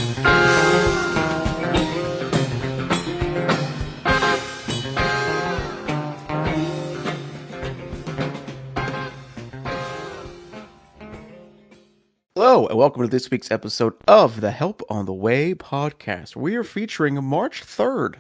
Hello, and welcome to this week's episode of the Help on the Way podcast. We are featuring March 3rd,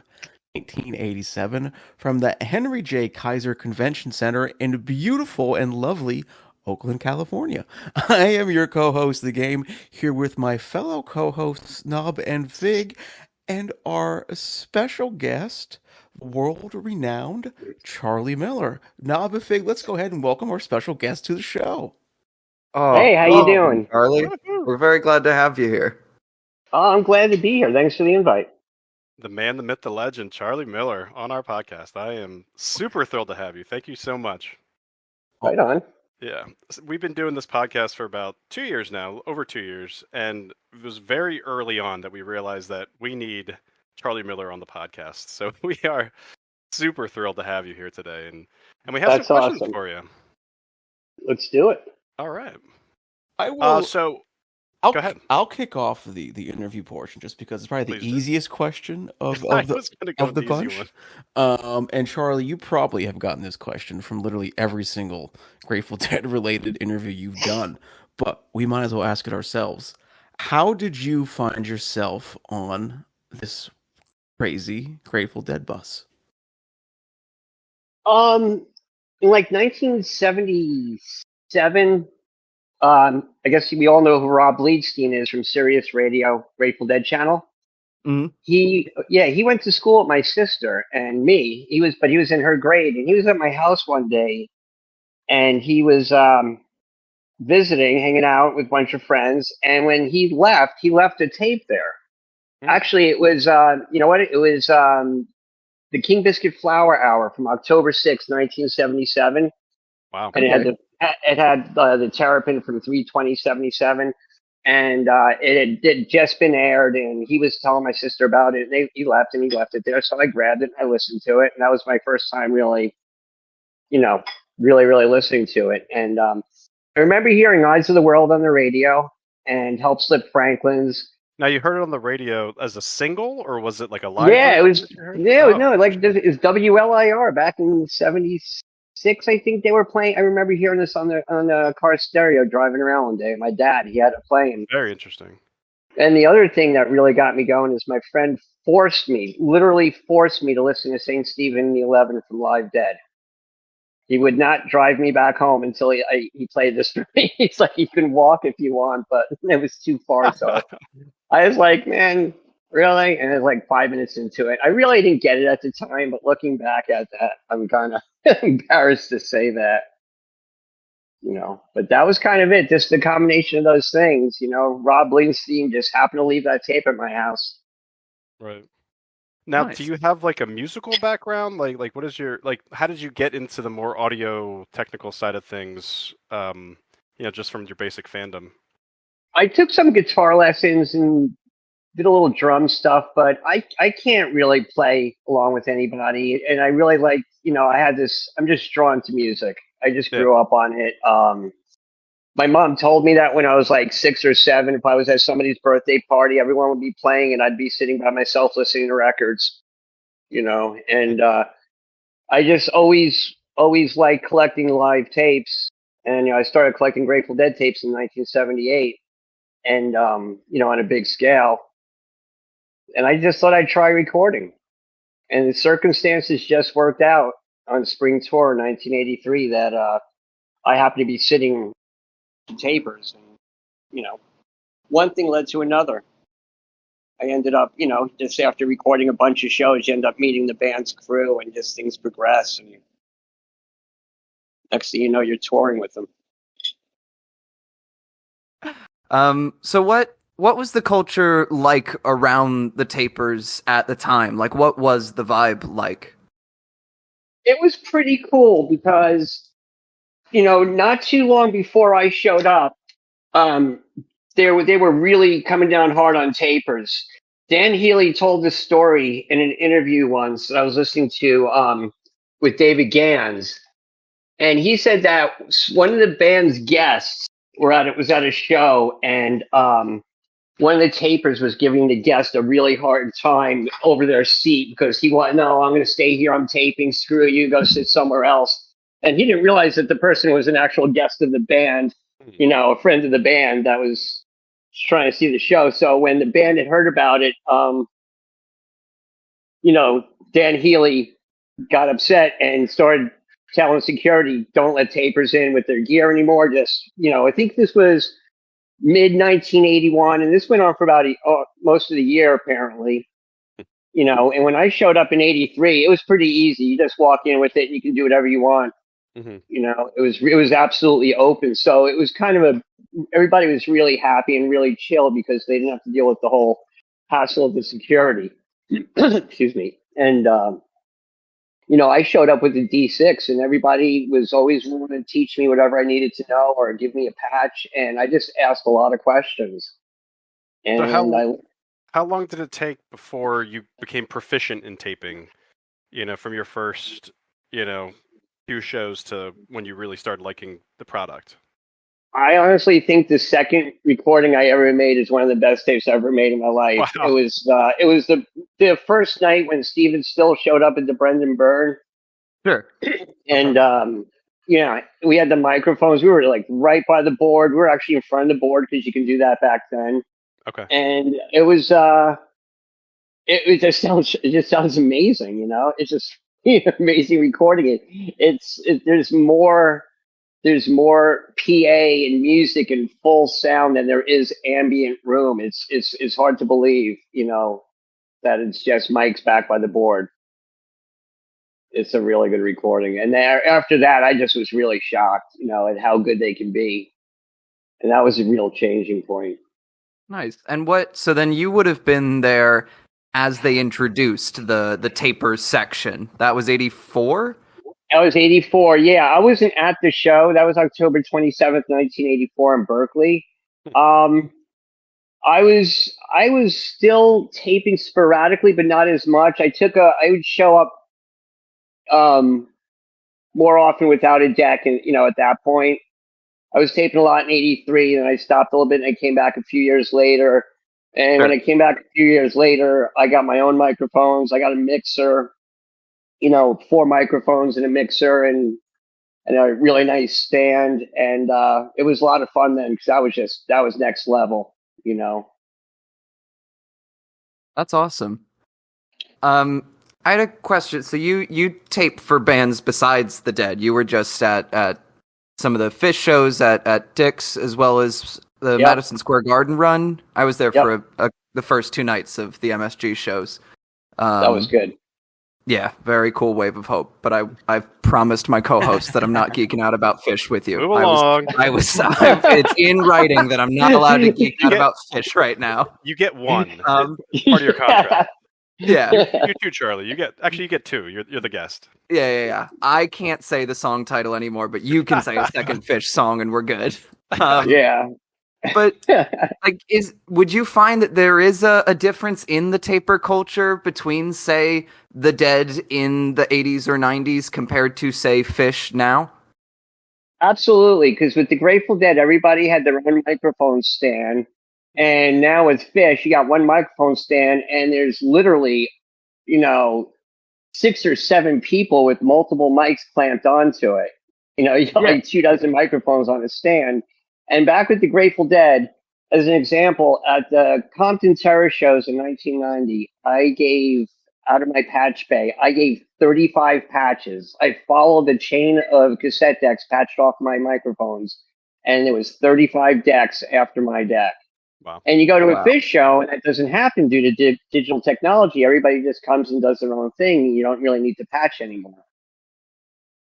1987, from the Henry J. Kaiser Convention Center in beautiful and lovely Oakland, California. I am your co-host of the game, here with my fellow co-hosts, Nob and Fig, and our special guest, world-renowned Charlie Miller. Nob and Fig, let's go ahead and welcome our special guest to the show. Hey, how you doing? Charlie? We're very glad to have you here. Oh, I'm glad to be here. Thanks for the invite. The man, the myth, the legend, Charlie Miller on our podcast. I am super thrilled to have you. Thank you so much. Right on. Yeah. We've been doing this podcast for about 2 years now, over 2 years, and it was very early on that we realized that we need Charlie Miller on the podcast. So we are super thrilled to have you here today, and we have That's some questions awesome. for you. Let's do it. All right. I will. Go ahead. I'll kick off the interview portion just because it's probably the easiest question of the bunch. And Charlie, you probably have gotten this question from literally every single Grateful Dead related interview you've done, but we might as well ask it ourselves. How did you find yourself on this crazy Grateful Dead bus? In like 1977, I guess we all know who Rob Bleedstein is from Sirius Radio, Grateful Dead channel. Mm-hmm. He went to school with my sister and me. He was in her grade, and he was at my house one day, and he was visiting, hanging out with a bunch of friends. And when he left a tape there. Actually, it was it was the King Biscuit Flower Hour from October 6, 1977. Wow. And it had the Terrapin from 3/20/77, and it had just been aired, and he was telling my sister about it, and he left it there, so I grabbed it and I listened to it, and that was my first time really listening to it. And I remember hearing Eyes of the World on the radio and Help Slip Franklin's. Now, you heard it on the radio as a single, or was it like a live? Yeah, it was. Yeah, Oh. no, like it's WLIR back in '76. I think they were playing. I remember hearing this on the car stereo driving around one day. My dad, he had it playing. Very interesting. And the other thing that really got me going is my friend literally forced me to listen to St. Stephen the 11 from Live Dead. He would not drive me back home until he played this for me. He's like, you can walk if you want, but it was too far. So I was like, man, really? And it was like 5 minutes into it. I really didn't get it at the time, but looking back at that, I'm kind of embarrassed to say that. But that was kind of it. Just the combination of those things. Rob Bleedstein just happened to leave that tape at my house. Right. Now, Nice. Do you have like a musical background? Like what is your how did you get into the more audio technical side of things? Just from your basic fandom. I took some guitar lessons and did a little drum stuff, but I can't really play along with anybody. And I really like, I'm just drawn to music. I just grew up on it. My mom told me that when I was like 6 or 7, if I was at somebody's birthday party, everyone would be playing and I'd be sitting by myself listening to records, and I just always liked collecting live tapes. And, I started collecting Grateful Dead tapes in 1978 and, on a big scale. And I just thought I'd try recording. And the circumstances just worked out on spring tour 1983 that I happened to be sitting tapers, and one thing led to another. I ended up, just after recording a bunch of shows, you end up meeting the band's crew, and just things progress, and next thing you know, you're touring with them. So what was the culture like around the tapers at the time? Like, what was the vibe like? It was pretty cool because, not too long before I showed up, they were really coming down hard on tapers. Dan Healy told this story in an interview once that I was listening to with David Gans, and he said that one of the band's guests was at a show, and one of the tapers was giving the guest a really hard time over their seat because he wanted, no, I'm going to stay here. I'm taping. Screw you. Go sit somewhere else. And he didn't realize that the person was an actual guest of the band, a friend of the band that was trying to see the show. So when the band had heard about it, Dan Healy got upset and started telling security, don't let tapers in with their gear anymore. Just, I think this was mid 1981, and this went on for about most of the year, apparently. And when I showed up in '83, it was pretty easy. You just walk in with it, and you can do whatever you want. It was absolutely open. So it was kind of everybody was really happy and really chill because they didn't have to deal with the whole hassle of the security. Excuse me. And I showed up with the D6, and everybody was always willing to teach me whatever I needed to know or give me a patch. And I just asked a lot of questions. And so how long did it take before you became proficient in taping? From your first, few shows to when you really started liking the product? I honestly think the second recording I ever made is one of the best tapes I ever made in my life. Wow. It was the first night when Steven Still showed up at the Brendan Byrne. Sure. And we had the microphones. We were like right by the board. We were actually in front of the board because you can do that back then. Okay. And it was it just sounds amazing. It's just amazing recording it. There's more PA and music and full sound than there is ambient room. It's hard to believe, that it's just mics back by the board. It's a really good recording. And after that, I just was really shocked, at how good they can be. And that was a real changing point. Nice. And so then you would have been there as they introduced the tapers section. That was 84? That was 84. Yeah, I wasn't at the show. That was October 27th, 1984 in Berkeley. I was still taping sporadically, but not as much. I would show up more often without a deck, and at that point, I was taping a lot in '83, and I stopped a little bit, and I came back a few years later. And when I came back a few years later, I got my own microphones. I got a mixer, 4 microphones and a mixer, and a really nice stand. And it was a lot of fun then because that was next level, That's awesome. I had a question. So you tape for bands besides the Dead. You were just at some of the Fish shows at Dick's, as well as the Madison Square Garden run. I was there for the first 2 nights of the MSG shows. That was good. Yeah, very cool Wave of Hope. But I've promised my co-host that I'm not geeking out about Fish with you. Move along. It's in writing that I'm not allowed to geek out about Fish right now. You get one. Part of your contract. Yeah. You too, Charlie. You get 2. You're the guest. Yeah. I can't say the song title anymore, but you can say a second Fish song and we're good. Yeah. But would you find that there is a difference in the taper culture between, say, the Dead in the 80s or 90s compared to, say, Fish now? Absolutely, because with the Grateful Dead, everybody had their own microphone stand. And now with Fish, you got one microphone stand, and there's literally, 6 or 7 people with multiple mics clamped onto it. You got like 2 dozen microphones on a stand. And back with the Grateful Dead, as an example, at the Compton Terror shows in 1990, I gave, out of my patch bay, 35 patches. I followed the chain of cassette decks patched off my microphones, and there was 35 decks after my deck. Wow. And you go to a Fish show, and that doesn't happen due to digital technology. Everybody just comes and does their own thing. You don't really need to patch anymore.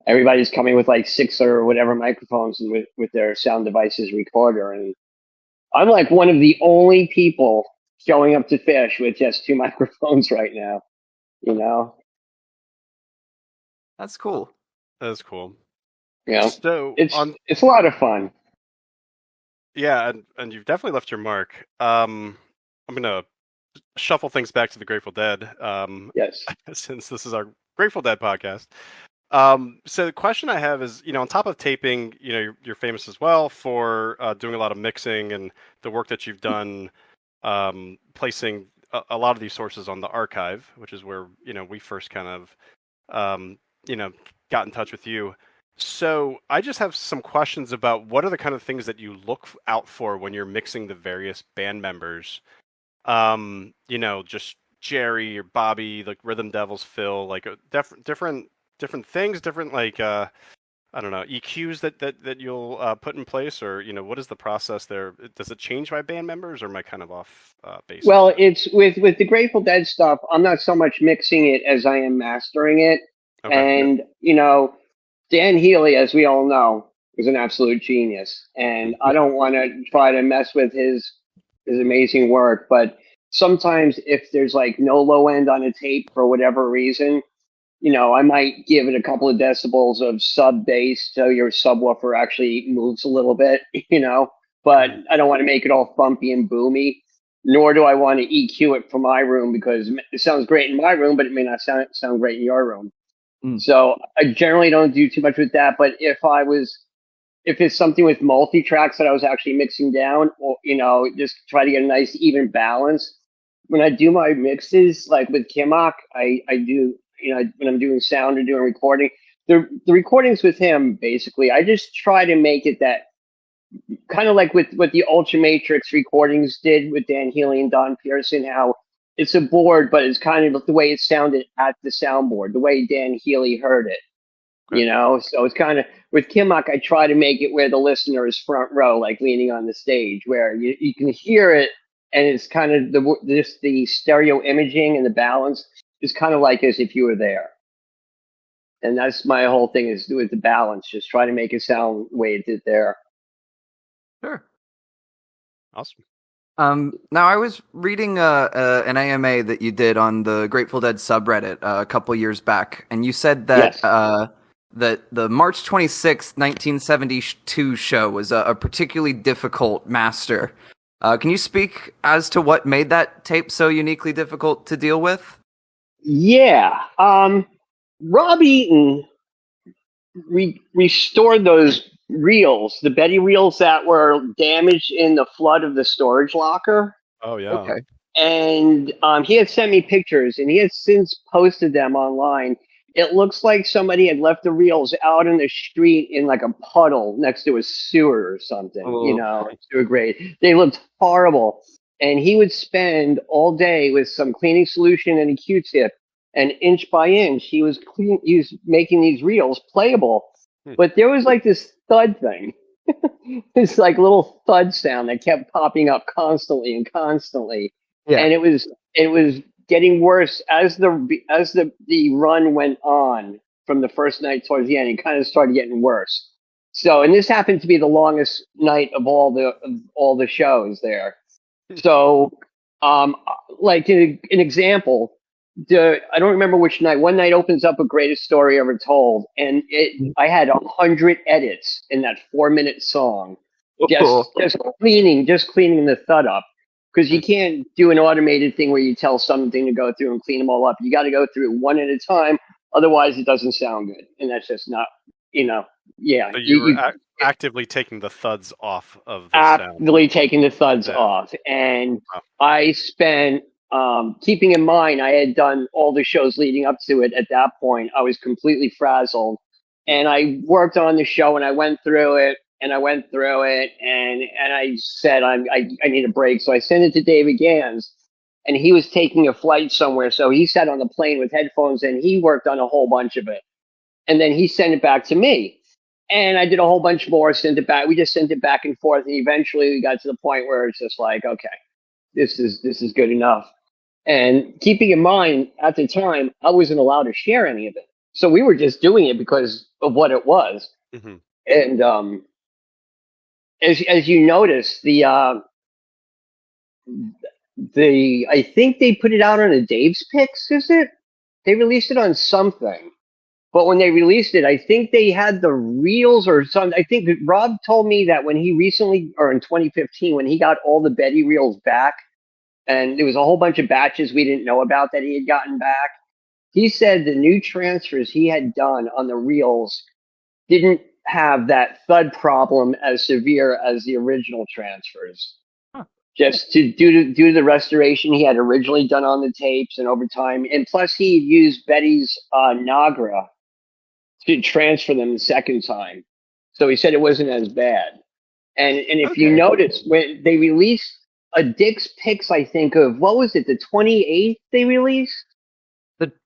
Everybody's coming with like 6 or whatever microphones and with their sound devices recorder. And I'm like one of the only people showing up to Fish with just 2 microphones right now, That's cool. That is cool. Yeah. So it's a lot of fun. Yeah, and you've definitely left your mark. I'm going to shuffle things back to the Grateful Dead. Yes. Since this is our Grateful Dead podcast. So the question I have is, on top of taping, you're famous as well for doing a lot of mixing and the work that you've done placing a lot of these sources on the archive, which is where we first kind of got in touch with you. So I just have some questions about what are the kind of things that you look out for when you're mixing the various band members. Just Jerry or Bobby, like Rhythm Devils, Phil, like different things, different like I don't know, EQs that you'll put in place, or what is the process there? Does it change by band members, or am I kind of off base? Well, it's with the Grateful Dead stuff. I'm not so much mixing it as I am mastering it. Okay. And Dan Healy, as we all know, is an absolute genius, and I don't want to try to mess with his amazing work. But sometimes, if there's like no low end on a tape for whatever reason, I might give it a couple of decibels of sub bass so your subwoofer actually moves a little bit, but I don't want to make it all thumpy and boomy, nor do I want to EQ it for my room because it sounds great in my room, but it may not sound great in your room. So I generally don't do too much with that. But if it's something with multi-tracks that I was actually mixing down, or, just try to get a nice even balance. When I do my mixes, like with Kimmock, I do, when I'm doing sound or doing recording, the recordings with him, basically, I just try to make it that kind of like with what the Ultra Matrix recordings did with Dan Healy and Don Pearson, how it's a board, but it's kind of the way it sounded at the soundboard, the way Dan Healy heard it. Okay. So it's kind of with Kimmock, I try to make it where the listener is front row, like leaning on the stage, where you can hear it, and it's kind of the stereo imaging and the balance is kind of like as if you were there. And that's my whole thing is with the balance, just try to make it sound the way it did there. Sure. Awesome. Now I was reading an AMA that you did on the Grateful Dead subreddit a couple years back, and you said that Yes. that the March 26th, 1972 show was a particularly difficult master. Can you speak as to what made that tape so uniquely difficult to deal with? Yeah. Rob Eaton restored those reels, the Betty reels that were damaged in the flood of the storage locker. Oh yeah. Okay. And he had sent me pictures, and he has since posted them online. It looks like somebody had left the reels out in the street in like a puddle next to a sewer or something, sewer grate. They looked horrible. And he would spend all day with some cleaning solution and a Q-tip, and inch by inch, he was making these reels playable. But there was like this thud thing, this like little thud sound that kept popping up constantly and constantly. Yeah. And it was getting worse as the run went on from the first night towards the end. It kind of started getting worse. So, and this happened to be the longest night of all the shows there. So, like an example, I don't remember which night. One night opens up a Greatest Story Ever Told, and I had 100 edits in that 4-minute song, just cleaning the thud up. Because you can't do an automated thing where you tell something to go through and clean them all up. You got to go through one at a time. Otherwise, it doesn't sound good. And that's just not, yeah. So you were actively taking the thuds off of the actively taking the thuds off. And I spent, keeping in mind, I had done all the shows leading up to it. At that point, I was completely frazzled. And I worked on the show, and I went through it. And I said, I need a break. So I sent it to David Gans, and he was taking a flight somewhere. So he sat on the plane with headphones, and he worked on a whole bunch of it. And then he sent it back to me. And I did a whole bunch more, sent it back. We just sent it back and forth. And eventually we got to the point where it's just like, okay, this is good enough. And keeping in mind, at the time, I wasn't allowed to share any of it. So we were just doing it because of what it was. Mm-hmm. And, as you notice, I think they put it out on a Dave's Picks, is it? They released it on something. But when they released it, I think they had the reels or something. I think Rob told me that when he recently, or in 2015, when he got all the Betty reels back, and there was a whole bunch of batches we didn't know about that he had gotten back, he said the new transfers he had done on the reels didn't have that thud problem as severe as the original transfers. just due to the restoration he had originally done on the tapes and over time, and plus he used Betty's Nagra to transfer them the second time, so he said it wasn't as bad. And if you notice, when they released a Dick's Picks, I think of, what was it, the 28th they released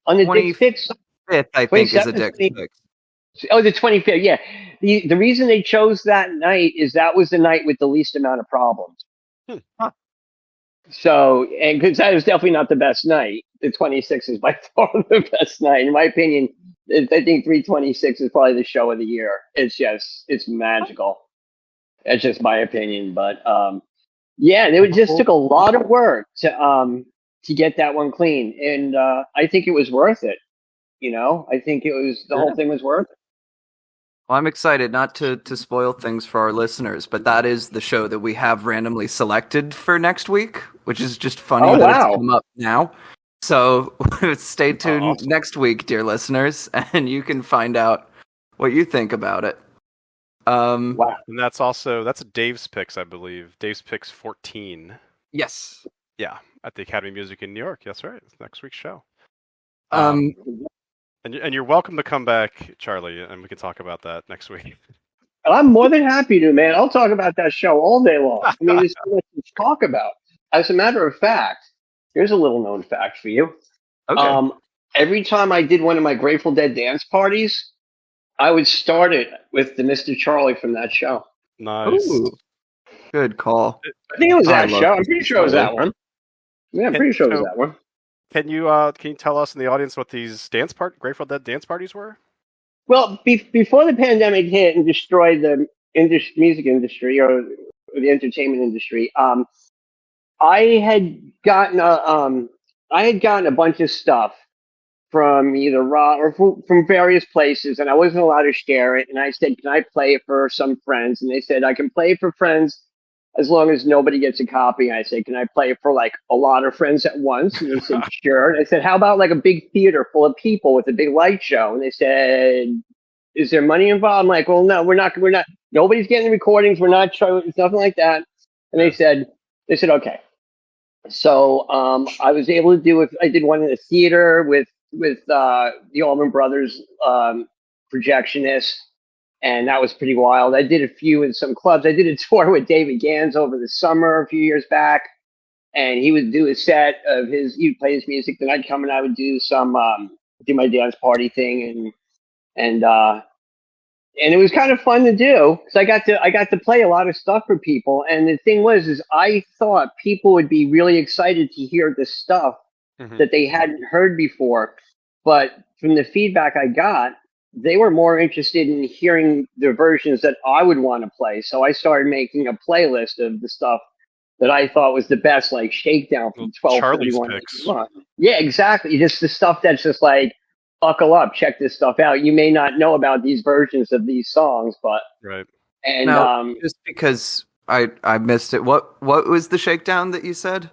on the Dick's Picks. 5th, I think, is a Dick's Picks. Oh, the 25th, yeah. The reason they chose that night is that was the night with the least amount of problems. Huh. So, and because that is definitely not the best night. The 26th is by far the best night. In my opinion, I think 326 is probably the show of the year. It's magical. That's just my opinion. But, yeah, it just took a lot of work to get that one clean. And I think it was worth it. I think the whole thing was worth it. Well, I'm excited, not to spoil things for our listeners, but that is the show that we have randomly selected for next week, which is just funny that it's come up now. So stay tuned next week, dear listeners, and you can find out what you think about it. Wow. And that's Dave's Picks, I believe. Dave's Picks 14. Yes. Yeah, at the Academy of Music in New York. That's right. It's next week's show. And you're welcome to come back, Charlie, and we can talk about that next week. I'm more than happy to, man. I'll talk about that show all day long. I mean, there's so much to talk about. As a matter of fact, here's a little known fact for you. Okay. Every time I did one of my Grateful Dead dance parties, I would start it with the Mr. Charlie from that show. Nice. Ooh. Good call. I think it was that show. I'm pretty sure it was that one. Yeah, I'm pretty sure it was that one. Can you tell us in the audience what these Grateful Dead dance parties were? Well, before the pandemic hit and destroyed the music industry or the entertainment industry, I had gotten a bunch of stuff from either Raw or from various places, and I wasn't allowed to share it. And I said, "Can I play it for some friends?" And they said, "I can play it for friends as long as nobody gets a copy." And I said, "Can I play it for like a lot of friends at once?" And they said, "Sure." And I said, "How about like a big theater full of people with a big light show?" And they said, "Is there money involved?" I'm like, "Well, no, we're not. Nobody's getting the recordings. We're not trying. It's nothing like that." And they said, "Okay." So I was able to do it. I did one in a theater with the Allman Brothers projectionist. And that was pretty wild. I did a few in some clubs. I did a tour with David Gans over the summer a few years back, and he would do a set of he'd play his music. Then I'd come and I would do do my dance party thing, and it was kind of fun to do because I got to play a lot of stuff for people. And the thing is I thought people would be really excited to hear this stuff that they hadn't heard before, but from the feedback I got, they were more interested in hearing the versions that I would want to play. So I started making a playlist of the stuff that I thought was the best, like Shakedown from 12:31. Yeah, exactly. Just the stuff that's just like, buckle up, check this stuff out. You may not know about these versions of these songs, but right. And now, just because I missed it, what was the Shakedown that you said?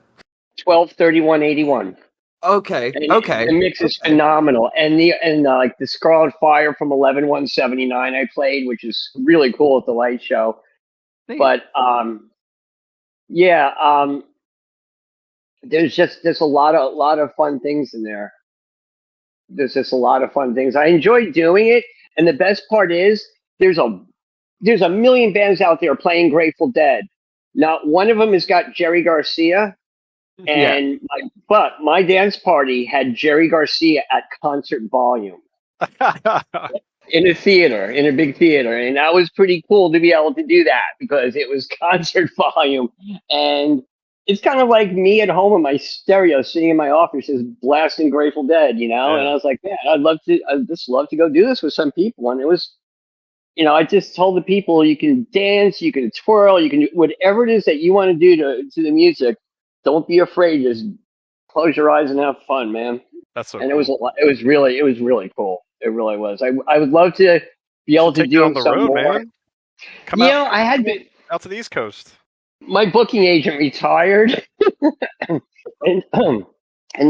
12:31:81. Okay. And okay. The mix is phenomenal, and like the Scarlet Fire from 11:179 I played, which is really cool at the light show. Neat. But there's a lot of fun things in there. There's just a lot of fun things. I enjoy doing it, and the best part is there's a million bands out there playing Grateful Dead. Not one of them has got Jerry Garcia. And my dance party had Jerry Garcia at concert volume in a theater, in a big theater, and that was pretty cool to be able to do that because it was concert volume, and it's kind of like me at home in my stereo, sitting in my office, just blasting Grateful Dead, And I was like, man, I'd just love to go do this with some people, and it was. I just told the people you can dance, you can twirl, you can do whatever it is that you want to do to the music. Don't be afraid. Just close your eyes and have fun, man. That's so. And cool. it was really cool. It really was. I would love to be able to do on the road, more. Man. Come out. I had been out to the East Coast. My booking agent retired, and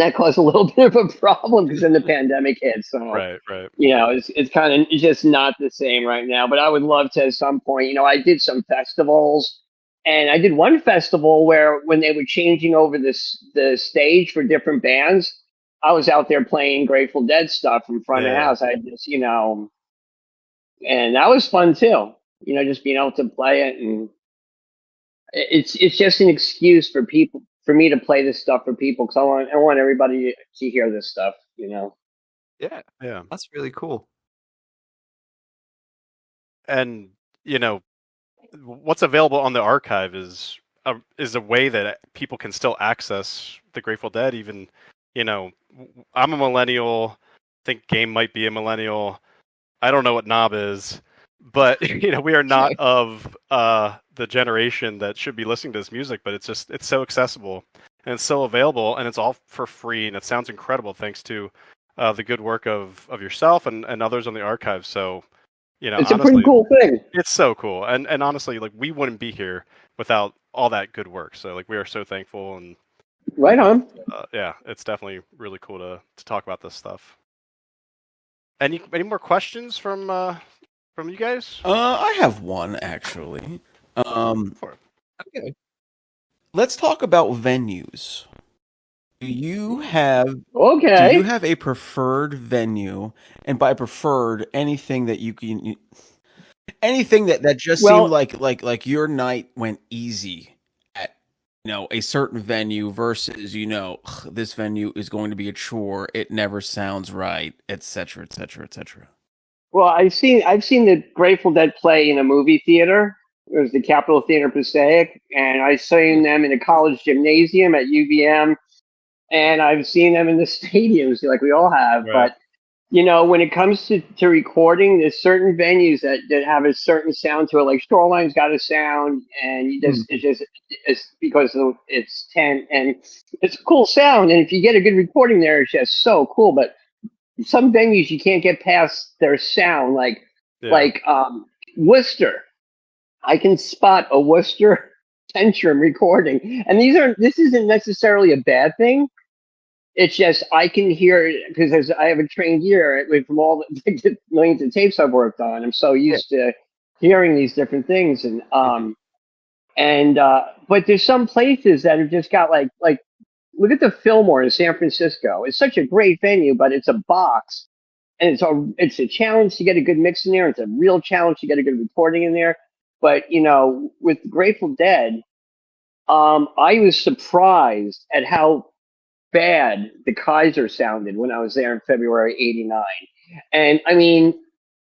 that caused a little bit of a problem because then the pandemic hit. So right. It's kind of just not the same right now. But I would love to at some point. I did some festivals. And I did one festival where when they were changing over the stage for different bands, I was out there playing Grateful Dead stuff in front of the Yeah. house. I just, and that was fun too. Just being able to play it, and it's just an excuse for people, for me to play this stuff for people, because I want everybody to hear this stuff. Yeah, Yeah. that's really cool. And what's available on the archive is a way that people can still access the Grateful Dead. Even, I'm a millennial. I think Game might be a millennial. I don't know what Knob is, but we are not of the generation that should be listening to this music. But it's so accessible and it's so available, and it's all for free, and it sounds incredible thanks to the good work of yourself and others on the archive. So, It's a pretty honestly, cool thing. it's so cool, and honestly, like, we wouldn't be here without all that good work. So, like, we are so thankful, and Right on. yeah, it's definitely really cool to talk about this stuff. Any more questions from you guys? I have one actually. For it. Okay. Let's talk about venues. Do you have Okay. a preferred venue? And by preferred, anything that you can, anything that just seemed Well, like your night went easy at a certain venue versus "Ugh, this venue is going to be a chore. It never sounds right, etc., etc., etc." well, I've seen the Grateful Dead play in a movie theater. It was the Capitol Theater Passaic, and I've seen them in a college gymnasium at UVM, and I've seen them in the stadiums, like we all have. Right. But when it comes to recording, there's certain venues that have a certain sound to it. Like Shoreline's got a sound, and it's because it's 10, and it's a cool sound. And if you get a good recording there, it's just so cool. But some venues you can't get past their sound, like Yeah. like Worcester. I can spot a Worcester Tantrum recording, and this isn't necessarily a bad thing. It's just I can hear it because I have a trained ear from all the millions of tapes I've worked on. I'm so Yeah. used to hearing these different things, but there's some places that have just got like look at the Fillmore in San Francisco. It's such a great venue, but it's a box, and it's a challenge to get a good mix in there. It's a real challenge to get a good recording in there. But with Grateful Dead, I was surprised at how bad the Kaiser sounded when I was there in February '89. And I mean,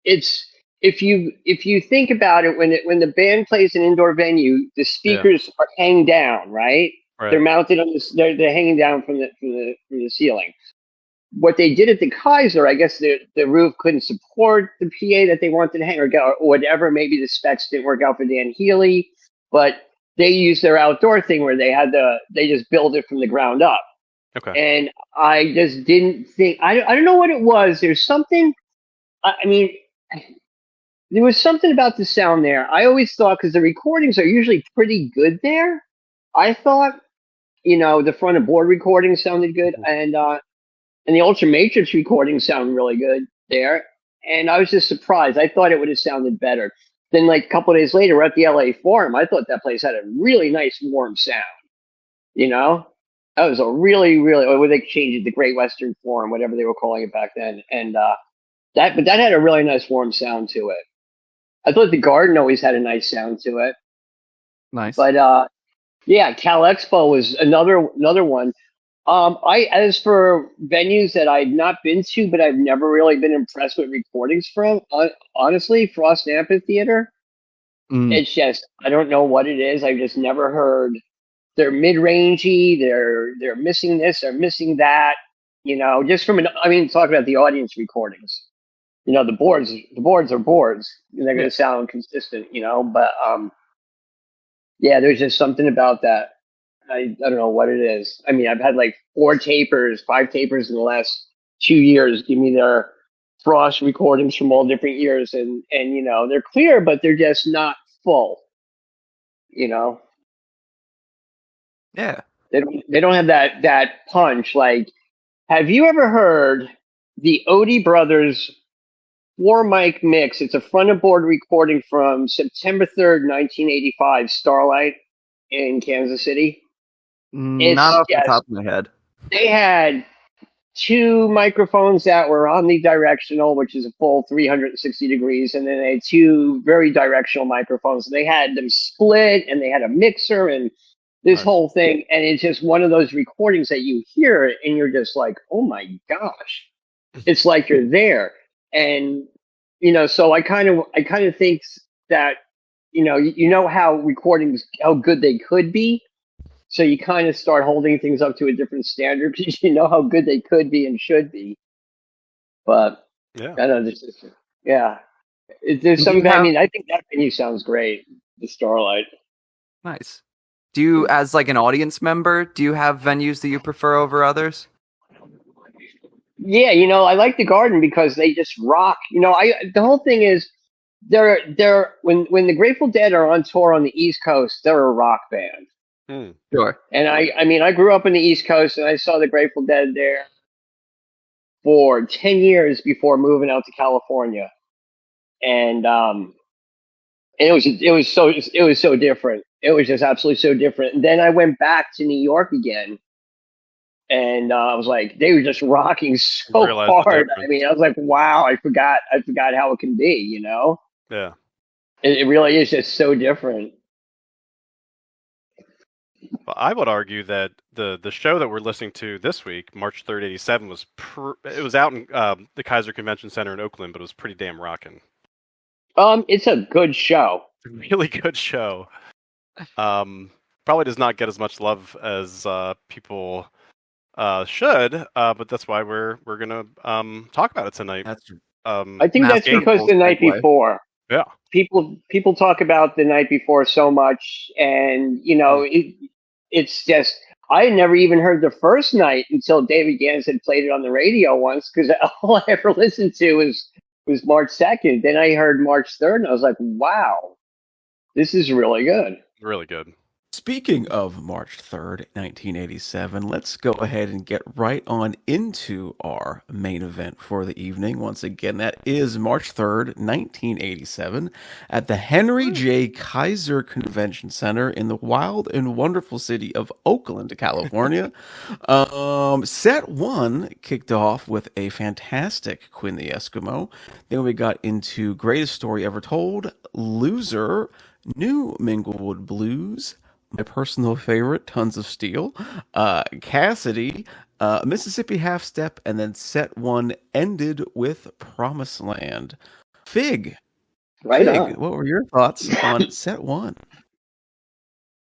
it's if you think about it, when the band plays an indoor venue, the Yeah. speakers are hanging down, right? They're Right. mounted on this. They're hanging down from the ceiling. What they did at the Kaiser, I guess the roof couldn't support the PA that they wanted to hang, or whatever. Maybe the specs didn't work out for Dan Healy, but they used their outdoor thing where they just built it from the ground up. Okay. And I just didn't think, I don't know what it was. There's something, I mean, there was something about the sound there. I always thought, because the recordings are usually pretty good there, I thought, the front of board recordings sounded good, and the Ultra Matrix recordings sound really good there. And I was just surprised. I thought it would have sounded better. Then, like a couple of days later, we're at the LA Forum. I thought that place had a really nice, warm sound. You know, that was a really, really, or they changed it, the Great Western Forum, whatever they were calling it back then. And but that had a really nice, warm sound to it. I thought the Garden always had a nice sound to it. Nice. But yeah, Cal Expo was another one. As for venues that I've not been to, but I've never really been impressed with recordings from, honestly, Frost Amphitheater. Mm. It's just I don't know what it is. I've just never heard. They're mid-rangey. They're missing this. They're missing that. Just talk about the audience recordings. The boards are boards, and they're going Yeah. to sound consistent. But yeah, there's just something about that. I don't know what it is. I mean, I've had like 5 tapers in the last 2 years give me their Frost recordings from all different years, and they're clear, but they're just not full. You know, Yeah. they don't have that punch. Like, have you ever heard the Odie brothers 4 mic mix. It's a front of board recording from September 3rd, 1985, Starlight in Kansas City. Not It's off the yes, top of my head. they had 2 microphones that were omnidirectional, which is a full 360 degrees, and then they had 2 very directional microphones. They had them split, and they had a mixer and this Nice. whole thing. And it's just one of those recordings that you hear it, and you're just like, oh my gosh, it's like you're there. And so I kind of think that you know how recordings how good they could be, so you kind of start holding things up to a different standard because you know how good they could be and should be. But Yeah. I don't know, yeah. There's Do you some. I have- mean, I think that venue sounds great. The Starlight. Nice. Do you, as like an audience member, do you have venues that you prefer over others? Yeah, I like the Garden because they just rock. The whole thing is they're when the Grateful Dead are on tour on the East Coast, they're a rock band. Sure. And I mean, I grew up on the East Coast, and I saw the Grateful Dead there for 10 years before moving out to California. And it was so different. It was just absolutely so different. And then I went back to New York again, and I was like, they were just rocking so Realized the hard. I difference. mean, I was like, wow, I forgot how it can be. Yeah. It really is just so different. Well, I would argue that the show that we're listening to this week, March 3rd, 87, it was out in the Kaiser Convention Center in Oakland, but it was pretty damn rocking. It's a good show. Really good show. Probably does not get as much love as people should, but that's why we're gonna talk about it tonight. That's I think that's Master because Rules the night segue. before. Yeah. People talk about the night before so much, and it's just I had never even heard the first night until David Gans had played it on the radio once, because all I ever listened to was March 2nd. Then I heard March 3rd, and I was like, wow, this is really good. Really good. Speaking of March 3rd, 1987, let's go ahead and get right on into our main event for the evening. Once again, that is March 3rd, 1987, at the Henry J. Kaiser Convention Center in the wild and wonderful city of Oakland, California. Set one kicked off with a fantastic Quinn the Eskimo. Then we got into Greatest Story Ever Told, Loser, New Minglewood Blues, my personal favorite, Tons of Steel, Cassidy, Mississippi Half Step, and then set one ended with Promised Land. Fig, On. what were your thoughts on set one?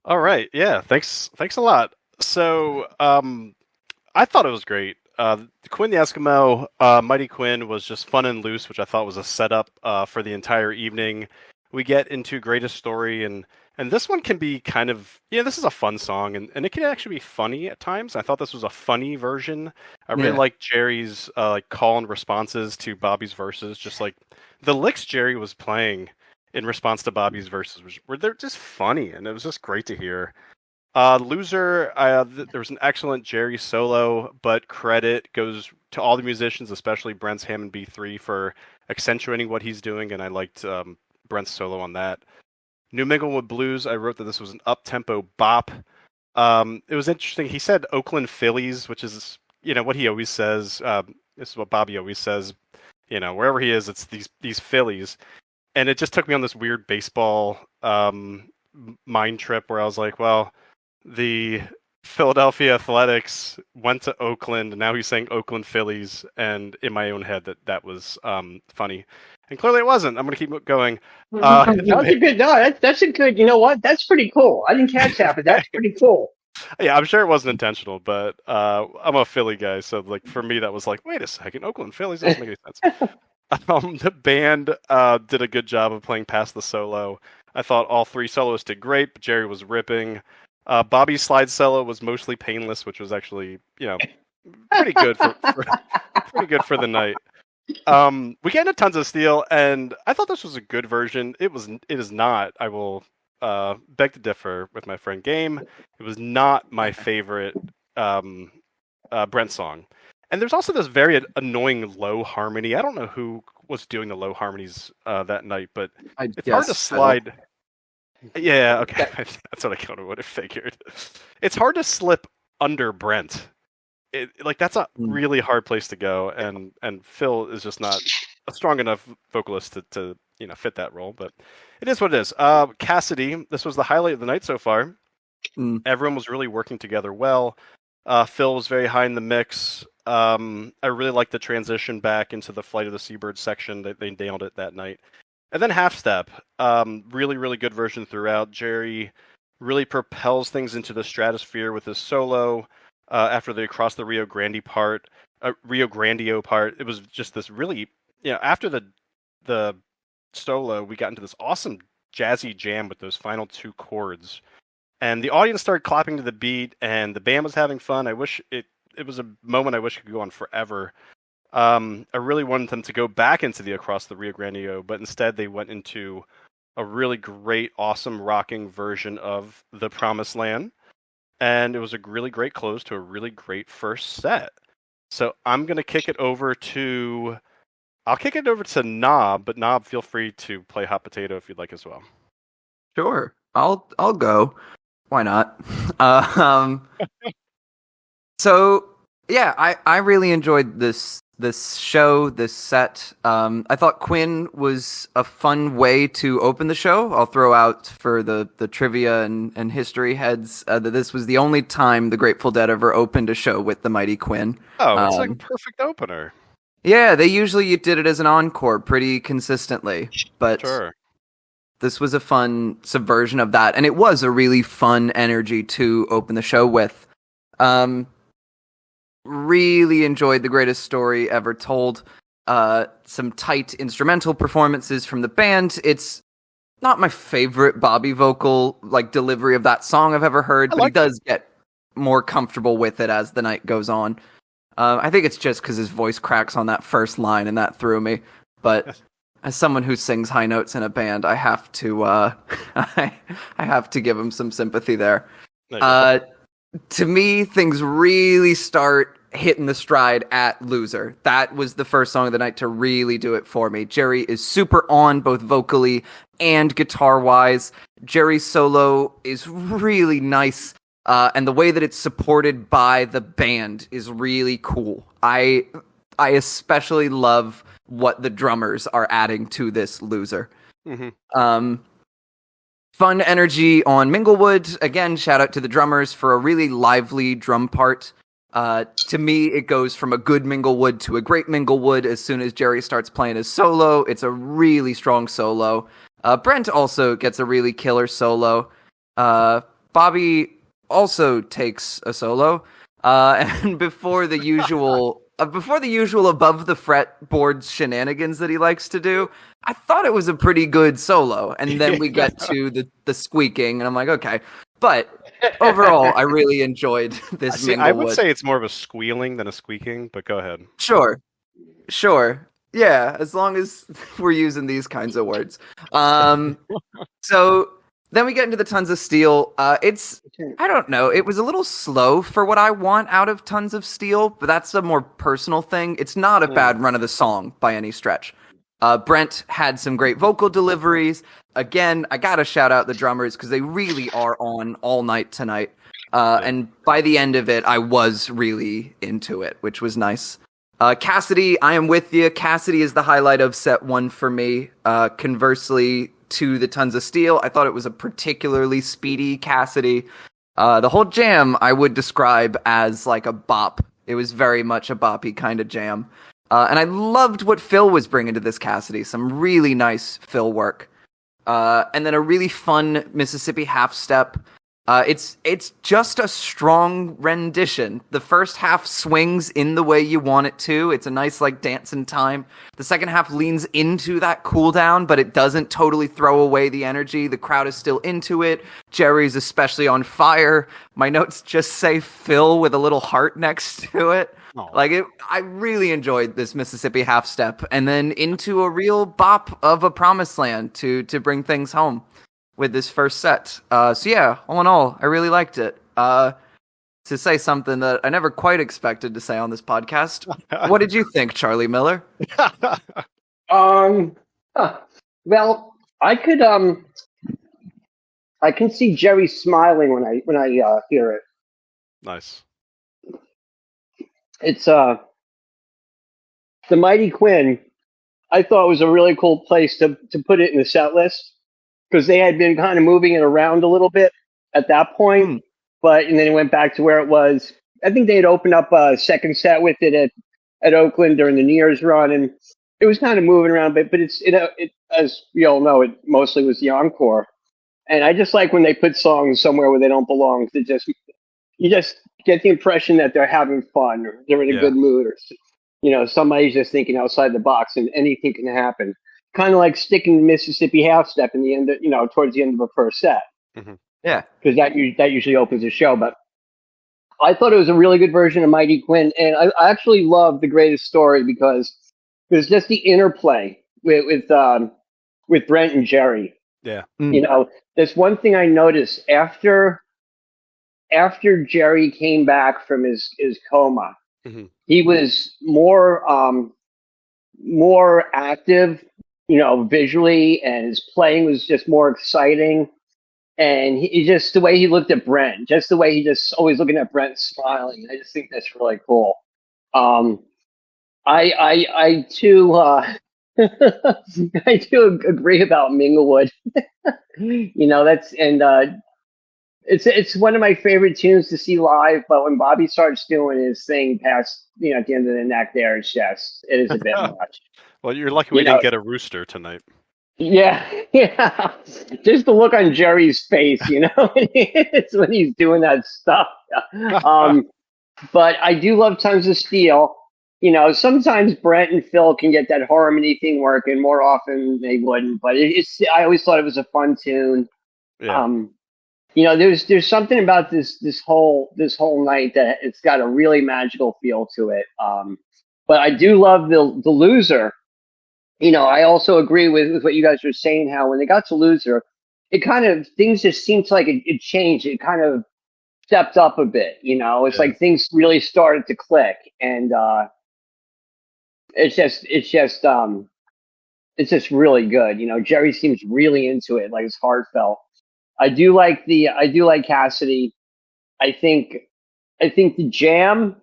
All right. Yeah. Thanks a lot. So, I thought it was great. Quinn the Eskimo, Mighty Quinn was just fun and loose, which I thought was a setup for the entire evening. We get into Greatest Story, and this one can be kind of, this is a fun song, and it can actually be funny at times. I thought this was a funny version. I really like Jerry's like call and responses to Bobby's verses, just like the licks Jerry was playing in response to Bobby's verses were they're just funny, and it was just great to hear. Loser, there was an excellent Jerry solo, but credit goes to all the musicians, especially Brent's Hammond B3 for accentuating what he's doing, and I liked Brent's solo on that. New Minglewood Blues, I wrote that this was an up-tempo bop. It was interesting. He said Oakland Phillies, which is, what he always says. This is what Bobby always says. Wherever he is, it's these Phillies. And it just took me on this weird baseball mind trip where I was like, well, the Philadelphia Athletics went to Oakland, and now he's saying Oakland Phillies, and in my own head that was funny. And clearly it wasn't. I'm going to keep going. That's a good. No, that's a good. You know what? That's pretty cool. I didn't catch that, but that's pretty cool. Yeah, I'm sure it wasn't intentional, but I'm a Philly guy, so like for me that was like, wait a second, Oakland Phillies doesn't make any sense. The band did a good job of playing past the solo. I thought all three soloists did great, but Jerry was ripping. Bobby's slide solo was mostly painless, which was actually, pretty good pretty good for the night. We get into Tons of Steel, and I thought this was a good version. It is not. I will beg to differ with my friend Game. It was not my favorite Brent song. And there's also this very annoying low harmony. I don't know who was doing the low harmonies that night, but it's hard to slide. Yeah, okay. That's what I kind of would have figured. It's hard to slip under Brent. That's a really hard place to go, and Phil is just not a strong enough vocalist to fit that role. But it is what it is. Cassidy, this was the highlight of the night so far. Everyone was really working together well. Phil was very high in the mix. I really liked the transition back into the Flight of the Seabird section. They nailed it that night. And then Half Step, really, really good version throughout. Jerry really propels things into the stratosphere with his solo. After they crossed the Rio Grande part, it was just this really, after the solo, we got into this awesome jazzy jam with those final two chords, and the audience started clapping to the beat, and the band was having fun. I wish it was a moment I wish could go on forever. I really wanted them to go back into the Across the Rio Grande, but instead they went into a really great, awesome rocking version of The Promised Land. And it was a really great close to a really great first set. So I'm going to kick it over to Knob, but Knob, feel free to play hot potato if you'd like as well. Sure. I'll go. Why not? So yeah, I really enjoyed this show, this set. I thought Quinn was a fun way to open the show. I'll throw out for the trivia and history heads that this was the only time the Grateful Dead ever opened a show with the Mighty Quinn. Oh, it's like a perfect opener. Yeah, they usually did it as an encore pretty consistently, but sure. This was a fun subversion of that, and it was a really fun energy to open the show with. Really enjoyed The Greatest Story Ever Told. Some tight instrumental performances from the band. It's not my favorite Bobby vocal delivery of that song I've ever heard, but he does get more comfortable with it as the night goes on. I think it's just because his voice cracks on that first line, and that threw me. But as someone who sings high notes in a band, I have to I have to give him some sympathy there. To me, things really start hitting the stride at Loser. That was the first song of the night to really do it for me. Jerry is super on, both vocally and guitar-wise. Jerry's solo is really nice, and the way that it's supported by the band is really cool. I especially love what the drummers are adding to this Loser. Mm-hmm. Fun energy on Minglewood. Again, shout out to the drummers for a really lively drum part. To me, it goes from a good Minglewood to a great Minglewood as soon as Jerry starts playing his solo. It's a really strong solo. Brent also gets a really killer solo. Bobby also takes a solo. And before the usual above the fretboard shenanigans that he likes to do, I thought it was a pretty good solo. And then we get to the squeaking, and I'm like, okay. But overall, I really enjoyed this Minglewood. I would say it's more of a squealing than a squeaking, but go ahead. Sure. Yeah, as long as we're using these kinds of words. So then we get into the Tons of Steel. I don't know, it was a little slow for what I want out of Tons of Steel, but that's a more personal thing. It's not a bad run of the song by any stretch. Brent had some great vocal deliveries. Again, I gotta shout out the drummers because they really are on all night tonight. And by the end of it, I was really into it, which was nice. Cassidy, I am with you. Cassidy is the highlight of set one for me. Conversely to the Tons of Steel, I thought it was a particularly speedy Cassidy. The whole jam I would describe as like a bop. It was very much a boppy kind of jam. And I loved what Phil was bringing to this Cassidy. Some really nice Phil work. And then a really fun Mississippi half step. It's just a strong rendition. The first half swings in the way you want it to. It's a nice dance in time. The second half leans into that cool down, but it doesn't totally throw away the energy. The crowd is still into it. Jerry's especially on fire. My notes just say Phil with a little heart next to it. I really enjoyed this Mississippi half step, and then into a real bop of A Promised Land to bring things home with this first set. So yeah, all in all, I really liked it. to say something that I never quite expected to say on this podcast. What did you think, Charlie Miller? Well, I can see Jerry smiling when I hear it. Nice. It's the Mighty Quinn. I thought was a really cool place to put it in the set list because they had been kind of moving it around a little bit at that point, and then it went back to where it was. I think they had opened up a second set with it at Oakland during the New Year's run, and it was kind of moving around a bit. But it as we all know, it mostly was the encore. And I just like when they put songs somewhere where they don't belong. You just get the impression that they're having fun or they're in a good mood, or somebody's just thinking outside the box, and anything can happen. Kind of like sticking the Mississippi half step in the end, towards the end of a first set. Mm-hmm. Yeah, because that usually opens the show. But I thought it was a really good version of Mighty Quinn, and I actually love The Greatest Story because there's just the interplay with Brent and Jerry. Yeah. There's one thing I noticed after Jerry came back from his coma, he was more active, visually, and his playing was just more exciting. And he just, the way he looked at Brent, just the way he just always looking at Brent smiling, I just think that's really cool. I too I do agree about Minglewood. It's one of my favorite tunes to see live. But when Bobby starts doing his thing past at the end of the neck, there, it is a bit much. Well, you're lucky we didn't get a rooster tonight. Yeah. Just the look on Jerry's face, it's when he's doing that stuff. But I do love Tons of Steel. Sometimes Brent and Phil can get that harmony thing working. More often they wouldn't, but I always thought it was a fun tune. Yeah. There's something about this whole night that it's got a really magical feel to it. But I do love the Loser. I also agree with what you guys were saying, how when they got to Loser, it kind of, things just seemed like it changed. It kind of stepped up a bit, it's like things really started to click, and it's just really good. Jerry seems really into it, like it's heartfelt. I do like Cassidy. I think the jam,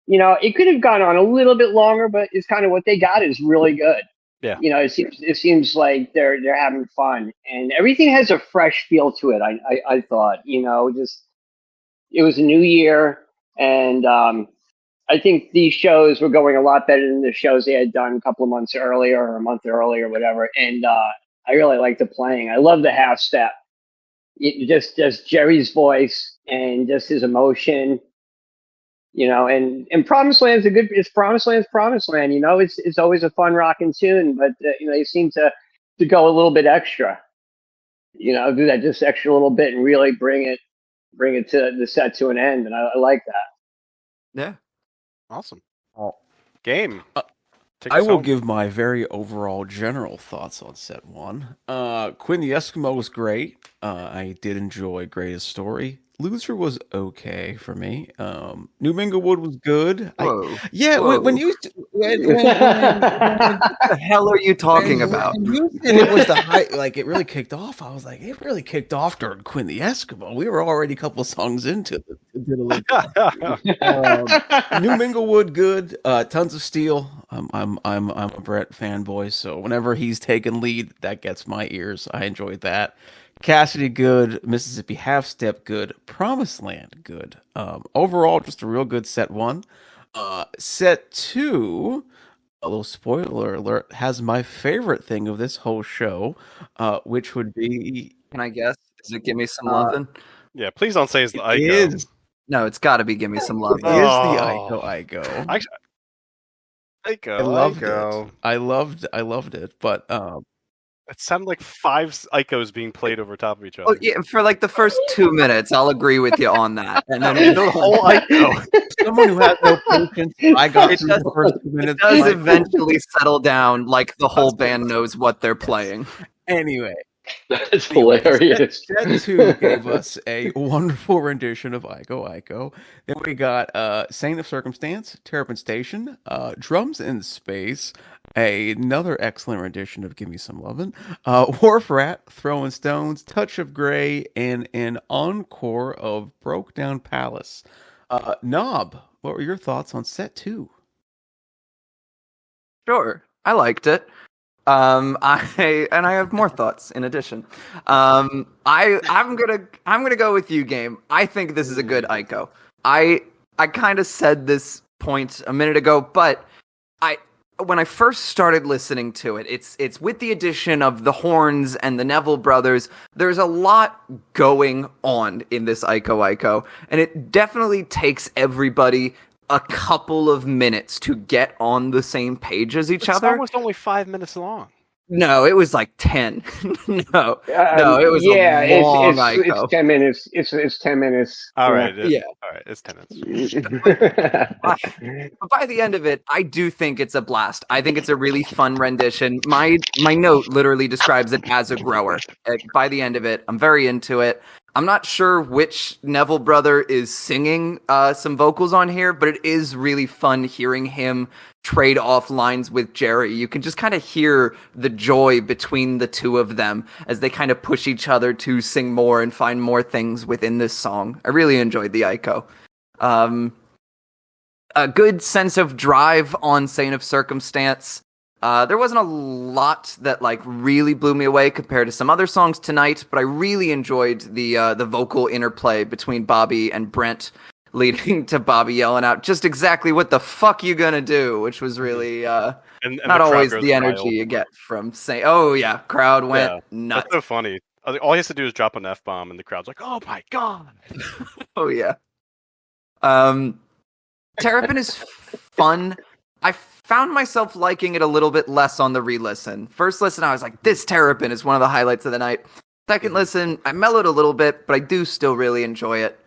it could have gone on a little bit longer, but it's kind of what they got is really good. Yeah. It seems like they're having fun, and everything has a fresh feel to it. I thought, just it was a new year, and I think these shows were going a lot better than the shows they had done a couple of months earlier or a month earlier, or whatever. And I really liked the playing. I love the half step. Just Jerry's voice and just his emotion. And Promised Land's it's Promised Land's Promised Land. It's always a fun rocking tune, but they seem to go a little bit extra. Do that just extra little bit and really bring it to the set to an end, and I like that. Yeah, awesome. Game. I will give my very overall general thoughts on set one. Quinn the Eskimo was great. I did enjoy Greatest Story. Loser was okay for me. New Minglewood was good. Whoa. When you what the hell are you talking about? And it was the high, like it really kicked off. I was like, it really kicked off during Quinn the Eskimo. We were already a couple songs into it. New Minglewood good. Tons of Steel. I'm a Brett fanboy, so whenever he's taking lead, that gets my ears. I enjoyed that. Cassidy good, Mississippi Half Step good, Promised Land good. Overall, just a real good set one. Set two, a little spoiler alert, has my favorite thing of this whole show, which would be. Can I guess? Is it Gimme Some Lovin'? Yeah, please don't say it's the Iko. No, it's got to be Gimme Some Lovin'. It is the Iko. Iko. I loved it, but it sounded like 5 Ikos being played over top of each other. Oh, yeah, for like the first 2 minutes, I'll agree with you on that, and then the whole Iko. Someone who has no patience. I got through the first 2 minutes. It does eventually settle down, like the whole band knows what they're playing. Anyway, That's Anyway, hilarious. Set 2 gave us a wonderful rendition of Iko Iko. Then we got Saint of Circumstance, Terrapin Station, Drums in Space, another excellent rendition of Gimme Some Lovin', Wharf Rat, Throwing Stones, Touch of Grey, and an encore of Brokedown Palace. Knob, what were your thoughts on Set 2? Sure, I liked it. I have more thoughts in addition. I'm gonna go with you, Game. I think this is a good Ico. I kind of said this point a minute ago, but I when I first started listening to it, it's with the addition of the horns and the Neville brothers. There's a lot going on in this Iko Iko, and it definitely takes everybody a couple of minutes to get on the same page as each The other. song was only 5 minutes long. No, it was like 10. No, it was yeah, a long it's Ico. 10 minutes. It's 10 minutes. All right. Yeah. All right. It's 10 minutes. But by the end of it, I do think it's a blast. I think it's a really fun rendition. My note literally describes it as a grower. By the end of it, I'm very into it. I'm not sure which Neville brother is singing some vocals on here, but it is really fun hearing him trade off lines with Jerry. You can just kind of hear the joy between the two of them as they kind of push each other to sing more and find more things within this song. I really enjoyed the Iko. A good sense of drive on Saint of Circumstance. There wasn't a lot that like really blew me away compared to some other songs tonight, but I really enjoyed the vocal interplay between Bobby and Brent, leading to Bobby yelling out just exactly what the fuck you gonna do, which was really And not the always crowd goes the energy wild. you get from saying, oh yeah, crowd went Yeah, nuts. That's so funny. All he has to do is drop an F-bomb, and the crowd's like, "Oh my god!" Oh yeah. Terrapin is fun. I found myself liking it a little bit less on the re-listen. First listen, I was like, this Terrapin is one of the highlights of the night. Second listen, I mellowed a little bit, but I do still really enjoy it.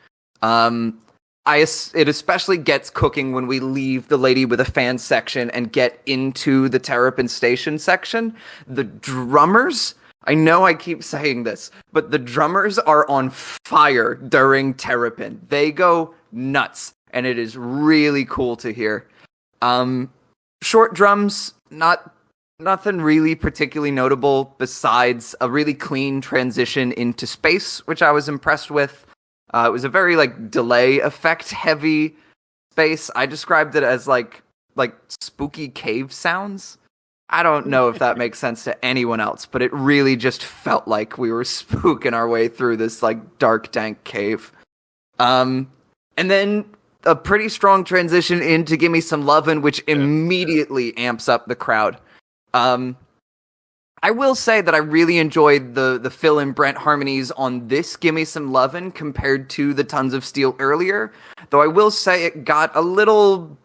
It especially gets cooking when we leave the Lady with a Fan section and get into the Terrapin Station section. The drummers, I know I keep saying this, but the drummers are on fire during Terrapin. They go nuts, and it is really cool to hear. Short drums, nothing really particularly notable besides a really clean transition into space, which I was impressed with. It was a very like delay effect heavy space. I described it as like spooky cave sounds. I don't know if that makes sense to anyone else, but it really just felt like we were spooking our way through this like dark, dank cave. And then a pretty strong transition into Gimme Some Lovin', which immediately amps up the crowd. I will say that I really enjoyed the Phil and Brent harmonies on this Gimme Some Lovin' compared to the Tons of Steel earlier, though I will say it got a little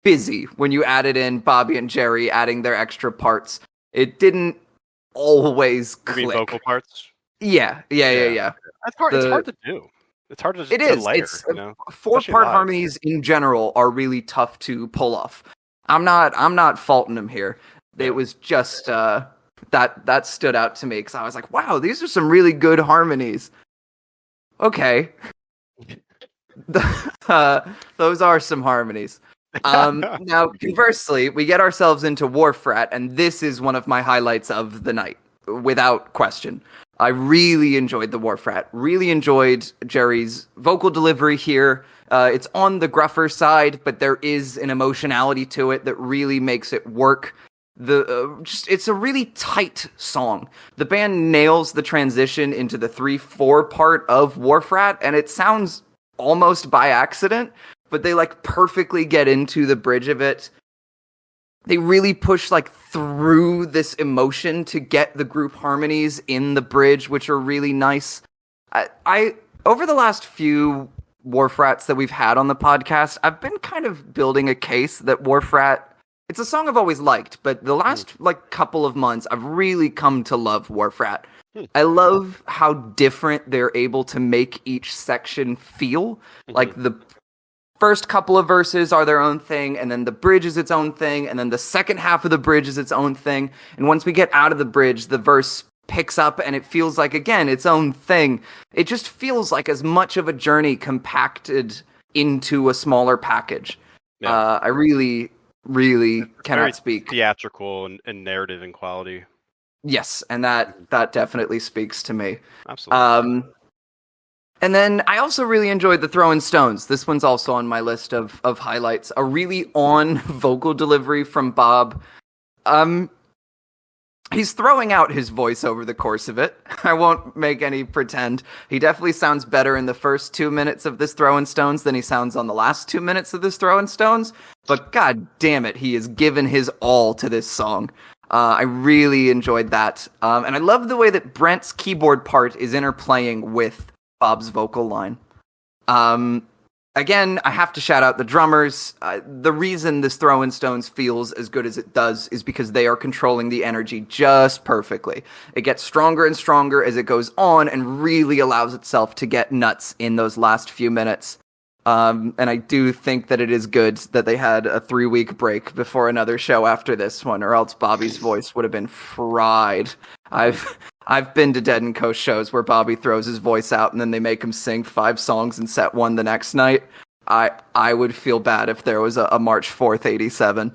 busy when you added in Bobby and Jerry adding their extra parts. It didn't always click. You mean vocal parts? Yeah. That's hard. It's hard to do. It's hard to It is. layer. It's You know? four-part harmonies in general are really tough to pull off. I'm not faulting them here. It was just that stood out to me because I was like, wow, these are some really good harmonies. Okay. Those are some harmonies. Now, conversely, we get ourselves into Wharf Rat, and this is one of my highlights of the night, without question. I really enjoyed the Wharf Rat. Really enjoyed Jerry's vocal delivery here. It's on the gruffer side, but there is an emotionality to it that really makes it work. It's a really tight song. The band nails the transition into the 3/4 part of Wharf Rat, and it sounds almost by accident, but they like perfectly get into the bridge of it. They really push like through this emotion to get the group harmonies in the bridge, which are really nice. I over the last few Wharf Rats that we've had on the podcast, I've been kind of building a case that Wharf Rat, it's a song I've always liked, but the last like couple of months, I've really come to love Wharf Rat. I love how different they're able to make each section feel. Like the first couple of verses are their own thing, and then the bridge is its own thing, and then the second half of the bridge is its own thing. And once we get out of the bridge, the verse picks up and it feels like, again, its own thing. It just feels like as much of a journey compacted into a smaller package. Yeah. I really, really Very cannot speak. theatrical and narrative in quality. Yes, and that definitely speaks to me. Absolutely. And then I also really enjoyed the Throwing Stones. This one's also on my list of highlights. A really on vocal delivery from Bob. He's throwing out his voice over the course of it. I won't make any pretend. He definitely sounds better in the first 2 minutes of this Throwing Stones than he sounds on the last 2 minutes of this Throwing Stones. But god damn it, he has given his all to this song. I really enjoyed that. And I love the way that Brent's keyboard part is interplaying with Bob's vocal line. Again, I have to shout out the drummers. The reason this Throwing Stones feels as good as it does is because they are controlling the energy just perfectly. It gets stronger and stronger as it goes on and really allows itself to get nuts in those last few minutes. And I do think that it is good that they had a 3-week break before another show after this one, or else Bobby's voice would have been fried. I've been to Dead & Co shows where Bobby throws his voice out and then they make him sing 5 songs in set 1 the next night. I would feel bad if there was a March 4th 87.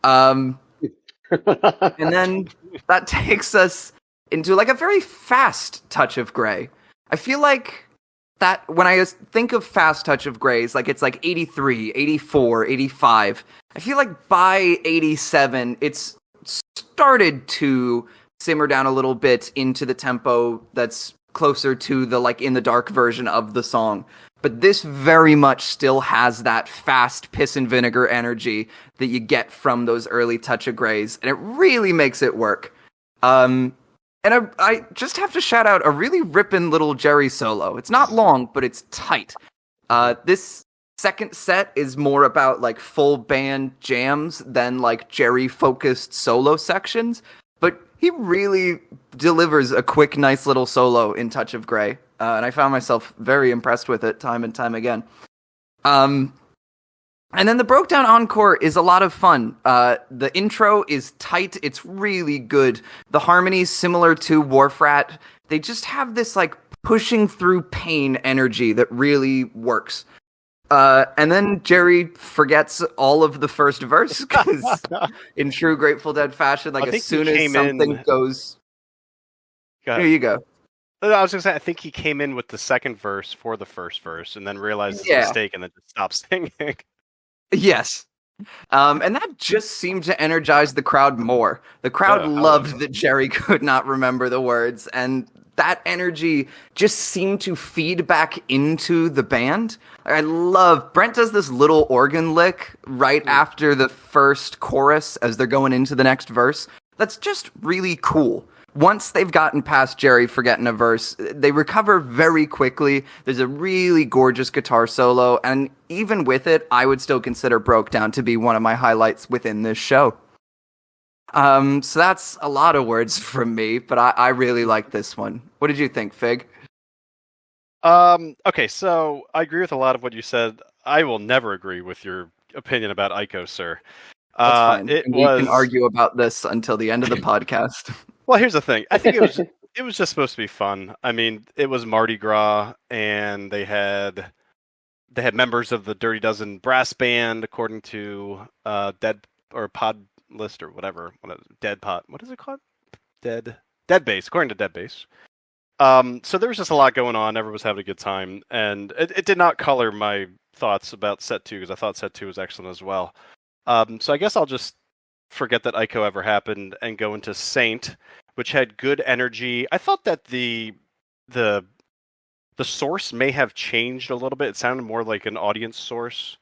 And then that takes us into like a very fast touch of gray. I feel like that when I think of fast touch of grays, like it's like 83, 84, 85. I feel like by 87, it's started to simmer down a little bit into the tempo that's closer to the like in the dark version of the song. But this very much still has that fast piss and vinegar energy that you get from those early touch of grays, and it really makes it work. And I just have to shout out a really ripping little Jerry solo. It's not long, but it's tight. This second set is more about like full band jams than like Jerry focused solo sections, but he really delivers a quick, nice little solo in Touch of Grey, and I found myself very impressed with it time and time again. And then the Brokedown Encore is a lot of fun. The intro is tight. It's really good. The harmonies, similar to Wharf Rat, they just have this like pushing through pain energy that really works. And then Jerry forgets all of the first verse because, in true Grateful Dead fashion, like as soon as something goes, here you go. I was gonna say, I think he came in with the second verse for the first verse, and then realized his mistake, and then just stopped singing. Yes. And that just seemed to energize the crowd more. The crowd loved that Jerry could not remember the words, and that energy just seemed to feed back into the band. I love Brent does this little organ lick right after the first chorus as they're going into the next verse. That's just really cool. Once they've gotten past Jerry forgetting a verse, they recover very quickly. There's a really gorgeous guitar solo, and even with it, I would still consider Brokedown to be one of my highlights within this show. So that's a lot of words from me, but I really like this one. What did you think, Fig? Okay, so I agree with a lot of what you said. I will never agree with your opinion about Iko, sir. That's fine. We can argue about this until the end of the podcast. Well, here's the thing. I think it was just supposed to be fun. I mean, it was Mardi Gras, and they had members of the Dirty Dozen brass band, according to Dead or Pod List or whatever. Dead Pot. What is it called? Dead Bass, according to Dead Bass. So there was just a lot going on. Everyone was having a good time, and it did not color my thoughts about set 2 because I thought set 2 was excellent as well. So I guess I'll just forget that Iko ever happened and go into Saint, which had good energy. I thought that the source may have changed a little bit. It sounded more like an audience source.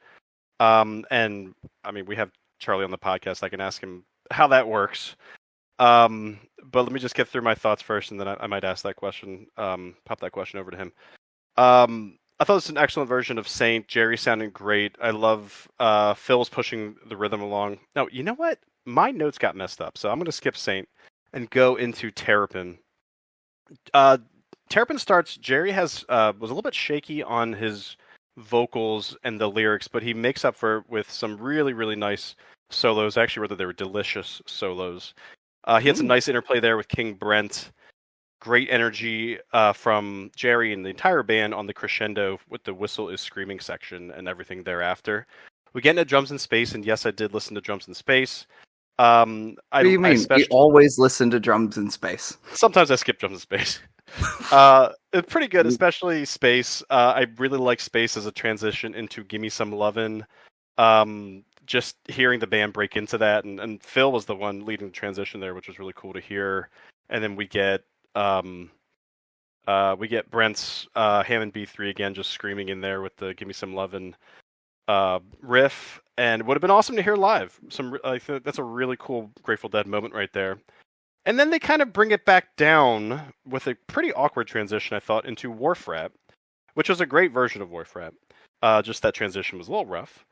And I mean, we have Charlie on the podcast. I can ask him how that works. But let me just get through my thoughts first, and then I might ask that question, pop that question over to him. I thought it was an excellent version of Saint. Jerry sounded great. I love Phil's pushing the rhythm along. No, you know what? My notes got messed up, so I'm going to skip Saint and go into Terrapin. Terrapin starts. Jerry was a little bit shaky on his vocals and the lyrics, but he makes up for it with some really, really nice solos. Actually, rather, they were delicious solos. He had some nice interplay there with King Brent. great energy from Jerry and the entire band on the crescendo with the whistle is screaming section and everything thereafter. We get into drums in space, and yes, I did listen to drums in space. What do you I mean? You especially always listen to drums in space. sometimes I skip drums in space. It's pretty good, especially space. I really like space as a transition into "Gimme Some Lovin'." Just hearing the band break into that, and Phil was the one leading the transition there, which was really cool to hear. And then we get Brent's Hammond B3 again, just screaming in there with the "Give Me Some Lovin'" riff, and it would have been awesome to hear live. I think that's a really cool Grateful Dead moment right there. And then they kind of bring it back down with a pretty awkward transition, I thought, into Wharf Rat, which was a great version of Wharf Rat. Just that transition was a little rough.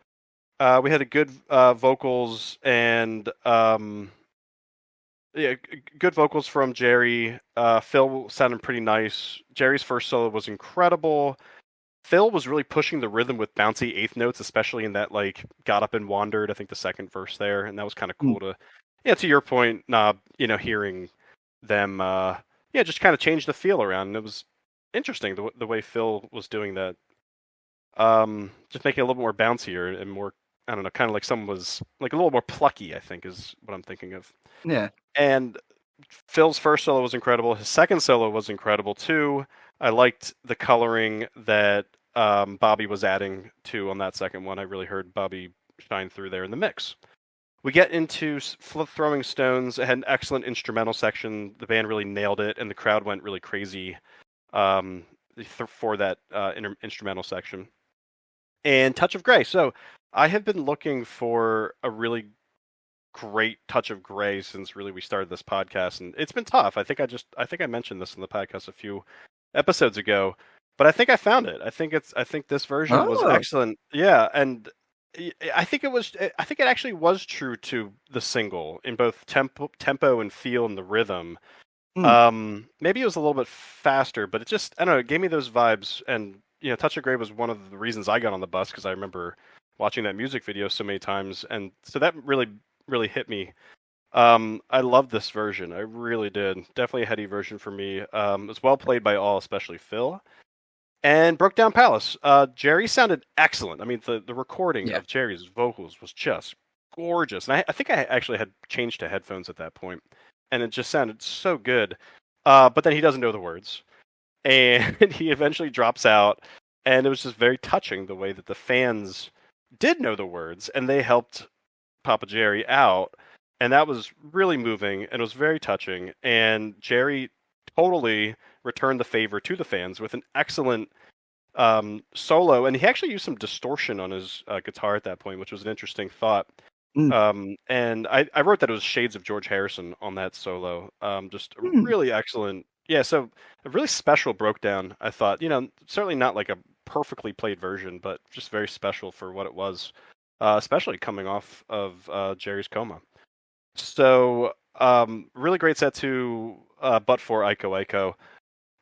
We had a good vocals and good vocals from Jerry. Phil sounded pretty nice. Jerry's first solo was incredible. Phil was really pushing the rhythm with bouncy eighth notes, especially in that like got up and wandered. I think the second verse there, and that was kind of cool to, to your point, hearing them, just kind of change the feel around. And it was interesting the way Phil was doing that, just making it a little more bouncier and more, I don't know, kind of like someone was like a little more plucky, I think is what I'm thinking of. Yeah. And Phil's first solo was incredible. His second solo was incredible too. I liked the coloring that Bobby was adding to on that second one. I really heard Bobby shine through there in the mix. We get into Throwing Stones. It had an excellent instrumental section. The band really nailed it, and the crowd went really crazy for that instrumental section. And Touch of Grey. So I have been looking for a really great touch of gray since really we started this podcast, and it's been tough. I think I mentioned this in the podcast a few episodes ago, but I think I found it. I think this version was excellent. Yeah, and I think it actually was true to the single in both tempo and feel and the rhythm. Maybe it was a little bit faster, but it just, I don't know, it gave me those vibes. And Touch of Grey was one of the reasons I got on the bus, because I remember watching that music video so many times, and so that really hit me. I love this version. I really did. Definitely a heady version for me. It was well played by all, especially Phil. And Brokedown Palace. Jerry sounded excellent. I mean, the recording of Jerry's vocals was just gorgeous. And I think I actually had changed to headphones at that point, and it just sounded so good. But then he doesn't know the words, and he eventually drops out. And it was just very touching the way that the fans did know the words, and they helped Papa Jerry out, and that was really moving, and it was very touching. And Jerry totally returned the favor to the fans with an excellent solo, and he actually used some distortion on his guitar at that point, which was an interesting thought. And I wrote that it was shades of George Harrison on that solo. Just really excellent. Yeah, so a really special Brokedown, I thought. Certainly not like a perfectly played version, but just very special for what it was. Especially coming off of Jerry's coma. So, really great set to But For Iko Iko.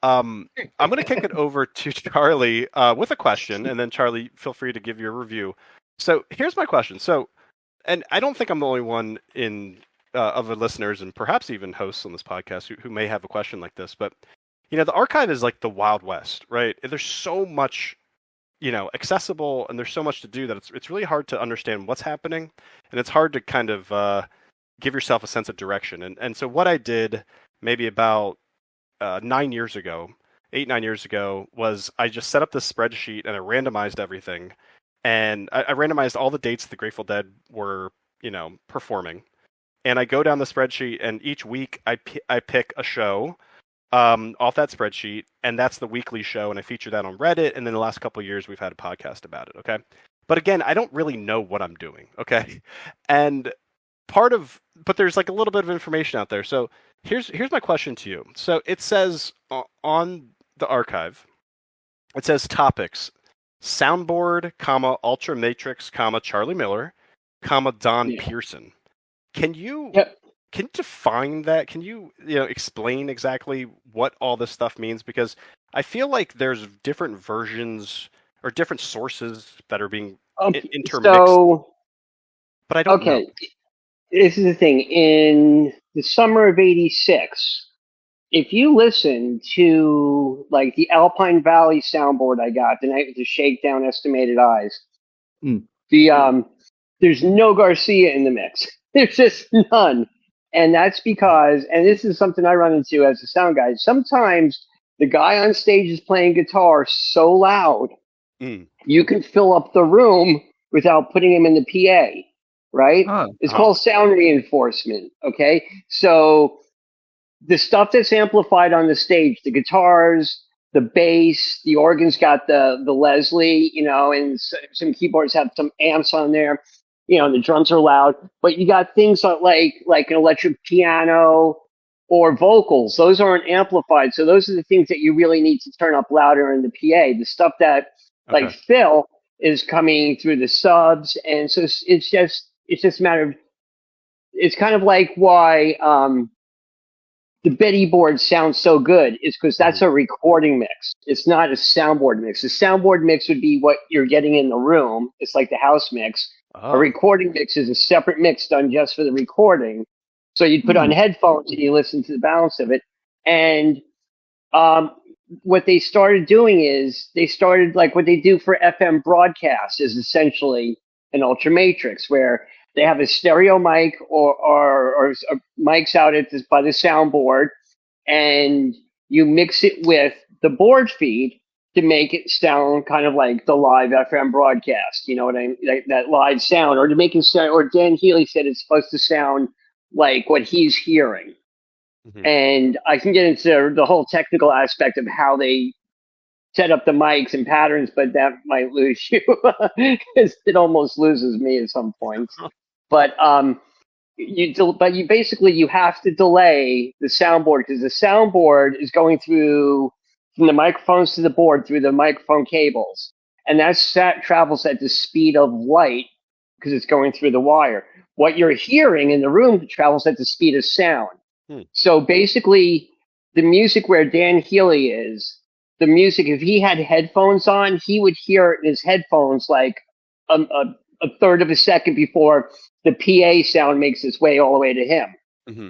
I'm going to kick it over to Charlie with a question, and then Charlie, feel free to give your review. So here's my question. So, and I don't think I'm the only one of the listeners, and perhaps even hosts on this podcast who may have a question like this, but the archive is like the Wild West, right? There's so much accessible, and there's so much to do that it's really hard to understand what's happening, and it's hard to kind of give yourself a sense of direction. And so what I did maybe about 9 years ago, 8-9 years ago, was I just set up this spreadsheet and I randomized everything, and I randomized all the dates the Grateful Dead were performing, and I go down the spreadsheet, and each week I pick a show off that spreadsheet, and that's the weekly show, and I feature that on Reddit, and then the last couple of years we've had a podcast about it, okay? But again, I don't really know what I'm doing, okay? And but there's like a little bit of information out there. So here's my question to you. So it says on the archive, it says topics, soundboard, Ultra Matrix, Charlie Miller, Don Pearson. Can you define that? Can you explain exactly what all this stuff means? Because I feel like there's different versions or different sources that are being intermixed. But I don't know. This is the thing. In the summer of '86, if you listen to like the Alpine Valley soundboard I got the night with the shakedown estimated eyes, Mm. There's no Garcia in the mix. There's just none. And that's because, and this is something I run into as a sound guy, sometimes the guy on stage is playing guitar so loud, you can fill up the room without putting him in the PA, right? It's called sound reinforcement, okay? So the stuff that's amplified on the stage, the guitars, the bass, the organ's got the Leslie, and some keyboards have some amps on there. The drums are loud, but you got things like an electric piano or vocals. Those aren't amplified, so those are the things that you really need to turn up louder in the PA. The stuff that like Phil is coming through the subs, and so it's just a matter of. It's kind of like why the Betty board sounds so good is because that's a recording mix. It's not a soundboard mix. The soundboard mix would be what you're getting in the room. It's like the house mix. A recording mix is a separate mix done just for the recording. So you'd put on headphones and you listen to the balance of it. And what they started doing is they started like what they do for FM broadcasts is essentially an Ultramatrix where they have a stereo mic or mics out by the soundboard, and you mix it with the board feed to make it sound kind of like the live FM broadcast. You know what I mean? Like that live sound, or to make it sound. Or Dan Healy said it's supposed to sound like what he's hearing. And I can get into the whole technical aspect of how they set up the mics and patterns, but that might lose you because it almost loses me at some points. But you basically you have to delay the soundboard because the soundboard is going through from the microphones to the board through the microphone cables, and that travels at the speed of light because it's going through the wire. What you're hearing in the room travels at the speed of sound. So basically, the music where Dan Healy is, the music, if he had headphones on, he would hear it in his headphones like a third of a second before the PA sound makes its way all the way to him,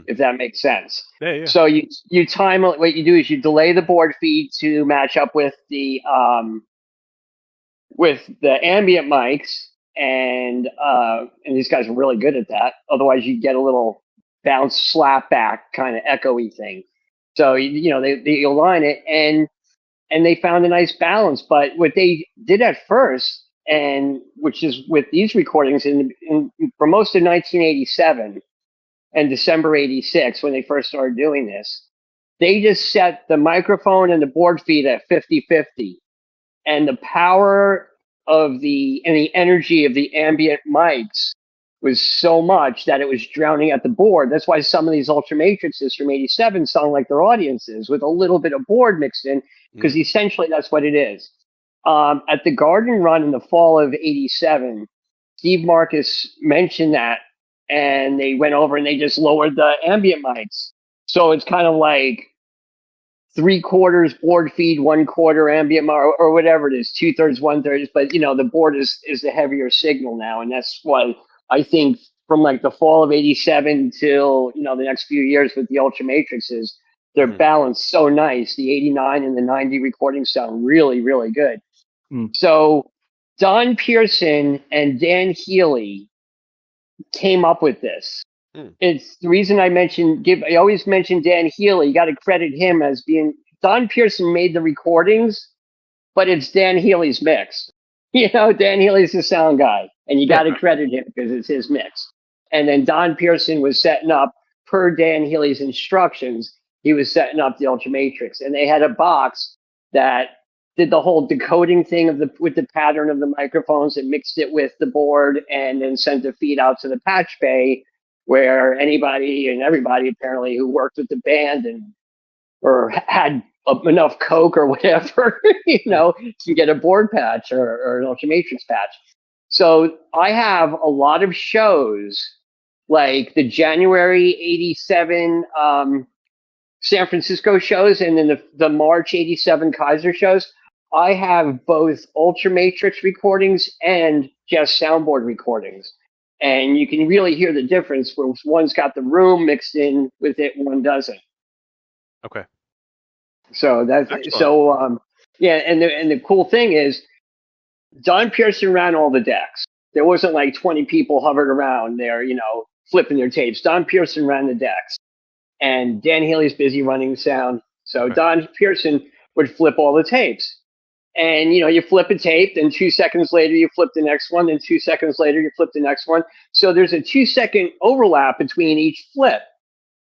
if that makes sense. Yeah. So you time it. What you do is you delay the board feed to match up with the ambient mics, and these guys are really good at that. Otherwise, you get a little bounce slap back kind of echoey thing. So they align it and they found a nice balance. But what they did at first, and which is with these recordings for most of 1987 and December 86 when they first started doing this, they just set the microphone and the board feed at 50-50, and the power of the energy of the ambient mics was so much that it was drowning at the board. That's why some of these Ultramatrixes from 87 sound like their audiences with a little bit of board mixed in, because essentially that's what it is. At the Garden Run in the fall of 87, Steve Marcus mentioned that, and they went over and they just lowered the ambient mics. So it's kind of like 3/4 board feed, 1/4 ambient mic, or whatever it is, 2/3, 1/3. But the board is the heavier signal now, and that's why I think from like the fall of 87 till the next few years with the Ultramatrixes, they're balanced so nice. The 89 and the 90 recordings sound really, really good. So Don Pearson and Dan Healy came up with this. It's the reason I always mention Dan Healy. You got to credit him as being Don Pearson made the recordings, but it's Dan Healy's mix. Dan Healy's the sound guy, and you got to credit him because it's his mix. And then Don Pearson was setting up per Dan Healy's instructions. He was setting up the Ultramatrix, and they had a box that did the whole decoding thing with the pattern of the microphones and mixed it with the board, and then sent the feed out to the patch bay, where anybody and everybody apparently who worked with the band or had enough Coke or whatever, to get a board patch or an Ultramatrix patch. So I have a lot of shows like the January 87 San Francisco shows and then the March 87 Kaiser shows. I have both Ultramatrix recordings and just soundboard recordings. And you can really hear the difference where one's got the room mixed in with it and one doesn't. Okay. So that's Excellent. yeah. And the cool thing is, Don Pearson ran all the decks. There wasn't like 20 people hovered around there, flipping their tapes. Don Pearson ran the decks, and Dan Healy's busy running sound. So Okay. Don Pearson would flip all the tapes. And you flip a tape, then 2 seconds later you flip the next one, then 2 seconds later you flip the next one. So there's a 2 second overlap between each flip.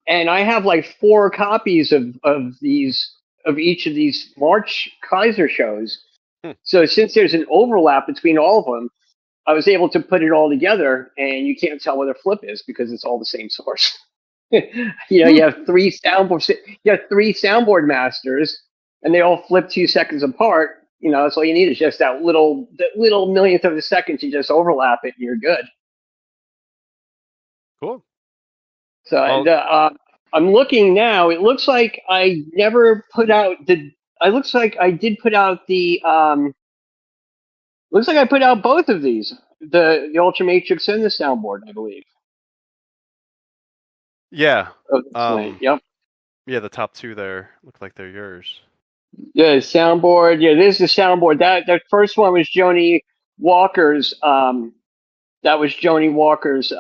And I have like 4 copies of each of these March Kaiser shows. Hmm. So since there's an overlap between all of them, I was able to put it all together, and you can't tell what a flip is because it's all the same source. You have three soundboard masters, and they all flip 2 seconds apart. That's all you need is just that little millionth of a second to just overlap it, and you're good. Cool. So I'm looking now. It looks like I never put out the. It looks like I did put out the. Looks like I put out both of these, the Ultra Matrix and the soundboard, I believe. Yeah. Yep. Yeah, the top two there look like they're yours. Yeah, soundboard. Yeah, this is the soundboard. That first one was Joni Walker's. That was Joni Walker's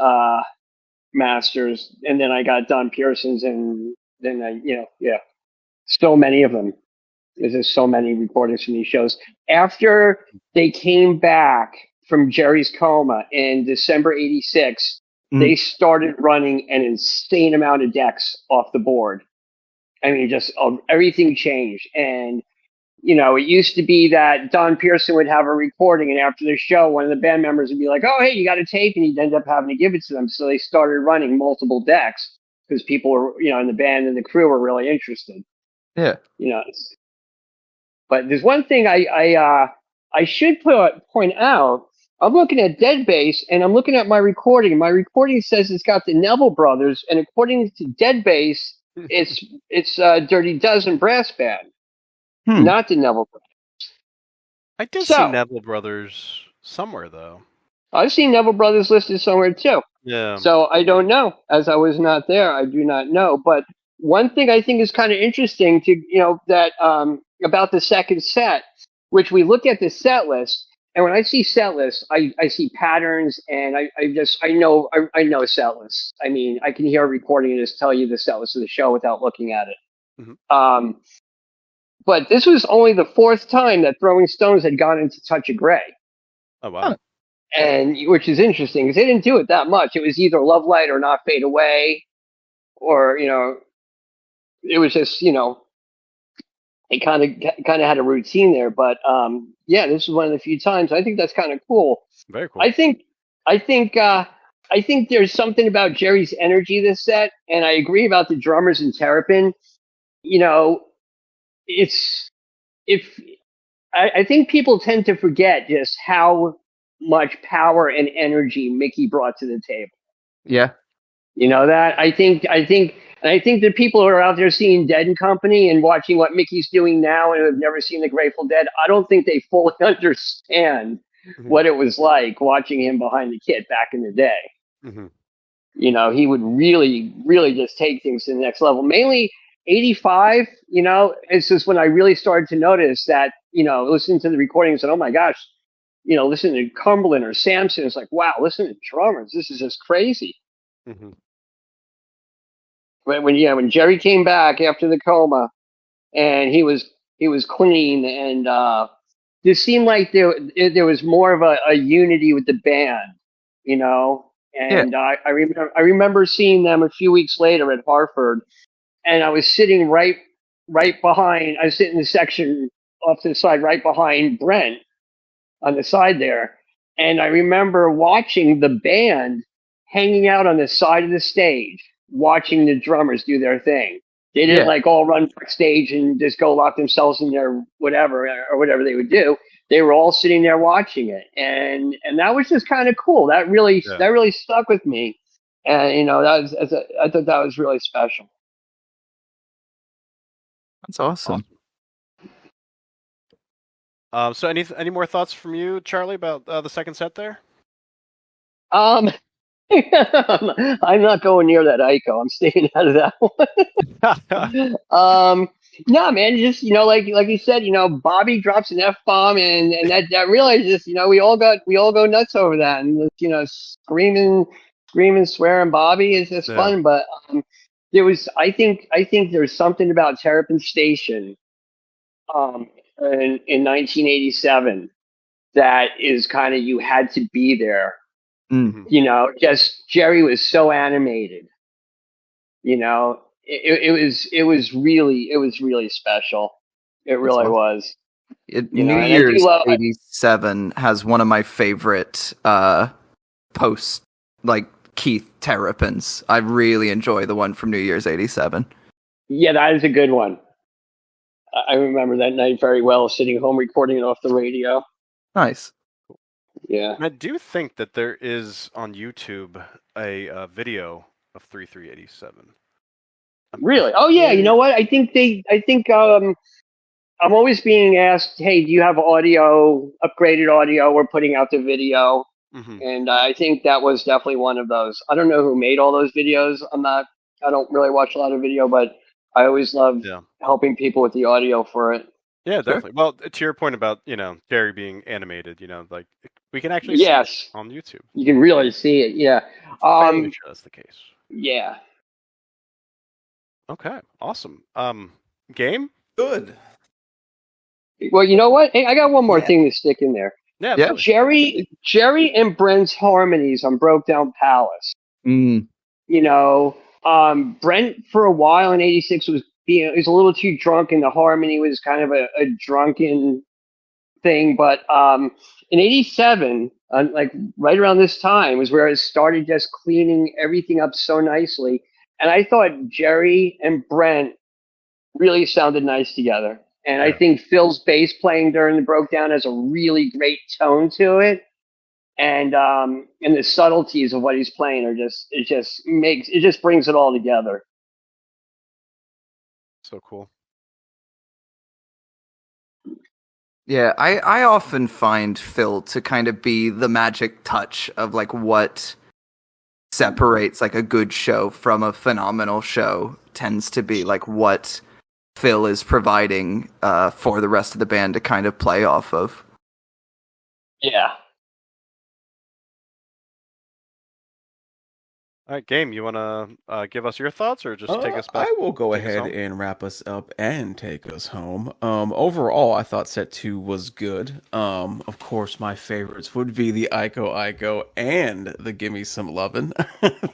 masters, and then I got Don Pearson's, and then so many of them. There's just so many recordings from these shows. After they came back from Jerry's coma in December '86, they started running an insane amount of decks off the board. I mean, just everything changed. And, it used to be that Don Pearson would have a recording, and after the show, one of the band members would be like, oh, hey, you got a tape, and he'd end up having to give it to them. So they started running multiple decks because people were, in the band and the crew were really interested. Yeah. But there's one thing I should point out. I'm looking at Dead Bass, and I'm looking at my recording. My recording says it's got the Neville Brothers, and according to Dead Bass, it's Dirty Dozen Brass Band, not the Neville Brothers. I did see Neville Brothers somewhere, though. I've seen Neville Brothers listed somewhere, too. Yeah. So I don't know. As I was not there, I do not know. But one thing I think is kind of interesting that about the second set, which we look at the set list, and when I see set lists, I see patterns, and I know set lists. I mean, I can hear a recording and just tell you the set list of the show without looking at it. Mm-hmm. But this was only the 4th time that Throwing Stones had gone into Touch of Grey. Oh, wow. And which is interesting because they didn't do it that much. It was either Love Light or Not Fade Away, or it was just they kind of had a routine there. But this is one of the few times. I think that's kind of cool. Very cool. I think there's something about Jerry's energy this set, and I agree about the drummers and Terrapin. I think people tend to forget just how much power and energy Mickey brought to the table. Yeah. That I think the people who are out there seeing Dead and Company and watching what Mickey's doing now and have never seen the Grateful Dead, I don't think they fully understand what it was like watching him behind the kit back in the day. Mm-hmm. He would really, really just take things to the next level. Mainly 85, it's just when I really started to notice that, listening to the recordings and, oh my gosh, listening to Cumberland or Samson, it's like, wow, listen to drummers. This is just crazy. Mm-hmm. When Jerry came back after the coma and he was clean, and it seemed like there was more of a unity with the band, and yeah. I remember seeing them a few weeks later at Hartford, and I was sitting right behind. I was sitting in the section off to the side, right behind Brent on the side there, and I remember watching the band hanging out on the side of the stage, watching the drummers do their thing. They didn't all run backstage and just go lock themselves in their whatever they would do. They were all sitting there watching it, and that was just kind of cool. That really stuck with me, and I thought that was really special. That's awesome. So any more thoughts from you, Charlie, about the second set there? I'm not going near that Iko. I'm staying out of that one. No, man, just like you said, Bobby drops an F-bomb, and that really just we all go nuts over that, and screaming, swearing Bobby is just Yeah. fun. But I think there's something about Terrapin Station, in 1987 that is kind of, you had to be there. Mm. Mhm. Just Jerry was so animated. It was really special. It That's really awesome. was. New And I do Year's love. '87 has one of my favorite post like Keith Terrapins. I really enjoy the one from New Year's '87. Yeah, that is a good one. I remember that night very well, sitting home recording it off the radio. Nice. Yeah. And I do think that there is on YouTube a video of 3387. Really? Oh yeah. You know what? I think I'm always being asked, "Hey, do you have upgraded audio? We're putting out the video." Mm-hmm. And I think that was definitely one of those. I don't know who made all those videos. I don't really watch a lot of video, but I always love Yeah. helping people with the audio for it. Yeah, Sure. definitely. Well, to your point about, Jerry being animated, like we can actually see it Yes, on YouTube. you can really see it. Yeah. Fairly sure that's the case. Yeah. Okay, awesome. Game? Good. Well, you know what? Hey, I got one more Yeah. thing to stick in there. Yeah, Yeah. absolutely. Jerry and Brent's harmonies on Brokedown Palace. Mm. Brent for a while in '86 was a little too drunk, and the harmony was kind of a drunken thing. But in '87, like right around this time, was where it started just cleaning everything up so nicely. And I thought Jerry and Brent really sounded nice together. And I Yeah. think Phil's bass playing during the Brokedown has a really great tone to it. And the subtleties of what he's playing it just brings it all together. So cool. Yeah, I often find Phil to kind of be the magic touch of like what separates like a good show from a phenomenal show tends to be like what Phil is providing for the rest of the band to kind of play off of. Yeah. All right, Game, you want to give us your thoughts or just take us back? I will go take us ahead home? and wrap us up and take us home. Overall, I thought set 2 was good. Of course, my favorites would be the Iko Iko and the Gimme Some Lovin'.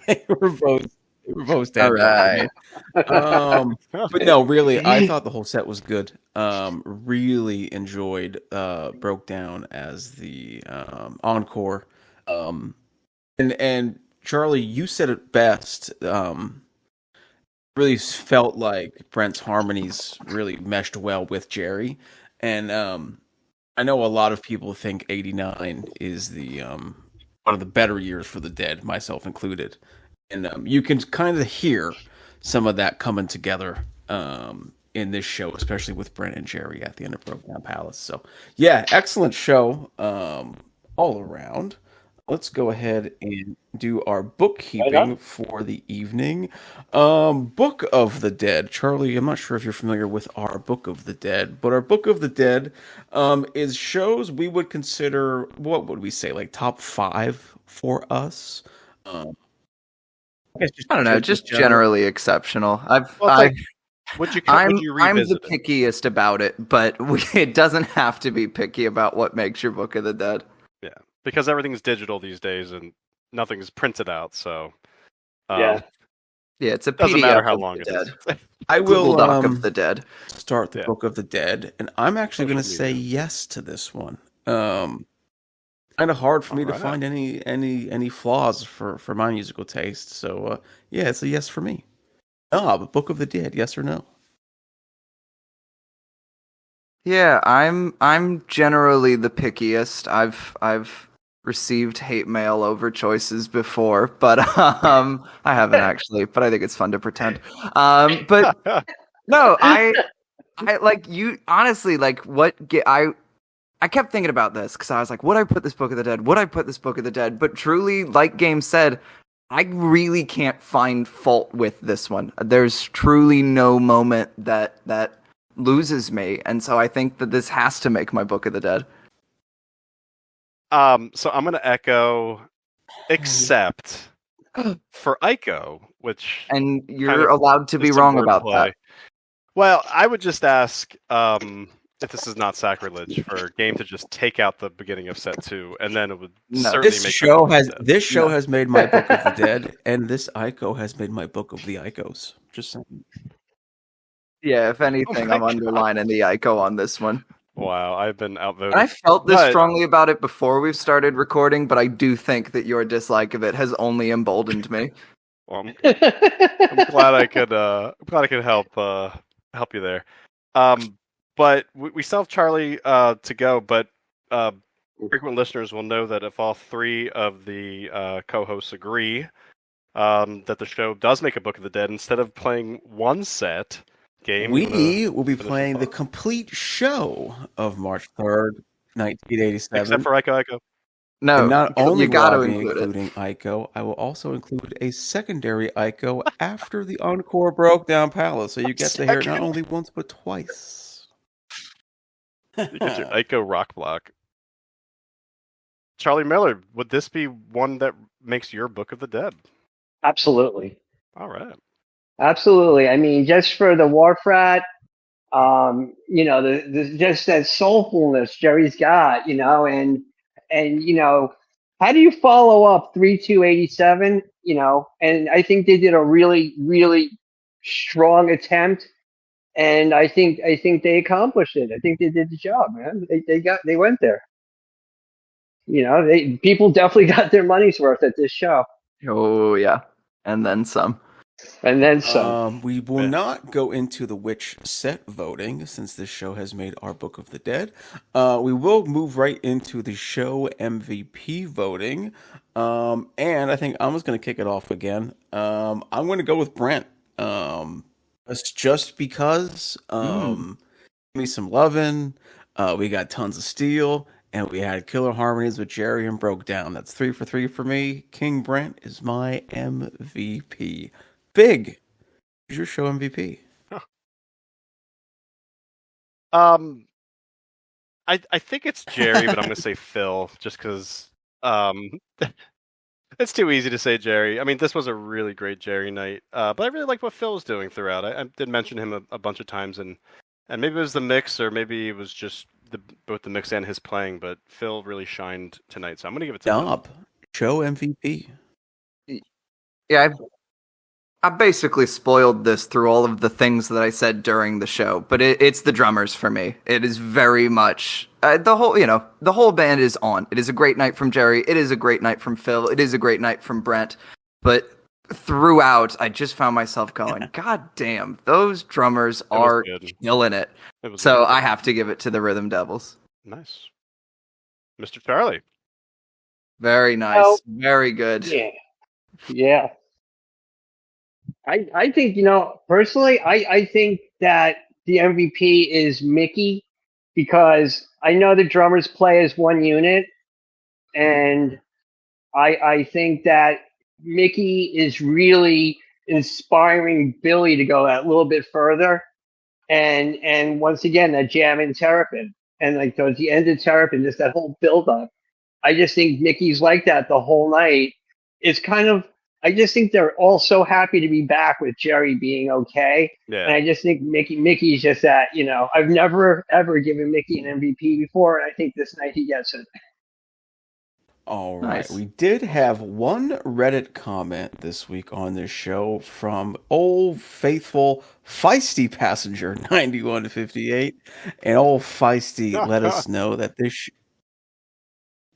they were both All standout. right. But no, really, I thought the whole set was good. Really enjoyed Broke Down as the encore. And Charlie, you said it best. Really felt like Brent's harmonies really meshed well with Jerry, and I know a lot of people think '89 is the one of the better years for the Dead, myself included, and you can kind of hear some of that coming together in this show, especially with Brent and Jerry at the end of Brokedown Palace. So yeah, excellent show all around. Let's go ahead and do our Right on. bookkeeping for the evening. Book of the Dead. Charlie, I'm not sure if you're familiar with our Book of the Dead, but our Book of the Dead is shows we would consider, what would we say, like top 5 for us? Um, I guess I don't know, just general. generally exceptional. Well, it's like, would you I'm the revisit it? pickiest about it, but it doesn't have to be picky about what makes your Book of the Dead. Yeah, because everything's digital these days and nothing's printed out, so Yeah. Yeah, it's a doesn't PDF matter how of long the it Dead. is. I Google will Doc of the Dead. start the Yeah. Book of the Dead, and I'm actually going to Social say media. yes to this one. Kind of hard for me to Alright. find any flaws for my musical taste. So yeah, it's a yes for me. But Book of the Dead, yes or no? Yeah, I'm generally the pickiest. I've received hate mail over choices before, but I haven't actually, but I think it's fun to pretend. But no, I like you honestly like I kept thinking about this because I was like, would I put this Book of the Dead? Would I put this Book of the Dead? But truly, like Game said, I really can't find fault with this one. There's truly no moment that loses me, and so I think that this has to make my Book of the Dead. So I'm gonna echo, except for Iko, which And kind you're of allowed to is be some wrong about wordplay. that. Well, I would just ask if this is not sacrilege for a game to just take out the beginning of set 2, and then it would No. certainly This make show my has Book of the Dead. this show No. has made my Book of the Dead, and this Iko has made my Book of the Ikos. Just saying. Yeah, if anything, my I'm God. underlining the Iko on this one. Wow, I've been outvoted. And I felt this But- strongly about it before we've started recording, but I do think that your dislike of it has only emboldened me. Well, I'm glad I could. I'm glad I could help you there. But we still have Charlie to go. But frequent listeners will know that if all three of the co-hosts agree that the show does make a Book of the Dead, instead of playing one set game, We will be finish playing the off. complete show of March 3rd, 1987. Except for Iko Iko. No, And not only you will I gotta be include it. including Iko, I will also include a secondary Iko after the encore Brokedown Palace, so you get to hear it not Second? only once but twice. You get your Iko rock block. Charlie Miller, would this be one that makes your Book of the Dead? Absolutely. All right. Absolutely. I mean, just for the Wharf Rat, the just that soulfulness Jerry's got, and how do you follow up 3-2-87? And I think they did a really, really strong attempt, and I think they accomplished it. I think they did the job, man. They went there. People definitely got their money's worth at this show, Oh yeah, and then some. and then some. We will Yeah. not go into the which set voting since this show has made our Book of the Dead. We will move right into the show MVP voting. And I think I'm just going to kick it off again. I'm going to go with Brent. It's just because give me some Lovin. We got tons of steel. And we had killer harmonies with Jerry and Brokedown. That's 3 for 3 for me. King Brent is my MVP. Big, who's your show MVP? I think it's Jerry, but I'm gonna say Phil, just because it's too easy to say Jerry. I mean, this was a really great Jerry night, but I really like what Phil was doing throughout. I did mention him a bunch of times, and maybe it was the mix, or maybe it was just both the mix and his playing. But Phil really shined tonight, so I'm gonna give it to Phil. Dob, show MVP. Yeah, I basically spoiled this through all of the things that I said during the show, but it's the drummers for me. It is very much the whole band is on. It is a great night from Jerry. It is a great night from Phil. It is a great night from Brent. But throughout, I just found myself going, God damn, those drummers are killing it. So good. I have to give it to the Rhythm Devils. Nice, Mr. Charlie. Very nice, very good. Yeah. I think, personally, I think that the MVP is Mickey, because I know the drummers play as one unit, and I think that Mickey is really inspiring Billy to go that little bit further, and once again that jam in Terrapin, and like towards the end of Terrapin, just that whole build up. I just think Mickey's like that the whole night. It's kind of, I just think they're all so happy to be back with Jerry being okay. Yeah. And I just think Mickey's just that, I've never, ever given Mickey an MVP before, and I think this night he gets it. All right. Nice. We did have one Reddit comment this week on this show from old faithful Feisty Passenger 9158. And old Feisty let us know that this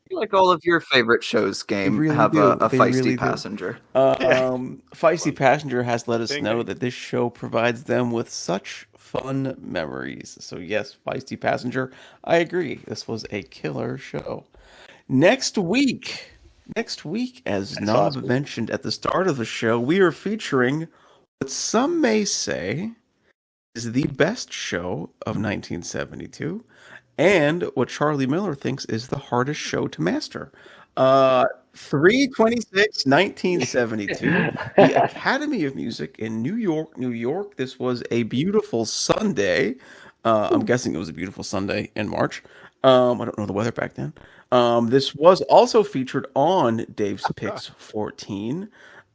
I feel like all of your favorite shows game really have do. a They feisty really do. passenger. Feisty Passenger has let us Ding, know ding. that this show provides them with such fun memories. So yes, Feisty Passenger, I agree. This was a killer show. Next week, as Nob awesome. mentioned at the start of the show, we are featuring what some may say is the best show of 1972, and what Charlie Miller thinks is the hardest show to master. 3/26, 1972, the Academy of Music in New York, New York. This was a beautiful Sunday. I'm guessing it was a beautiful Sunday in March. I don't know the weather back then. This was also featured on Dave's Picks 14.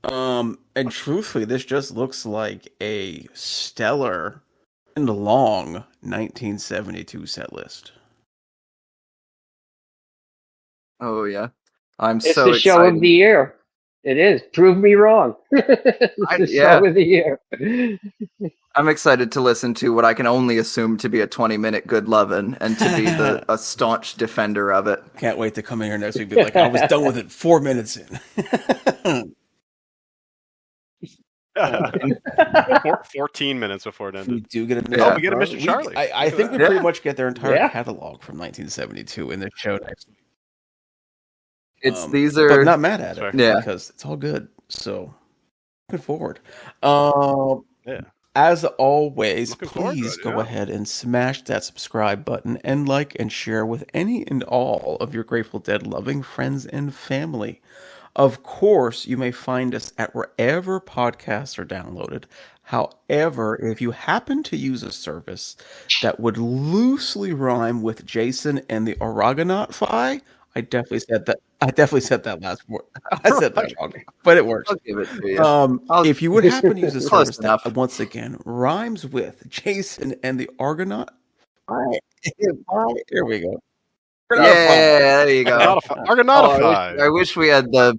And truthfully, this just looks like a stellar and long 1972 set list. Oh yeah, I'm It's so the show of excited. the year. It is. Prove me wrong. It's the Yeah, show of the year. I'm excited to listen to what I can only assume to be a 20-minute good lovin' and to be a staunch defender of it. Can't wait to come in here next week and be like, I was done with it 4 minutes in. And 14 minutes before it If we ended. do get a Oh, yeah, we get a Mr. Charlie. I Look at think we that. pretty yeah, much get their entire Yeah. catalog from 1972 in the show next week. it's these But are not mad at it Fair. yeah. because it's all good. So looking forward. Um, Yeah. as always, Looking forward to please it, go yeah. ahead and smash that subscribe button and like and share with any and all of your Grateful Dead loving friends and family. Of course, you may find us at wherever podcasts are downloaded. However, if you happen to use a service that would loosely rhyme with Jason and the Argonaut Phi, I definitely said that last word. I said that wrong, but it works. I'll give it to you. I'll If you would happen to use a close service that enough. once again rhymes with Jason and the Argonaut, Phi, here we go. Argonaut Yeah, Phi. there you go. Oh, Argonautify. I wish we had the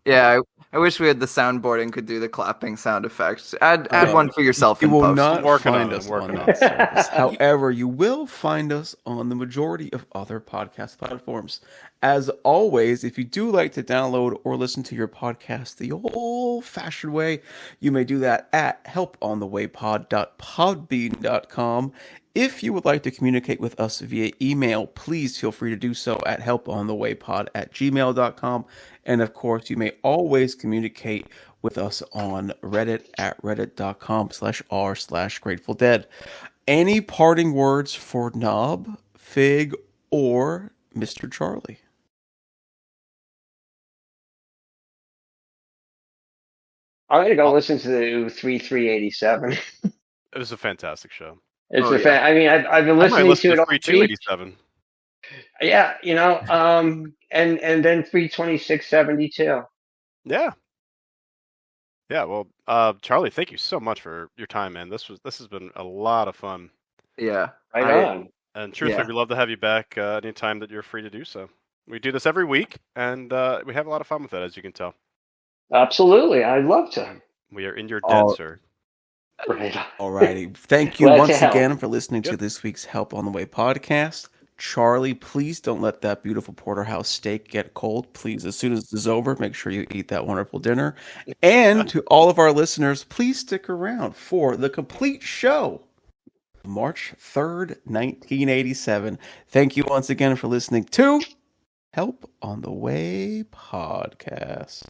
yeah. I wish we had the soundboard and could do the clapping sound effects. Add one for yourself You in will post. not working on find it, us I'm on working on that it. service. However, you will find us on the majority of other podcast platforms. As always, if you do like to download or listen to your podcast the old-fashioned way, you may do that at helponthewaypod.podbean.com. If you would like to communicate with us via email, please feel free to do so at helponthewaypod@gmail.com. And of course, you may always communicate with us on Reddit at reddit.com/r/Grateful Dead. Any parting words for Knob, Fig, or Mr. Charlie? I'm gonna go listen to 3387. It was a fantastic show. It's Oh a yeah. fan. I mean, I've been I might listening listen to to it all week. 3287. Yeah, and then 32672. Yeah. Yeah, well, Charlie, thank you so much for your time, man. This has been a lot of fun. Yeah. Right I on. And truthfully, yeah. we'd love to have you back anytime that you're free to do so. We do this every week, and we have a lot of fun with it, as you can tell. Absolutely, I'd love to. We are in your debt, All sir. Right on. Alrighty. Thank you Glad to once help. again for listening to Yep. this week's Help on the Way podcast. Charlie, please don't let that beautiful porterhouse steak get cold. Please, as soon as this is over, make sure you eat that wonderful dinner. And to all of our listeners, please stick around for the complete show, March 3rd, 1987. Thank you once again for listening to Help on the Way podcast.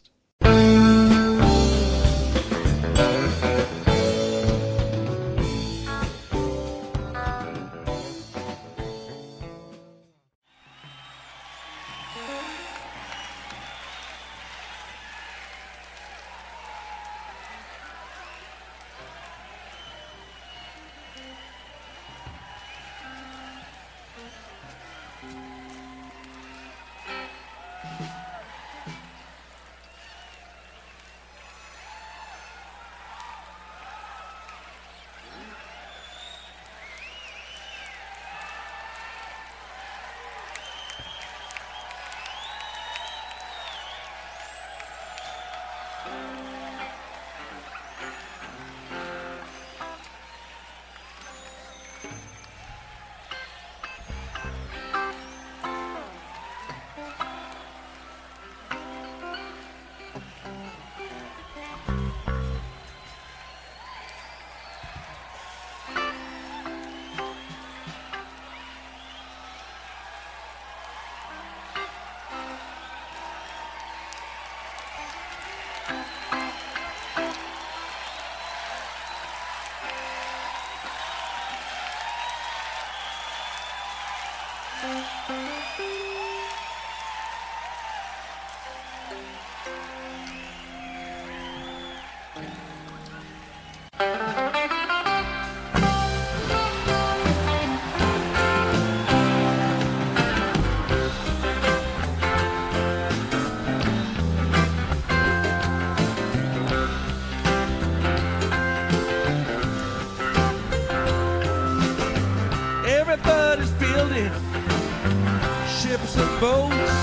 and boats.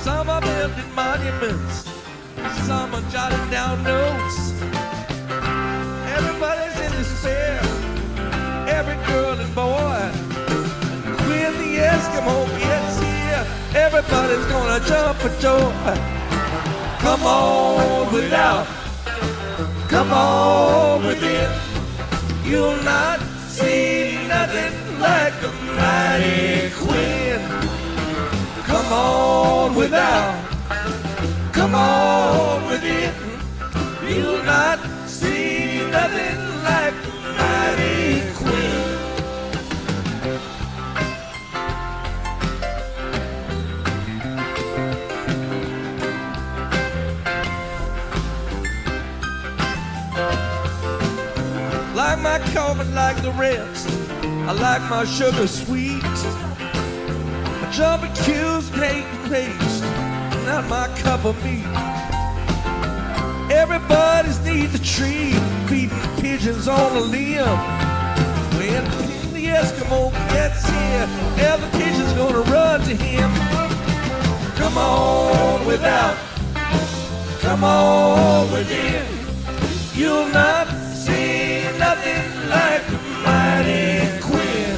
Some are building monuments, some are jotting down notes. Everybody's in despair, every girl and boy. When the Eskimo gets here, everybody's gonna jump for joy. Come on without, come on within. You'll not see nothing like a Mighty Quinn. Come on without, come on within. You'll not see nothing like a Mighty Quinn. Like my coffee like the rest, I like my sugar sweet. Jumping queues and hating race, not my cup of meat. Everybody's needs a tree, feeding pigeons on a limb. When the Eskimo gets here, every pigeon's gonna run to him. Come on without, come on within. You'll not see nothing like a Mighty Quinn.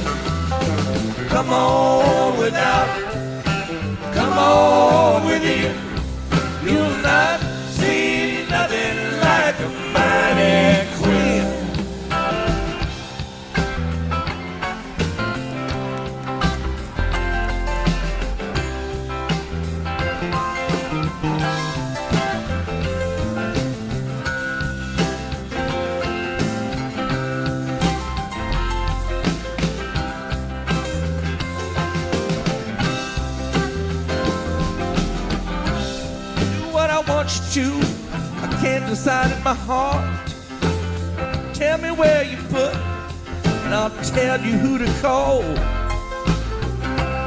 Come on without, come on within. You'll not see nothing like a Mighty Quinn. You, I can't decide in my heart. Tell me where you put, and I'll tell you who to call.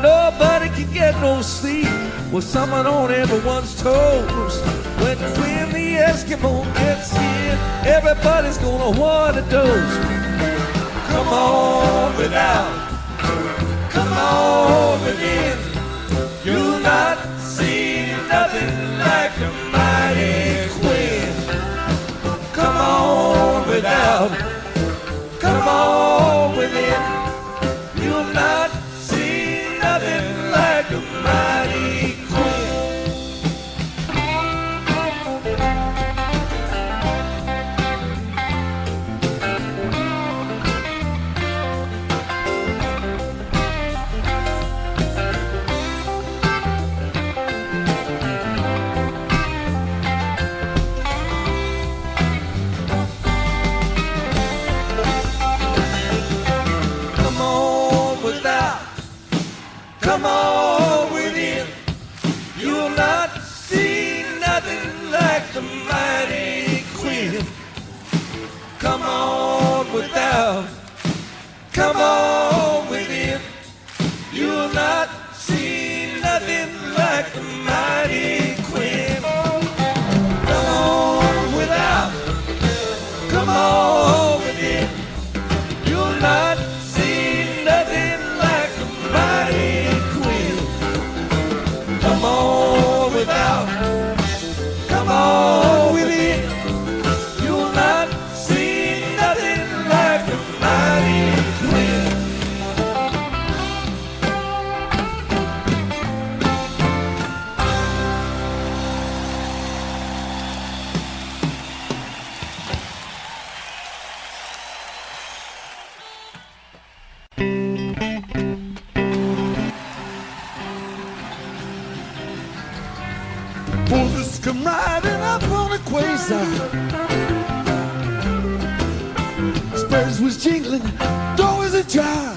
Nobody can get no sleep with someone on everyone's toes. When the Eskimo gets here, everybody's gonna want a dose. Come on without, come on within. You'll not see nothing like a Mighty Quinn. Come on without, come on within. You'll not see nothing like a Mighty Quinn. Come on within. You'll not see nothing like the Mighty Quinn. Come on without, come on within. You'll not see nothing like the Mighty Quinn. Come on without, come on within. You'll not see nothing like the Mighty Quinn. Come on without, come on within. You'll not see nothing like the Mighty Quinn. Horses come riding up on a quasar. Spurs was jingling, door was ajar.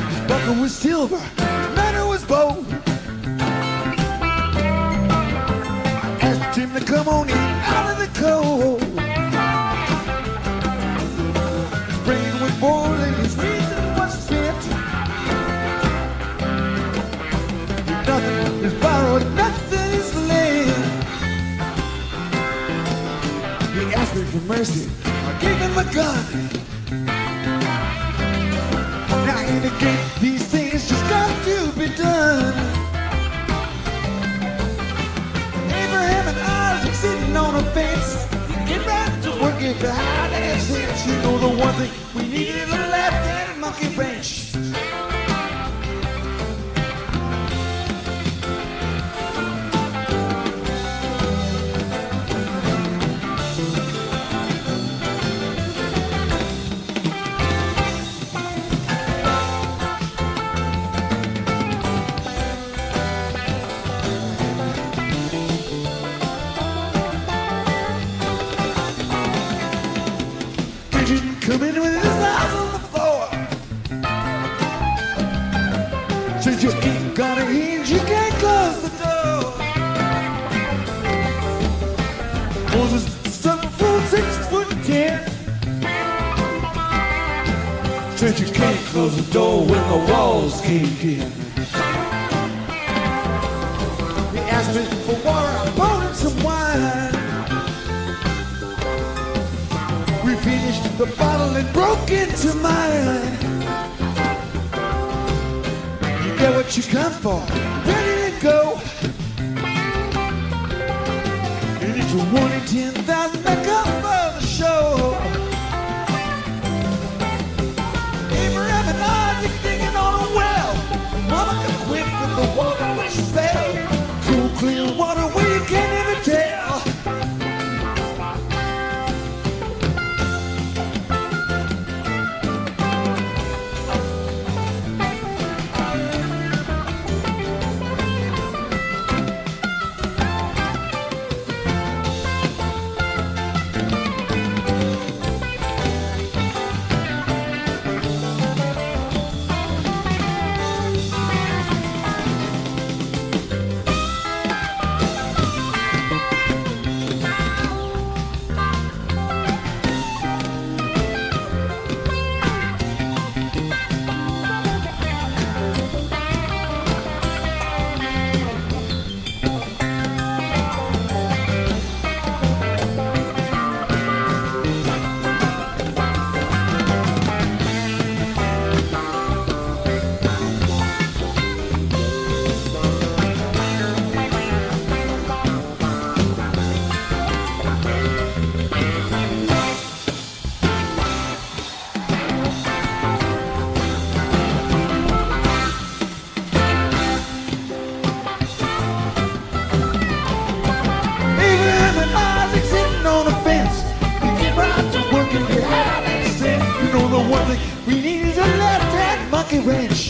His buckle was silver, his manner was bold. I asked him to come on in out of the cold. His brain was boiling, his reason was fit. Nothing is borrowed, nothing is lent. He asked me for mercy, I gave him a gun. Now in the These things just got to be done. Abraham and Isaac sitting on a fence. Get back to work if you had that sense. You know the one thing we need is a left-handed monkey wrench. Come in with his eyes on the floor. Since you ain't got a hinge, you can't close the door. Moses, 7'6'10". Since you can't close the door when the walls caved in. He asked me for water, I poured him some wine. We finished the bottle and broke into mine. You get what you come for, ready to go. And it's a 1 in 10,000 that come for the show. Abraham and Isaac digging on a well. Mama can quit with the water when she fell. Cool, clear water where you can't even tell. Wrench.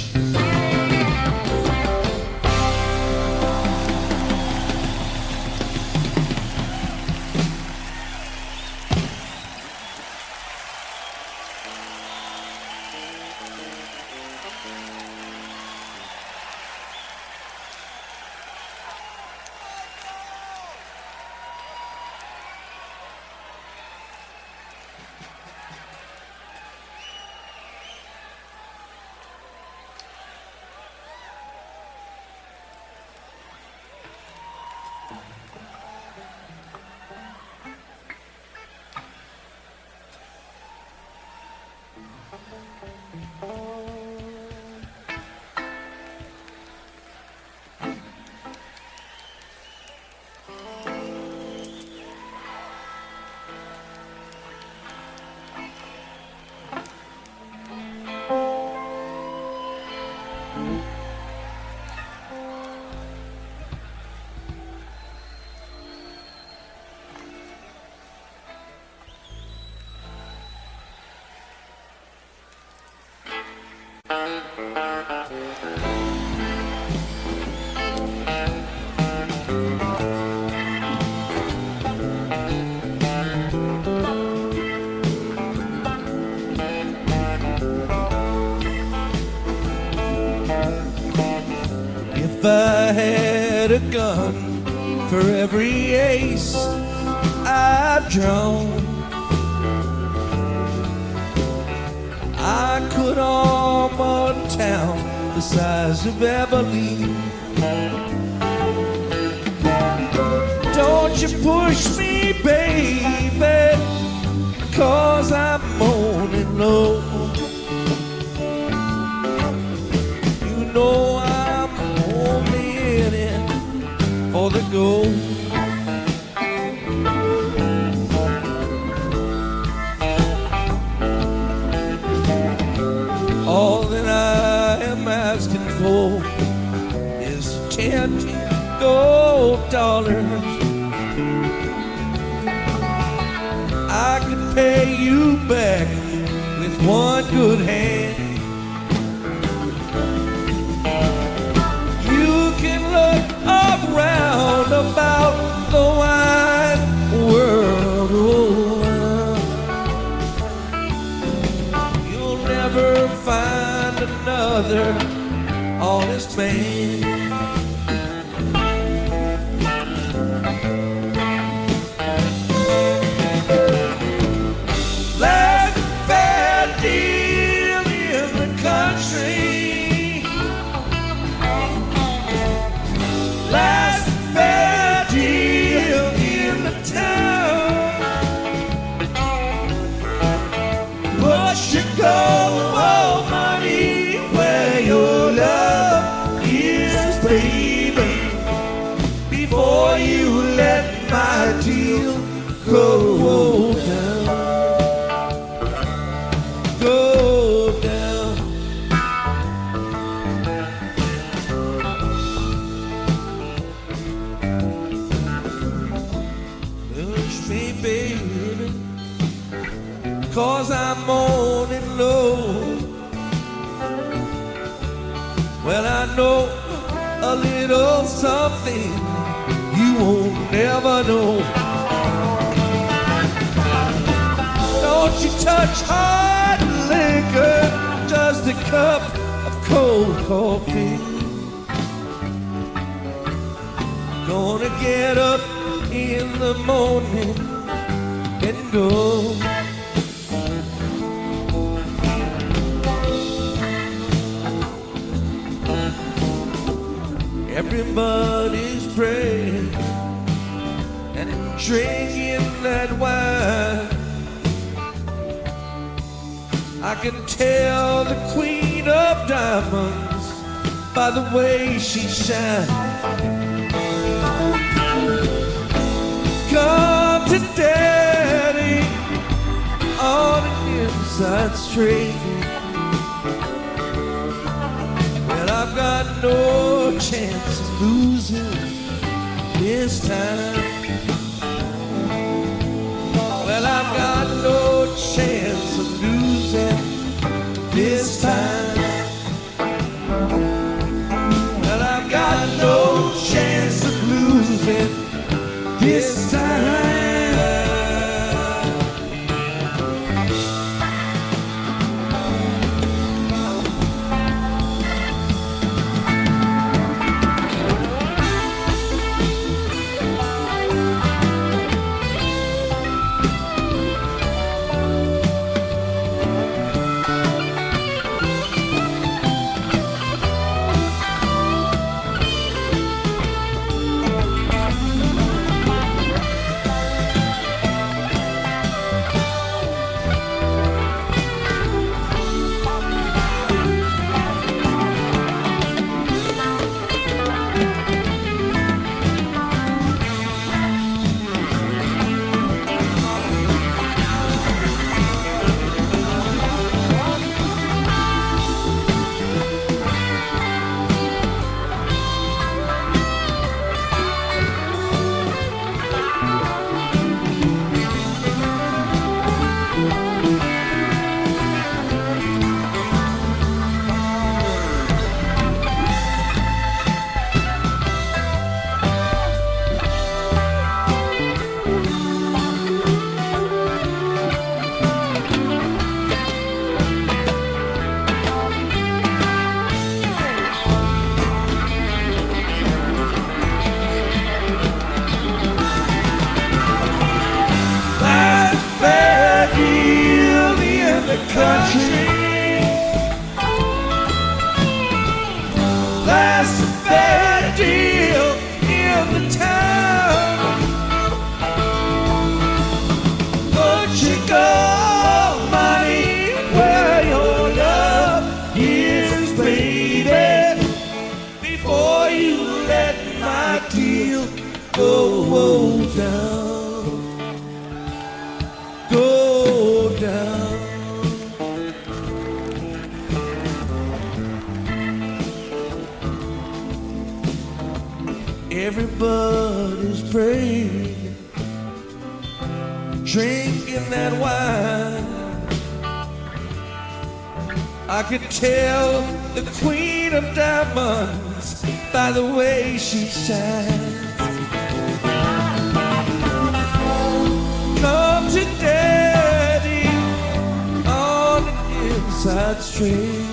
If I had a gun for every ace I've drawn, I could arm a town the size of Abilene. Don't you push me, baby, 'cause I'm moaning low. go. All that I am asking for is 10 gold dollars. I can pay you back with one good hand. You can look around about the wide world over. You'll never find another honest man. Last fair deal in the country. Last fair deal in the town. But you go, oh money, where your love is, baby, before you let my deal go down. Go down. Hush me, baby, 'cause I'm mourning low. Well, I know a little something you won't never know. Don't you touch hard liquor, just a cup of cold coffee. Gonna get up in the morning and go. Everybody's praying and drinking that wine. I can tell the queen of diamonds by the way she shines. Come to daddy on an inside street. Well, I've got no chance of losing this time. Well, I've got no chance of losing this time. Well, I've got no chance of losing this time. Country, last fair deal in the town. But you go, money, where your love is, baby, before you let my deal go down, go down. Everybody's praying, drinking that wine. I could tell the Queen of Diamonds by the way she shines. Come to Daddy on the inside street.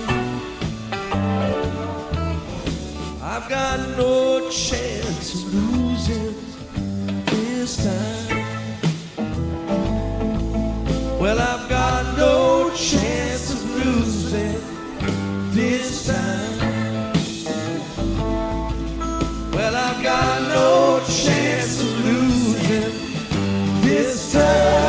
I've got no chance of losing this time. Well, I've got no chance of losing this time. Well, I've got no chance of losing this time.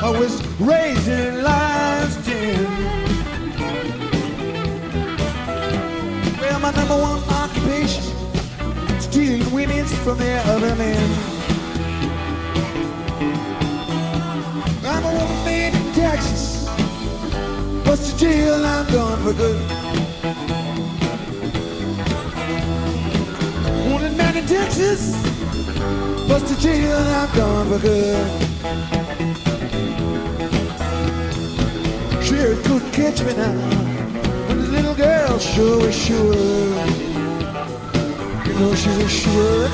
I was raised in lion's den. Well, my number one occupation, stealing women from their other men. I'm a woman made in Texas, bust to jail and I'm gone for good. Woman man in Texas, bust to jail and I'm gone for good. Sure couldn't catch me now, but the little girl sure was sure. You know she was sure.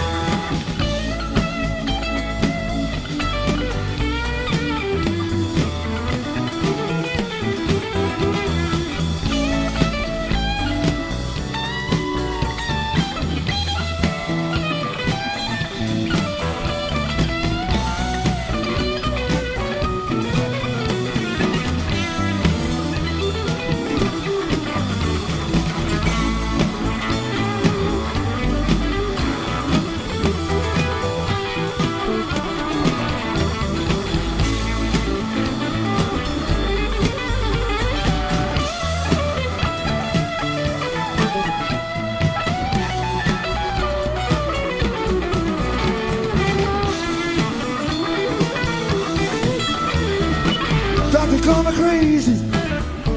Call me crazy.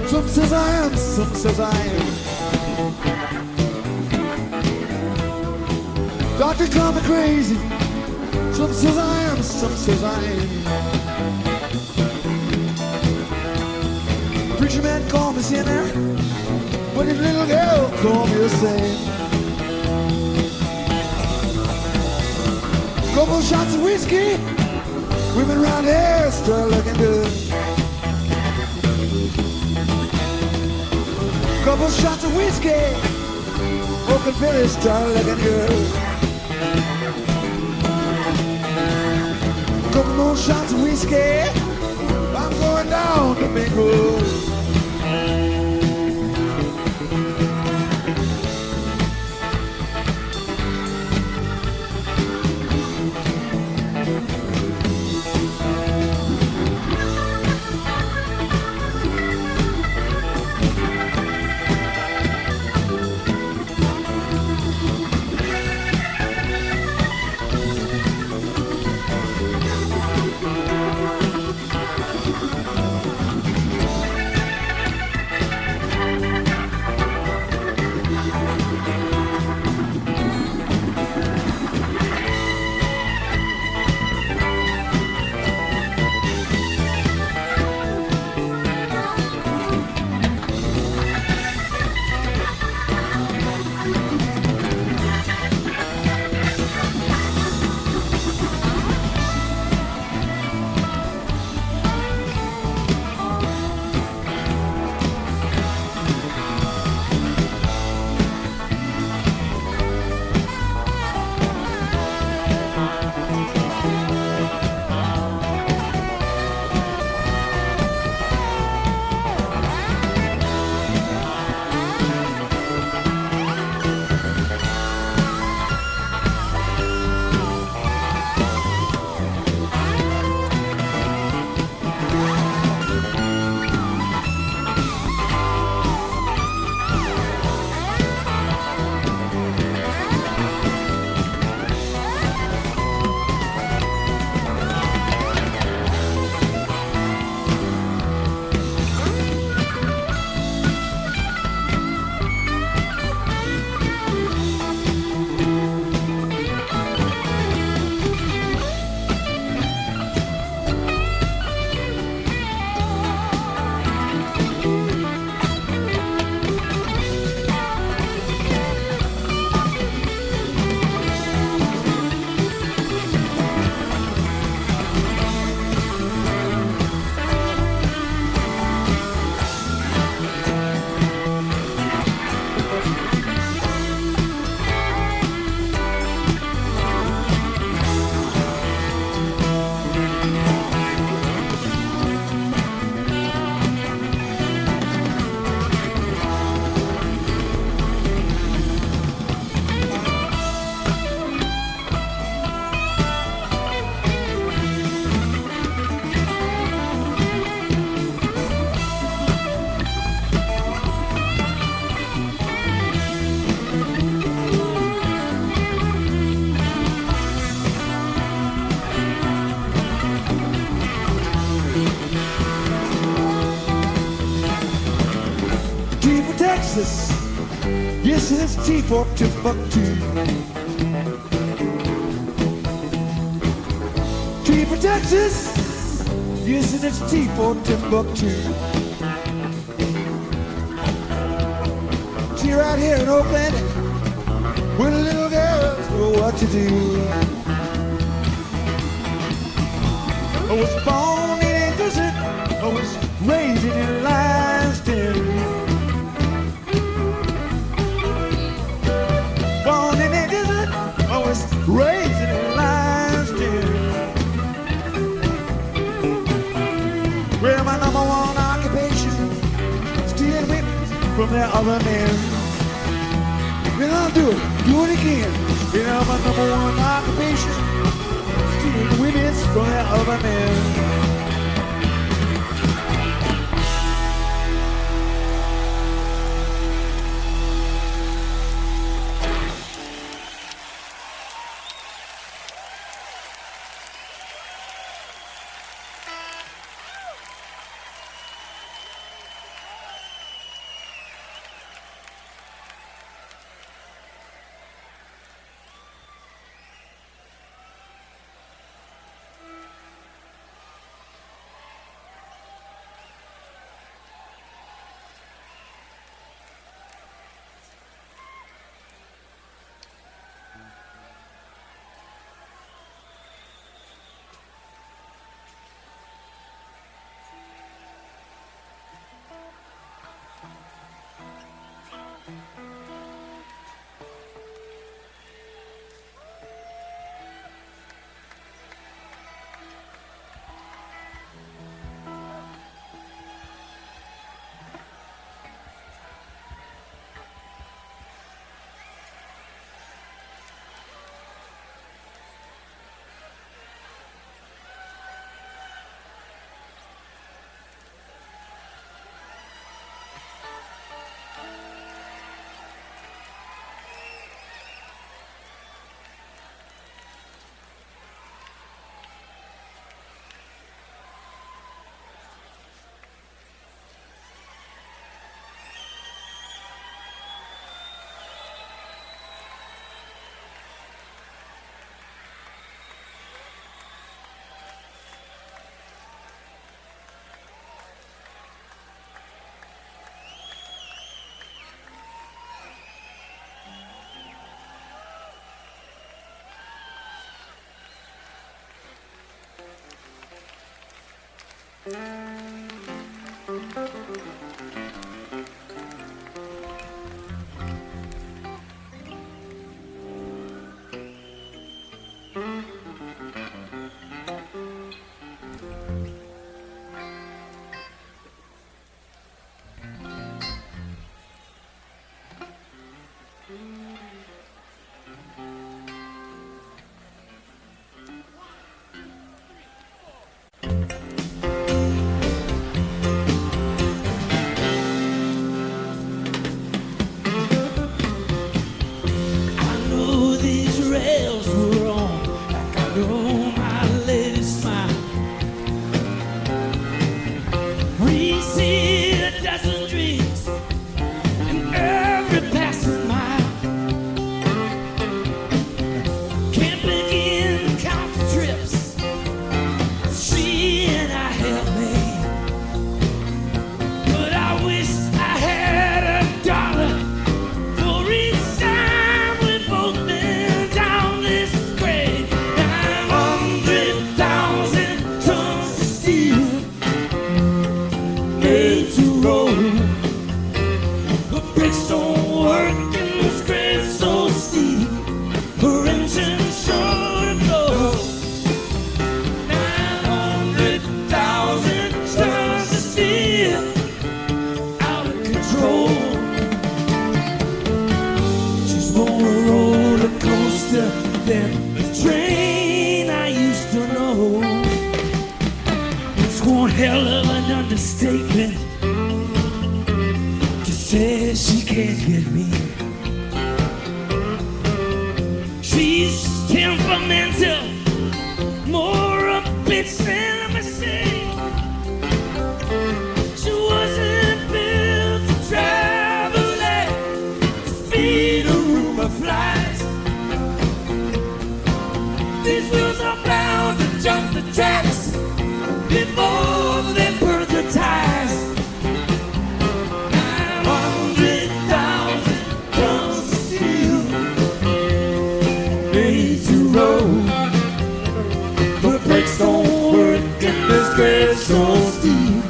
Some says I am, some says I am. Doctor call me crazy. Some says I am, some says I am. Preacher man call me sinner, but his little girl call me a saint. Couple shots of whiskey, women round here start looking good. Couple shots of whiskey, looking very strong looking girl. Couple more shots of whiskey, I'm going down to Minglewood. Texas, yes, it's T for Timbuktu. T for Texas, yes, and it's T for Timbuktu. T right here in Oakland, where the little girls know what to do. I was born in a desert, I was raised in a lion's den. Born in a desert, I was raised in a lion's den. Well, my number one occupation, stealing women from their other men. Well, I'll do it again. You know, my number one occupation, stealing women from their other men. I know these rails were on, like I know my lady smile. Receive a dozen dreams in every passing mile. Can't begin to count the trips she and I have made. But I wish I had $1 for each time we both been down this grade. 900,000 tons of steel made to roll. But bricks don't work in this grade so steep. Her engine sure to blow. 900,000 tons of steel out of control. She's more a roller coaster than the train I used to know. It's one hell of an understatement to say she can't get me. She's temperamental, more a bitch than a machine. She wasn't built to travel at the speed of rumor flies. These wheels are bound to jump the tracks before they burn the tires. 900,000 tons of steel made to roll. The brakes don't work in this grade so steep.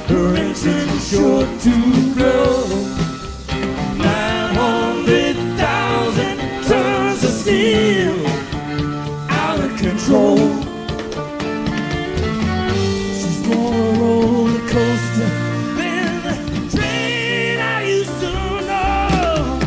Her engine's sure to blow. 900,000 tons of steel out of control. She's more a roller coaster than the train I used to know.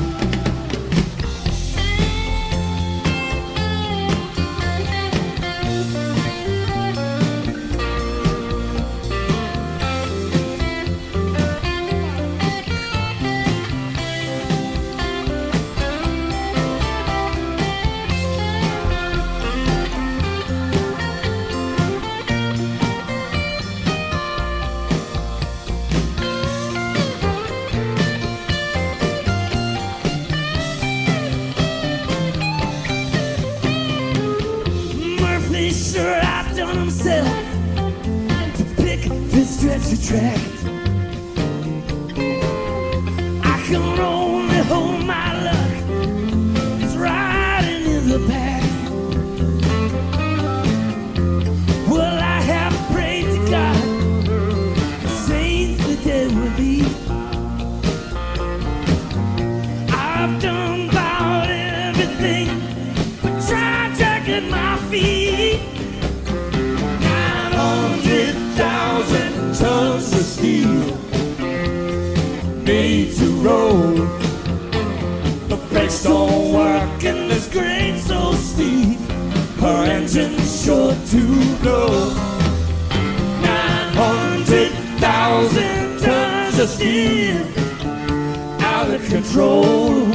Murphy sure outdone himself to pick this stretchy track. I can only hold my luck. It's riding in the back. Well, I have prayed to God the saints the day will be. I've done about everything but try to get my feet. 900,000 tons of steel made to roll. The brakes don't work in this grade so steep. Her engine's sure to blow. 900,000 tons of steel out of control.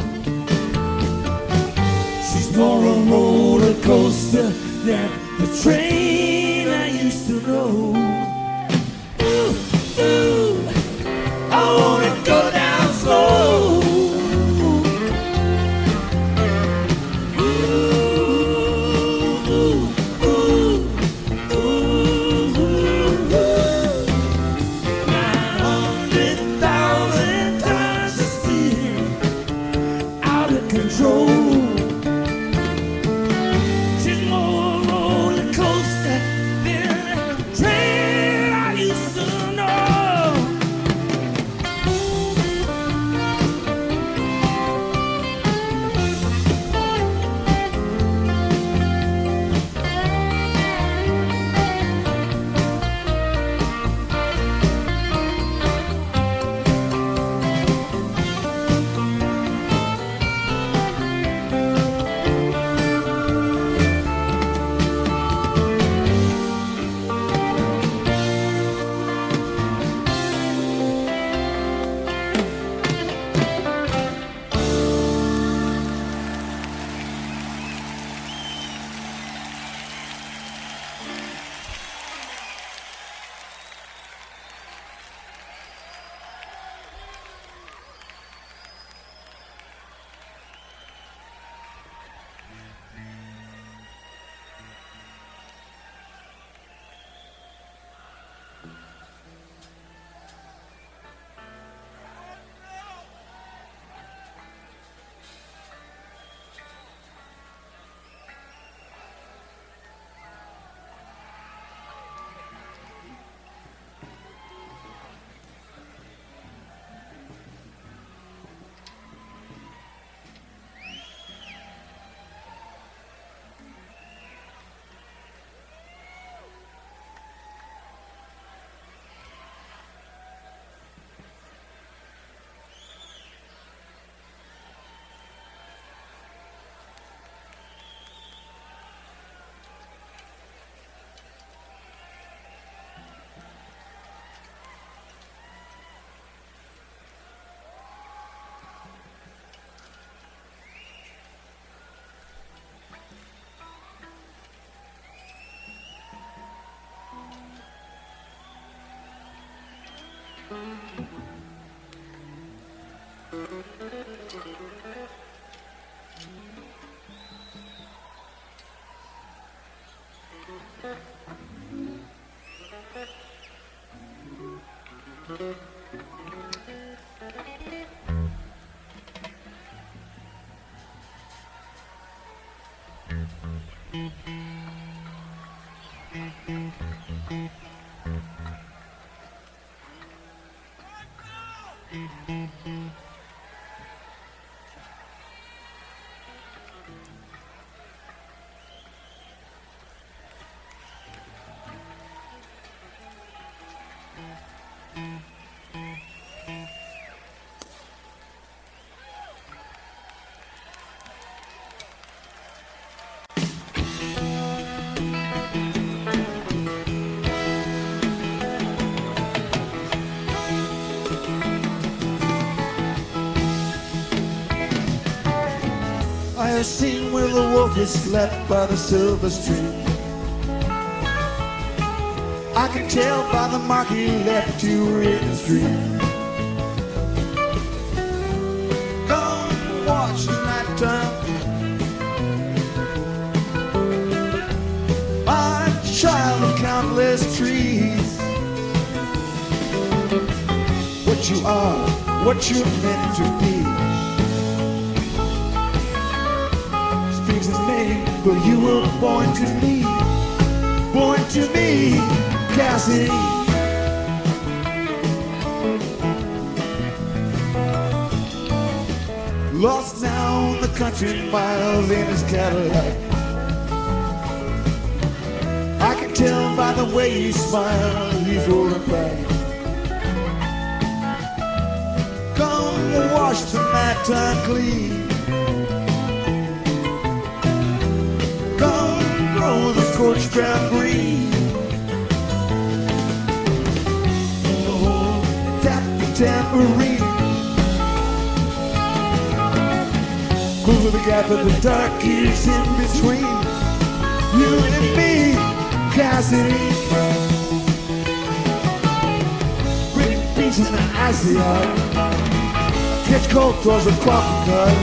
She's more a roller coaster than the train I used to know. Ooh, ooh, I wanna go down slow. Ooh, ooh, ooh, ooh, ooh. 900,000 tons of steel out of control. She's more a roller coaster than a train I used I have seen where the wolf is slept by the silver stream. I can tell by the mark he left you in his dream. Come watch the night time. My child of countless trees. What you are, what you're meant to be. Speaks his name, but you were born to me. Born to me, Cassidy. Lost now on the country mile in his Cadillac. I can tell by the way he smiles, he's rolling back. Come wash the nighttime clean. Come grow the scorched ground green. Oh, tap the tambourine. Close the gap of the dark years in between you and me, Cassidy. Bring peace in the icy heart. Catch cold, throws a coffee cut.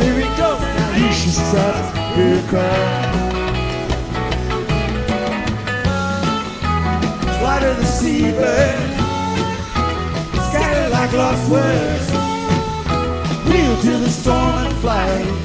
Here we go, now you should start to cry. Fly to the seabird, scattered like lost words. Wheel to the storm and fly.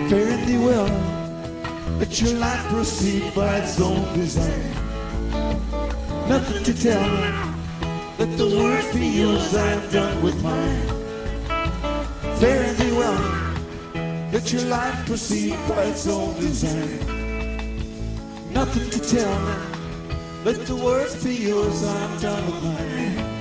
Fare thee well, let your life proceed by its own design. Nothing to tell, let the words be yours, I am done with mine. Fare thee well, let your life proceed by its own design. Nothing to tell, let the words be yours, I am done with mine.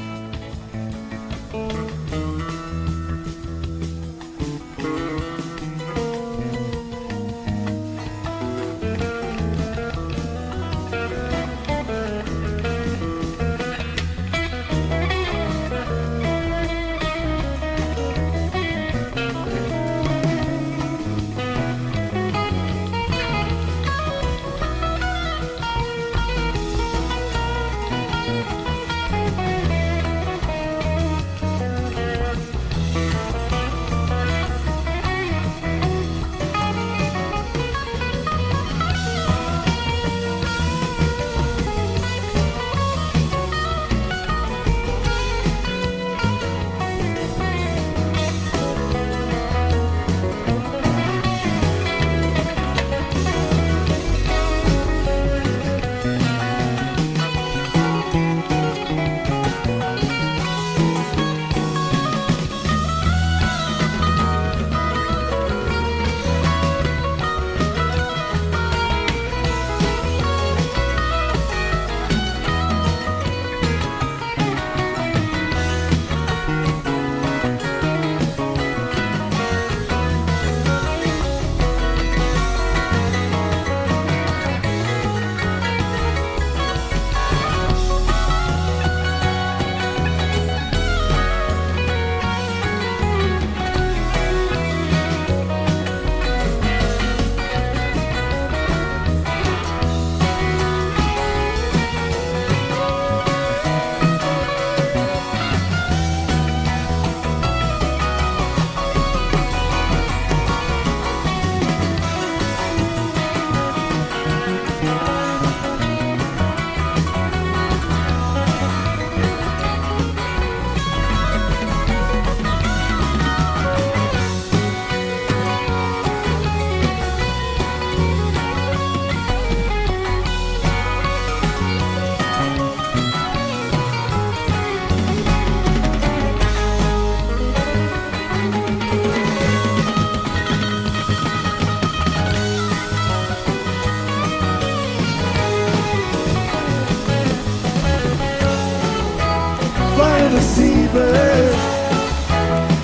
the seabirds,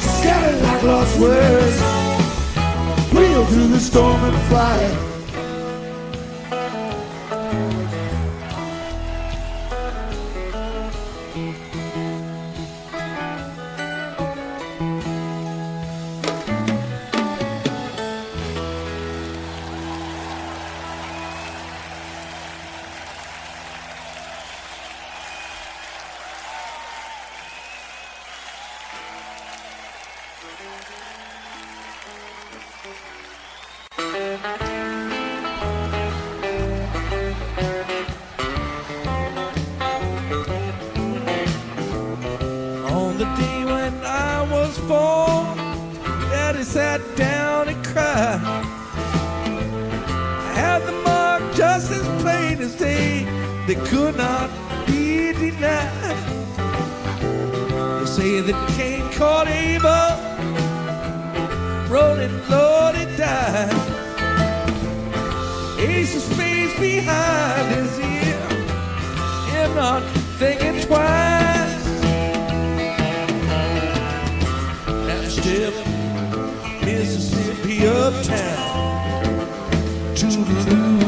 scattered like lost words, wheel through the storm and fly. On the day when I was born, Daddy sat down and cried. I had the mark just as plain as day, they could not be denied. They say that Cain caught Abel, rolling Lord he died. Ace of spades behind his ear, him not thinking twice. Step Mississippi uptown, Toodeloo.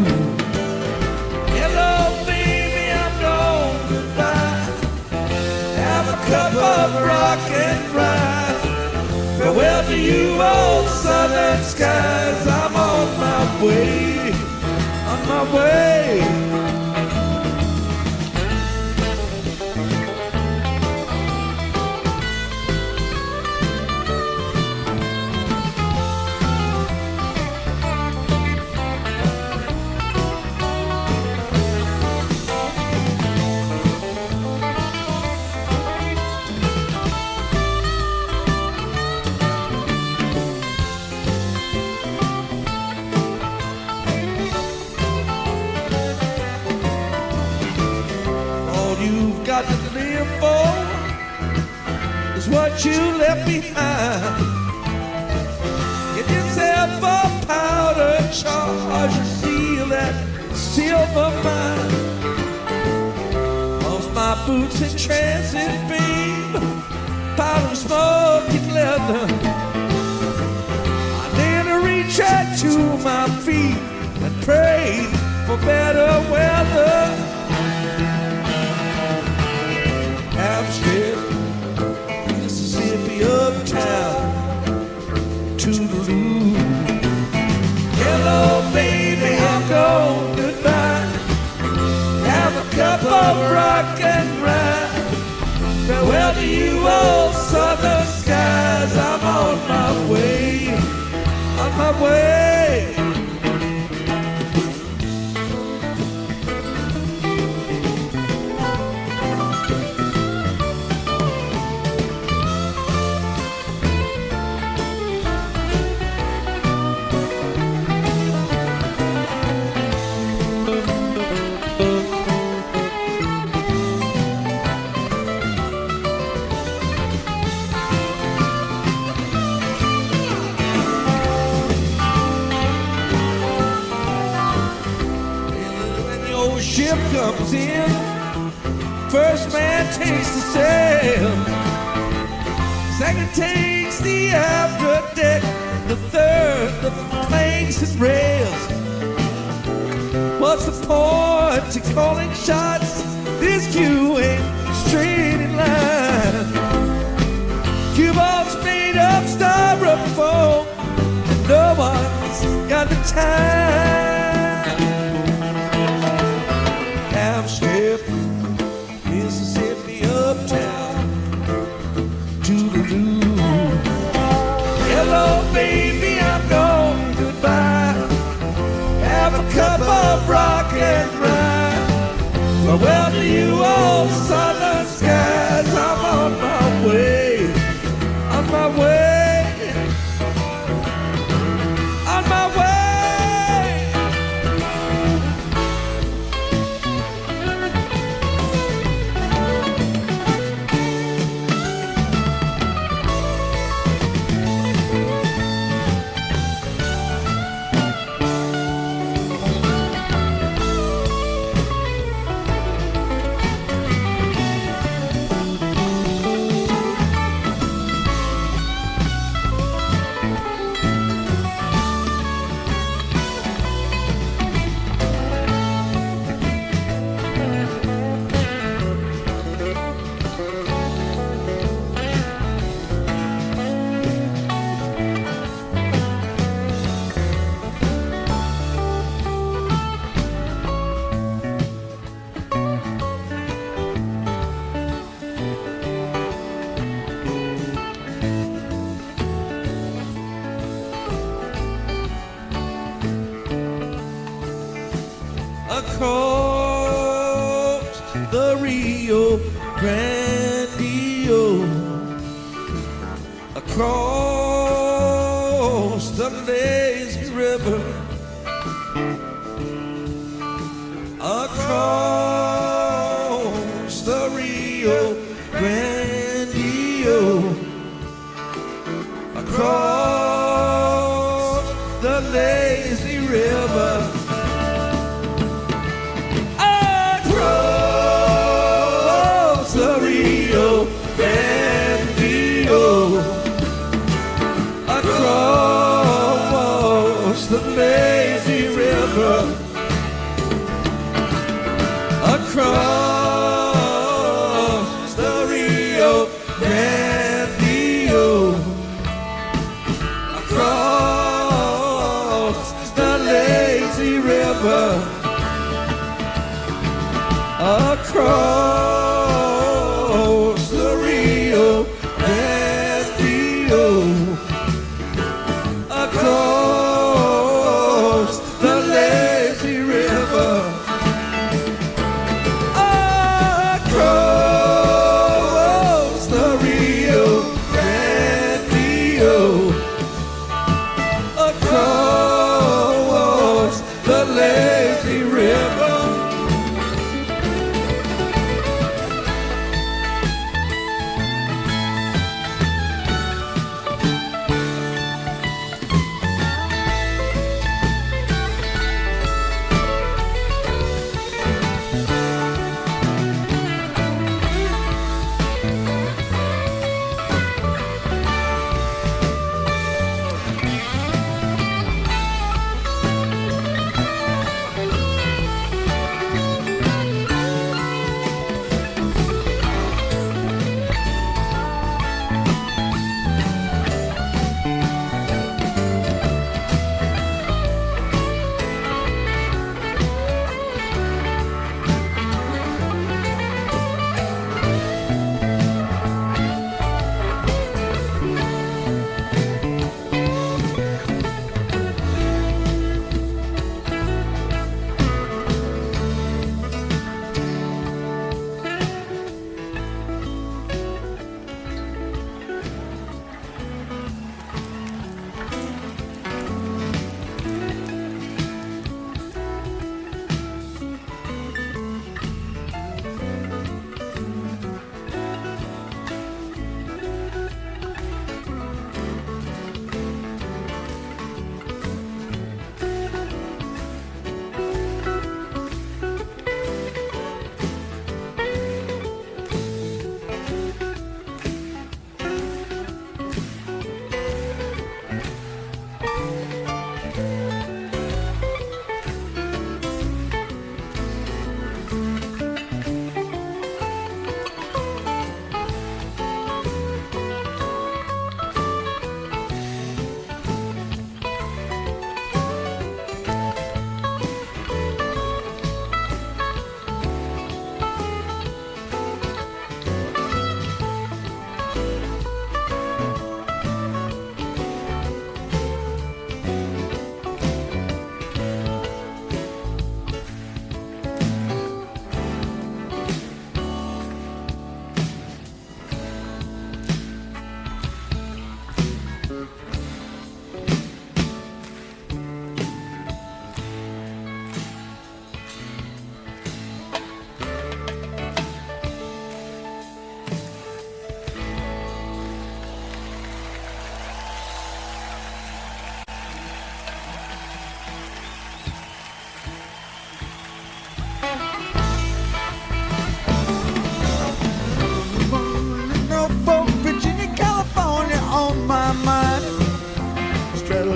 Hello, baby, I'm gone, goodbye. Have a cup of rock and rye. Farewell to you, old southern skies. I'm on my way, on my way. Got to live for is what you left behind. Get yourself a powder charge and seal that silver mine. Lost my boots in transit, babe, powder smoking leather. I didn't reach out to my feet and prayed for better weather. Strip, Mississippi uptown, Toodeloo. Hello, baby, I'm gone, goodbye. Have a cup of rock and rye. Farewell to you, old southern skies. I'm on my way, on my way. Ship comes in, first man takes the sail, second takes the after deck, the third the planks and rails. What's the point of calling shots? This queue ain't straight in line. Cue balls made of styrofoam, and no one's got the time. Strip, Mississippi uptown, Toodeloo. Hello, baby, I'm gone, goodbye. Have a cup of rock and rye. Farewell to you, old southern skies. I'm on my way, on my way, on my way. the Rio Grande, across the lazy river, across the Rio Grande, across the lazy river, across the Rio Grande, across the lazy river, across the Rio Grande, across the lazy river, across the Rio Grande, across the lazy river, across the Rio Grande, across the lazy river.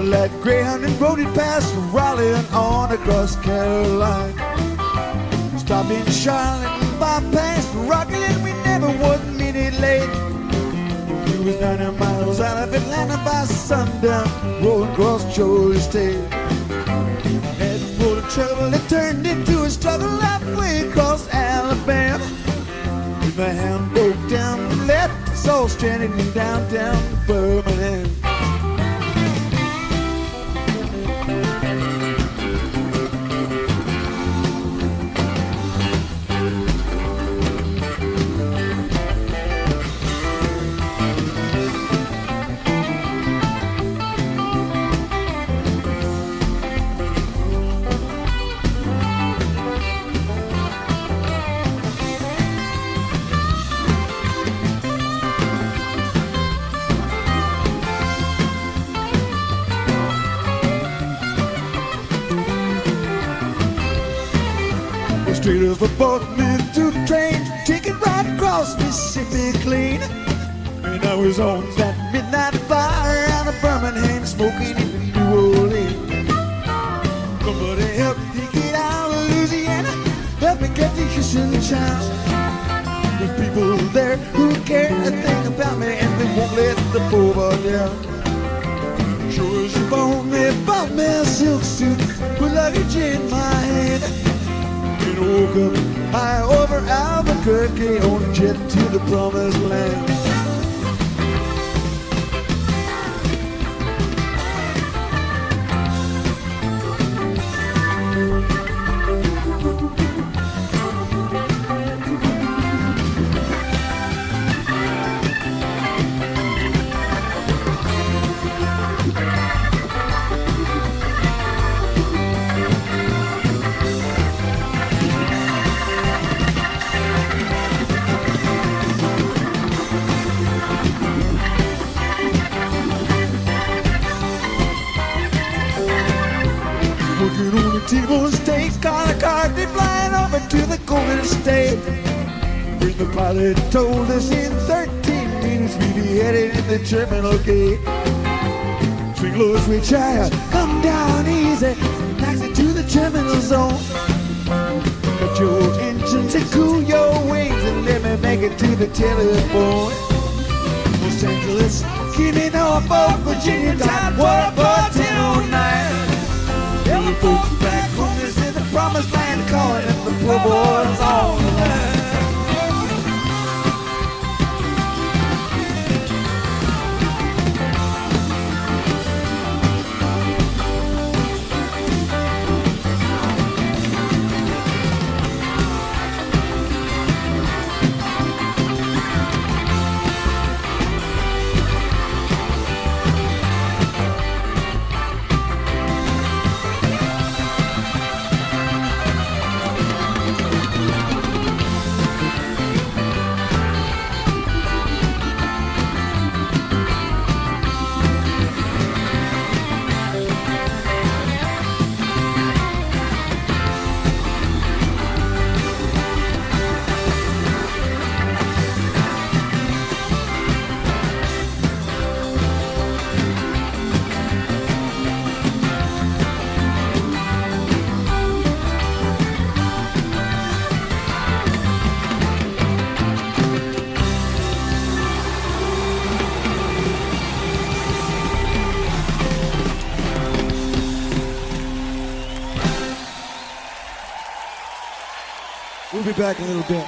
That Greyhound and rode it past Raleigh and on across Carolina. Stopped in Charlotte and bypassed Rockland. We never was a minute late. We was 90 miles out of Atlanta by sundown, rolling across Georgia State. Had a road of trouble that turned into a struggle halfway across Alabama. My hound broke down and left us all stranded in downtown Birmingham. Get off a boat, live to the train, take it right across Mississippi clean. And I was on that midnight flyer out of Birmingham, smoking in New Orleans. Somebody help me get out of Louisiana, help me get to Houston town. There's people there who care a thing about me, and they won't let the poor boy down. Sure as you bought me a silk suit with luggage in my hand. And I woke up high over Albuquerque on a jet to the promised land. Working on a T-bone steak, on a car, they flying over to the Golden State. When the pilot told us in 13 minutes we'd be headed in the terminal gate. Swing low, switch higher, come down easy, taxi to the terminal zone. Cut your engines and cool your wings and let me make it to the telephone. Los Angeles, Gimme, Norfolk, Virginia, time, what about 1009? Tell the folks back home is in the promised land, calling it the poor boys on the line. We'll be back in a little bit.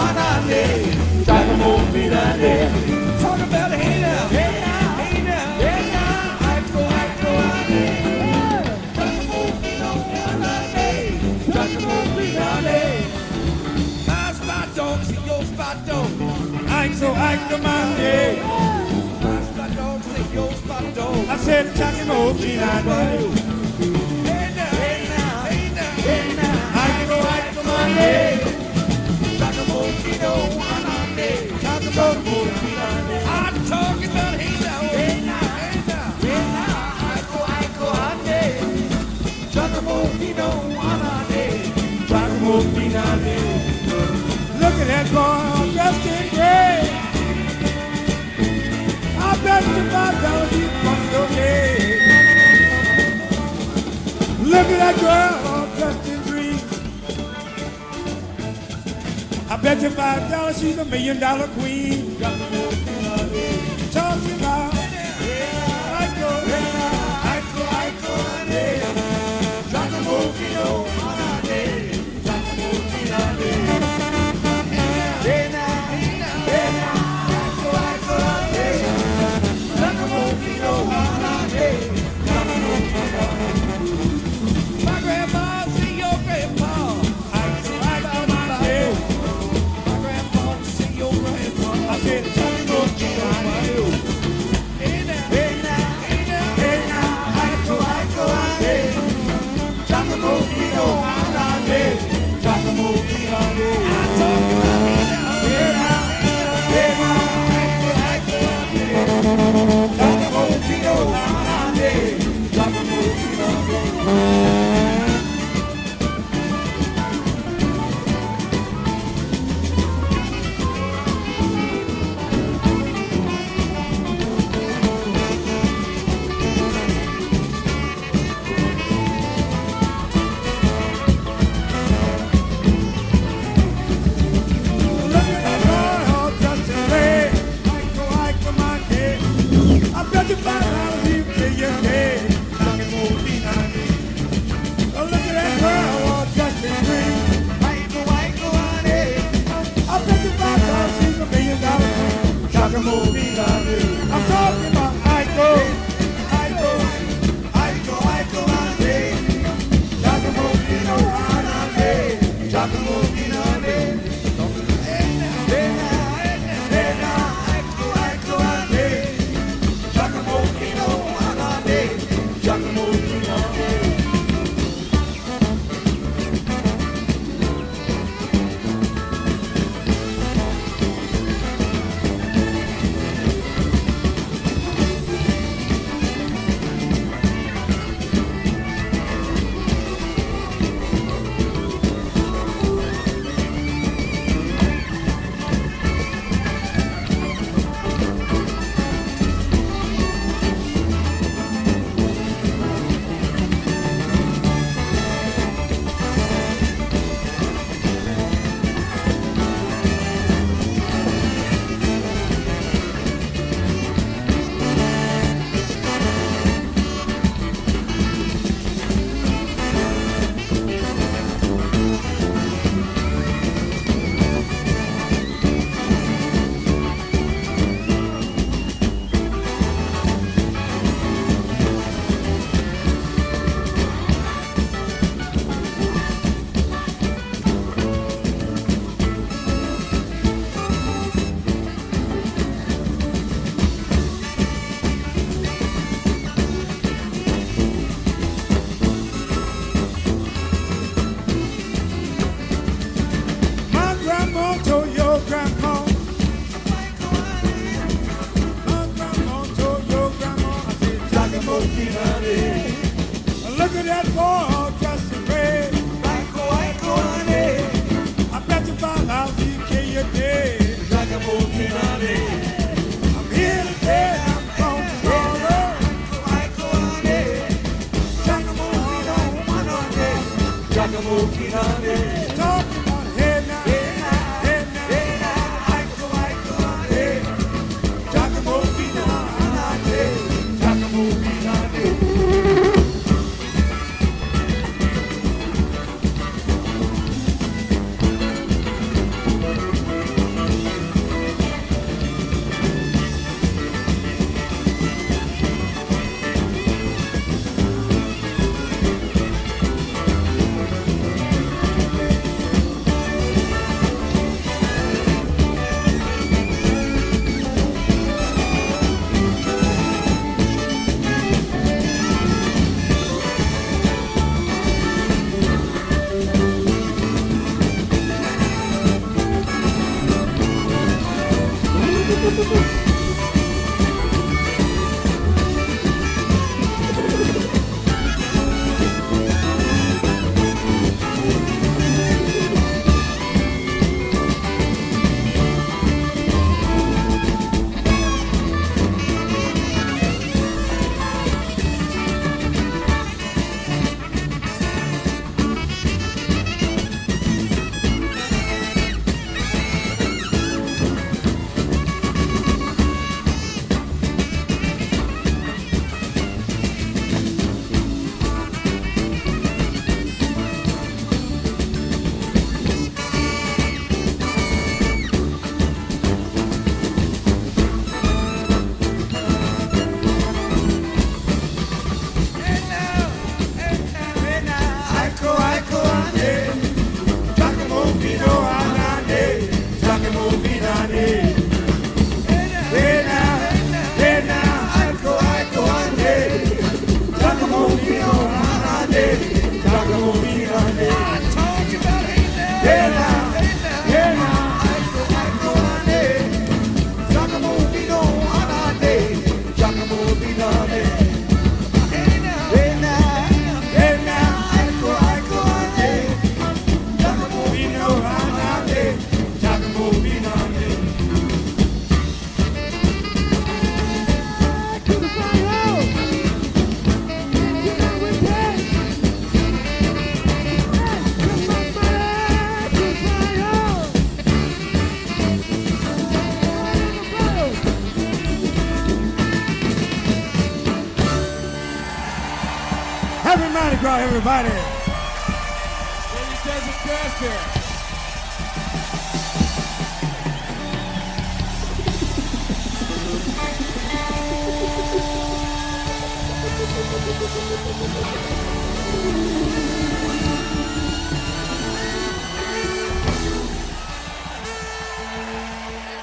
anande, Giacomo Pinande. Talk about hey now, hey now, hey now, hey now. Iko ande, Giacomo Pinande, Giacomo Pinande. My spot dog, see your spot dog. Iko mande. My spot dog, see your spot dog. I said Giacomo Pinande. Hey now, hey now, hey now, hey now. Iko mande. Giacomo Pinande, Giacomo Pinande. I'm talking about hey now, hey now, hey now, hey now. Iko ande, Giacomo Pinande, Giacomo Pinande. Look at that boy dressed in gray. I bet you $5 he must go gay. Look at that girl all dressed in green. I bet you $5 she's $1 million queen. Talking about Iko, Iko, Giacomo Pinande, Giacomo Pinande. Hey now, hey now, hey now. Iko, Giacomo Pinande, Giacomo Pinande. My grandma, see your grandpa. Iko, Pinande. My grandpa, see your grandpa. I said, Giacomo Pinande. Hey now, hey now, hey now, hey Happy Mardi Gras, everybody. Ladies, doesn't dance here.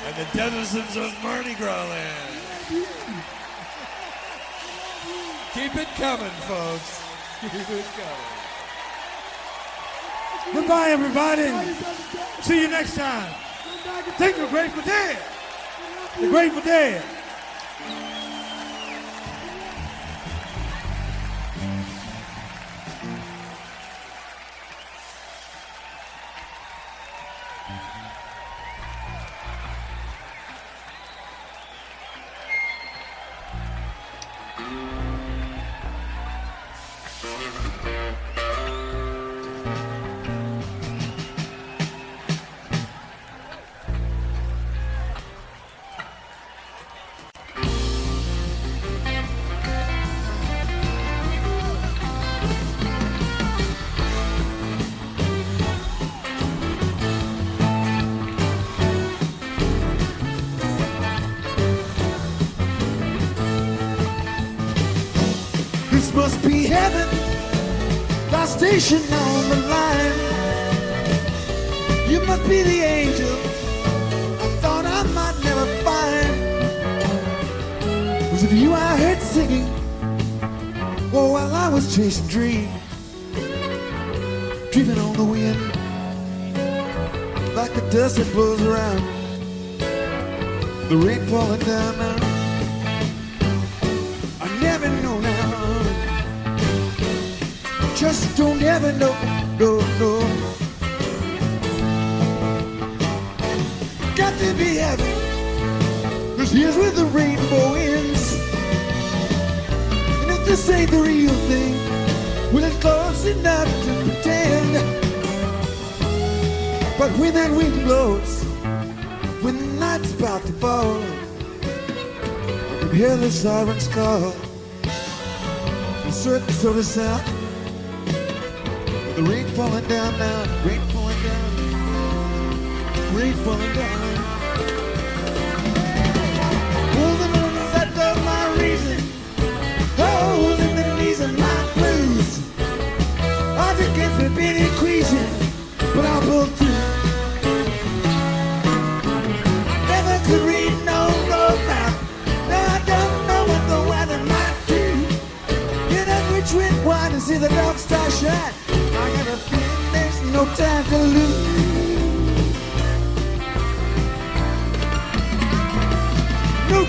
And the denizens of Mardi Gras land. Keep it coming, folks. Keep it coming. Goodbye, everybody. See you next time. Take the Grateful Dead. The Grateful Dead. This must be heaven, that station on the line. You must be the angel I thought I might never find. Was it you I heard singing? Oh, while I was chasing dreams, drifting on the wind, like the dust that blows around, the rain falling down now. I never know now. Just don't ever know, no, no. Got to be happy, 'cause here's where the rainbow ends. And if this ain't the real thing, well, it's close enough to pretend. But when that wind blows, when the night's about to fall, I can hear the sirens call. A certain sort of sound. The rain falling down now, rain falling down, rain falling down. Holding on is that of my reason, holding the knees of my blues. Odds against me been increasing, but I'll pull through. I never could read no road map, no, I don't know what the weather might do. Get up which wind wide and see the dark star shine. I got a feeling there's no time to lose.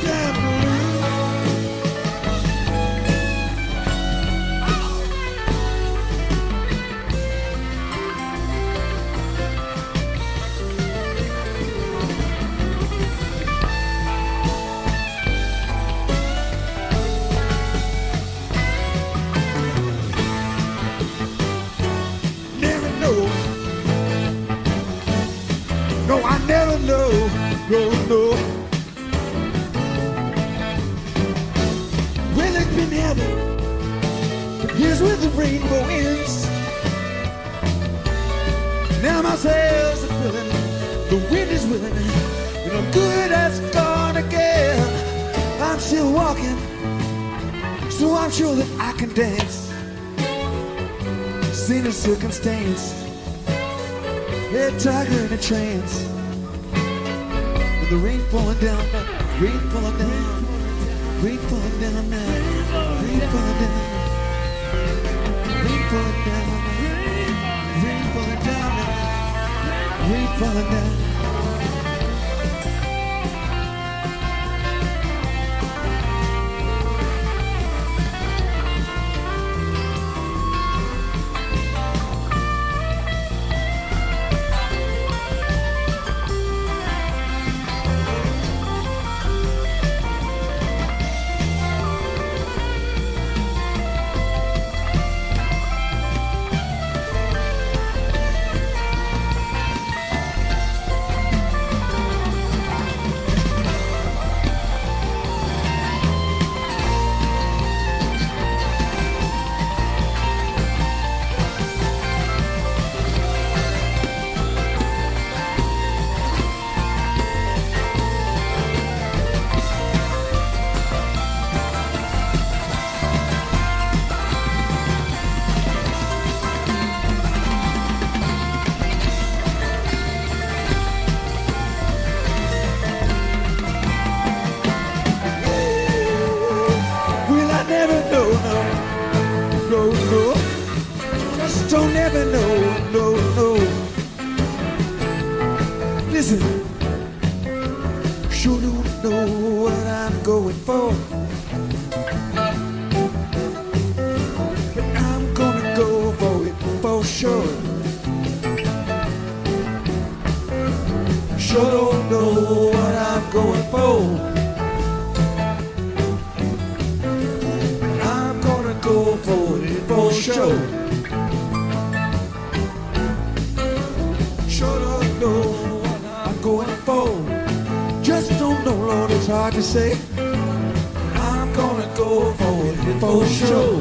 damn blue. Never know. No, I never know. No, no. Well, it's been heaven. But here's where the rainbow ends. Now my sails are filling. The wind is willing. And I'm good as gone again. I'm still walking. So I'm sure that I can dance. Seen a circumstance. Yeah, tiger in a trance. With the rain falling down, rain falling down, rain falling down now, rain falling down, rain falling down, rain falling down now, rain falling down. Don't ever know, no, no. Listen, sure don't know what I'm going for, but I'm gonna go for it for sure. Sure don't know what I'm going for, but I'm gonna go for it for sure. Sure don't know what I'm going for. Just don't know, Lord, it's hard to say. I'm gonna go for it for sure.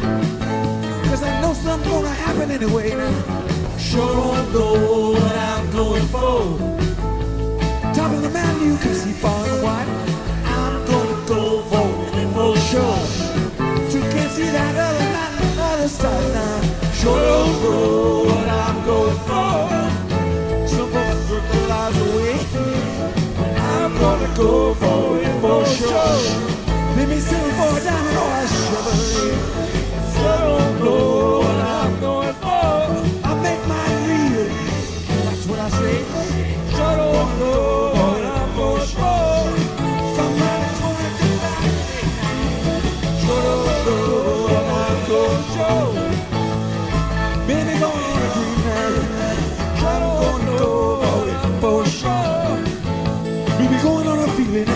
Cause I know something's gonna happen anyway now. Sure don't know what I'm going for. Top of the mountain you can see far and wide. I'm gonna go for sure. But you can't see that other mountain on the other side now. Sure don't know what I'm going for. Away. I'm gonna go for it for sure. Let me sing for a diamond or a Chevrolet. So I don't know what I'm going for. I make mine real. That's what I say. So I don't know what I'm going for. Somebody's gonna do that. So I don't know what I'm going for. Baby, going on a green man. So I don't know for sure. We be going on a feeling.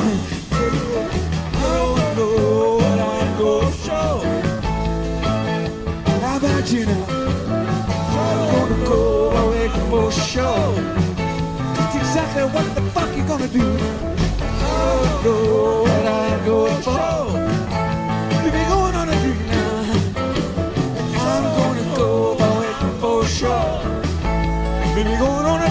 I don't know what I'm going to show. How about you now? I'm gonna go away for sure. That's exactly what the fuck you gonna do. I don't know what I'm going for. We be going on a dream now. I'm gonna go away for sure. We be going on a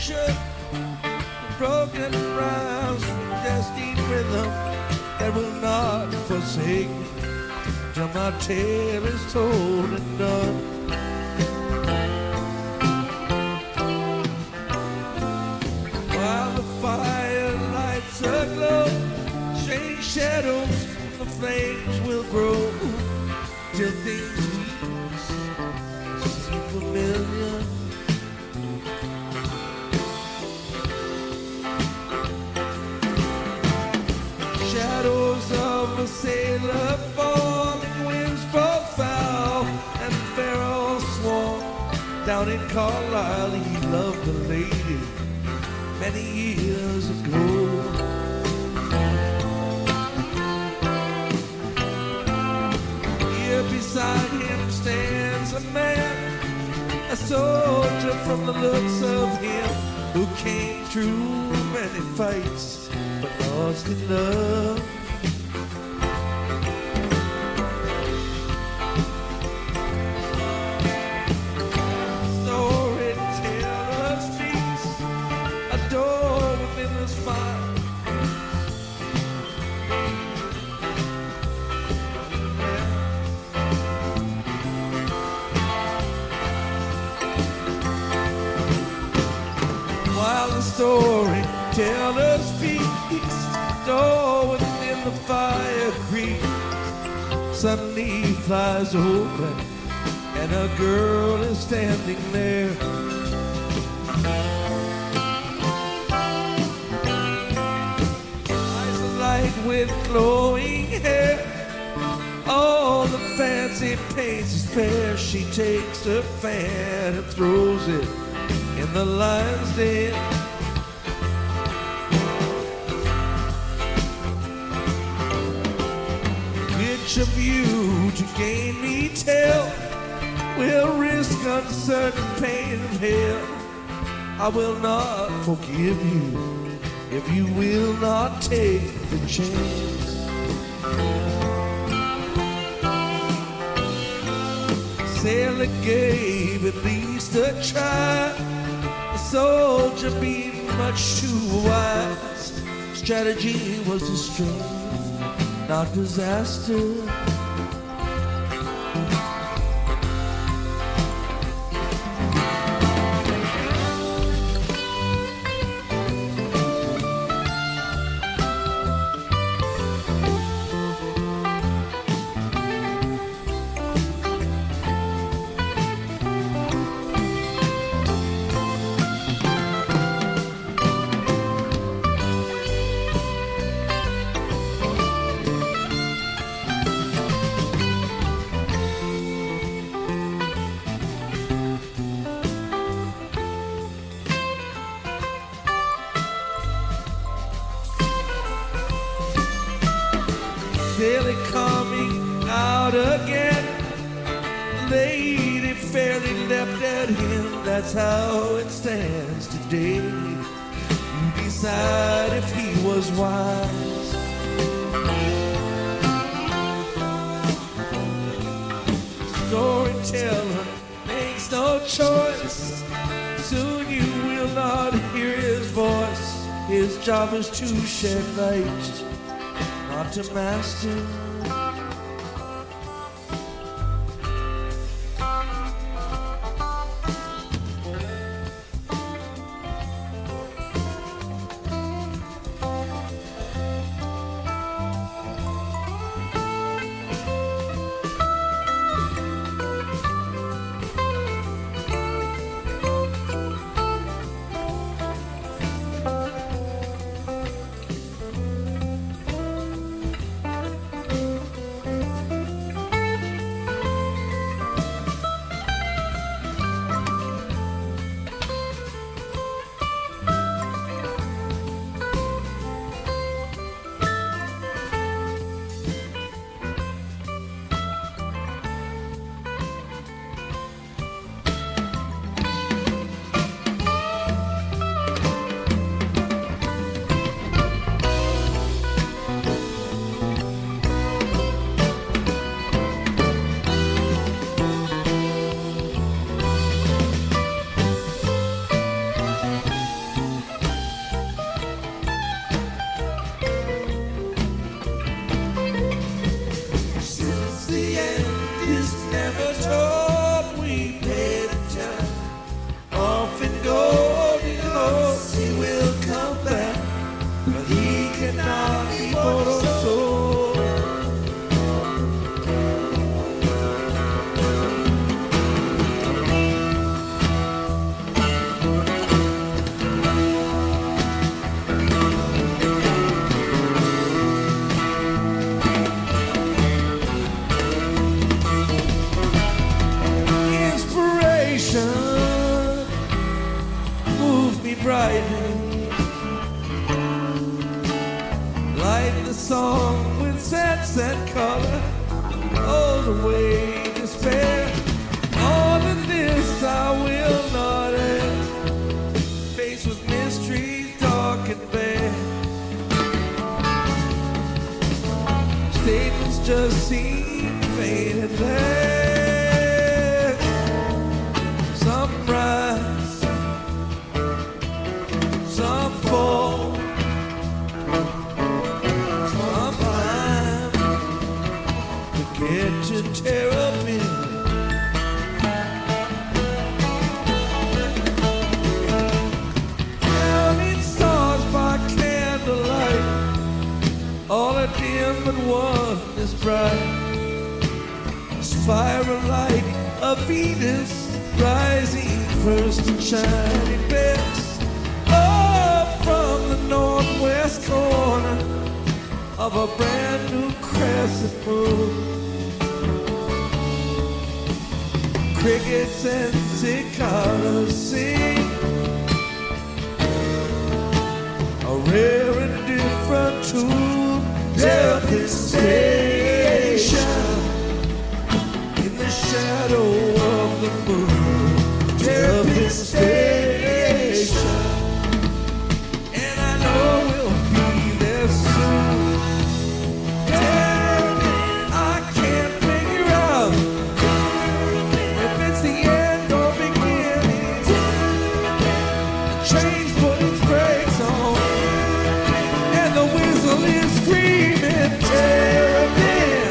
station, broken rhymes, destined rhythm that will not forsake me till my tale is told and done. While the fire lights aglow, strange shadows from the flames will grow till things seem familiar. Shadows of a sailor fall, and winds blow foul, and Pharaoh swore down in Carlisle he loved a lady many years ago. Here beside him stands a man, a soldier from the looks of him, who came through many fights but lost in love. Storyteller speaks, a door within the spine. While the storyteller speaks, door within the fire creeps, suddenly flies open, and a girl is standing there. Eyes alight with glowing hair, all the fancy paints is fair. She takes her fan and throws it in the lion's den. Which of you to gain me tell will risk uncertain pain of hell? I will not forgive you if you will not take the chance. Sailor gave at least a try, the soldier being much too wise. Strategy was the strength, not disaster. Daily coming out again, lady fairly leapt at him. That's how it stands today. You decide if he was wise. Storyteller makes no choice. Soon you will not hear his voice. His job is to shed light, not to master. that color, all the way despair. More than this I will not ask, faced with mysteries dark and bad. Statements just seem faint at last. Some rise, some fall, some climb to get to Terrapin. Counting stars by candlelight, all are dim but one is bright. Spiral light of Venus rising first and shining best. Up from the northwest corner of a brand new crescent moon. Crickets and cicadas sing a rare and different tune. Terrapin Station in the shadow of the moon. Terrapin Station, and I know we'll be there soon. Terrapin, I can't figure out if it's the end or beginning. The train's put its brakes on, and the whistle is screaming. Terrapin.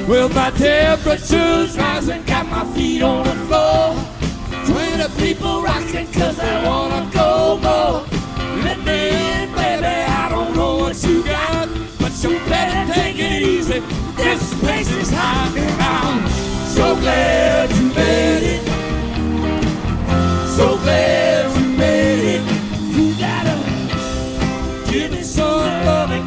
Well, my temperature's rising, got my feet on the floor. 20 people rocking cause they wanna go more. Let me in, baby, I don't know what you got, but you better take it easy. This place is hot and I'm so glad you made it. So glad you made it. You gotta give me some loving.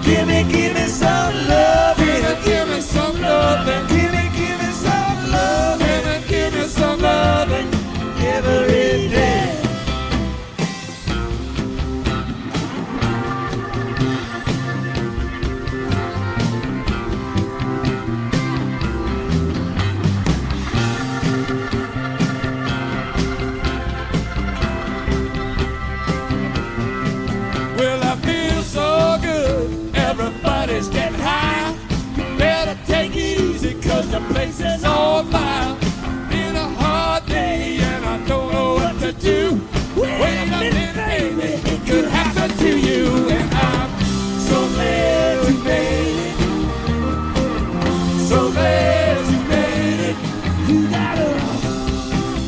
gotta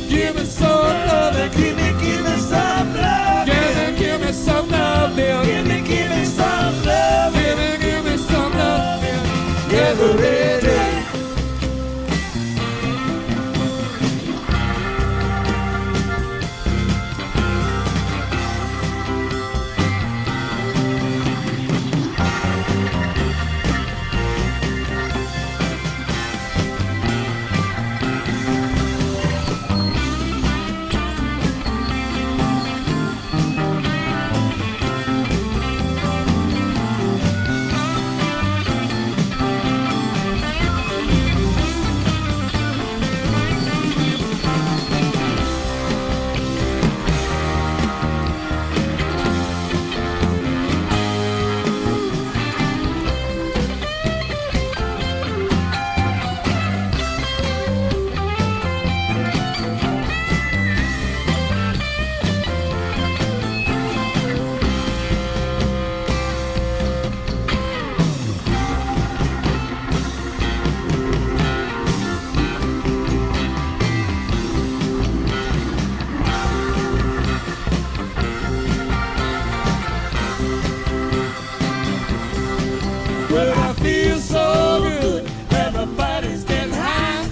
give me some love. Give me some love. Give me some love. Give me some love. Give me some love. Every day. Well, I feel so good, everybody's getting high.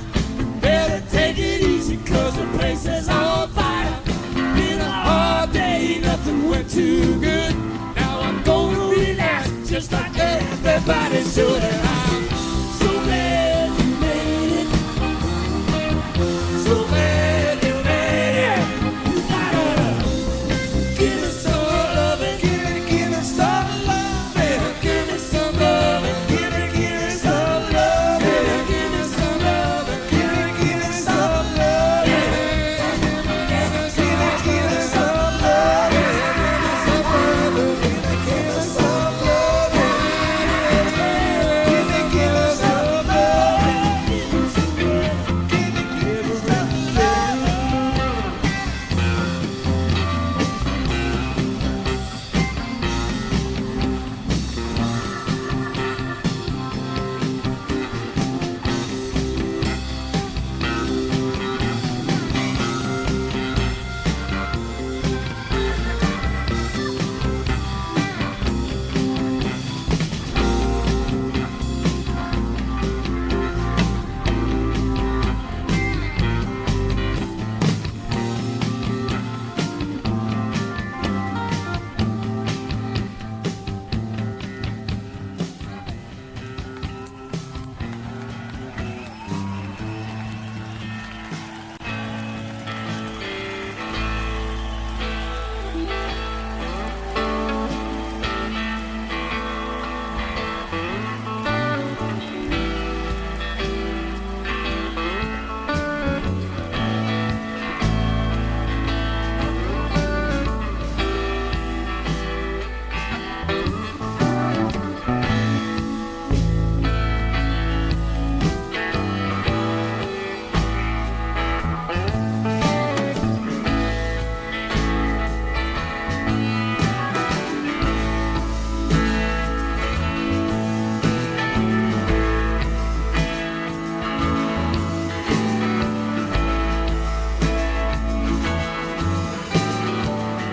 Better take it easy, cause the place is on fire. Been a hard day, nothing went too good. Now I'm gonna relax, just like everybody should. And I'm so glad you made it. So glad you made it. You gotta give me some love and give me some love and give me some love and give me some love and give me some love and give me some love and give me some love and give me some love and give me some love and give me some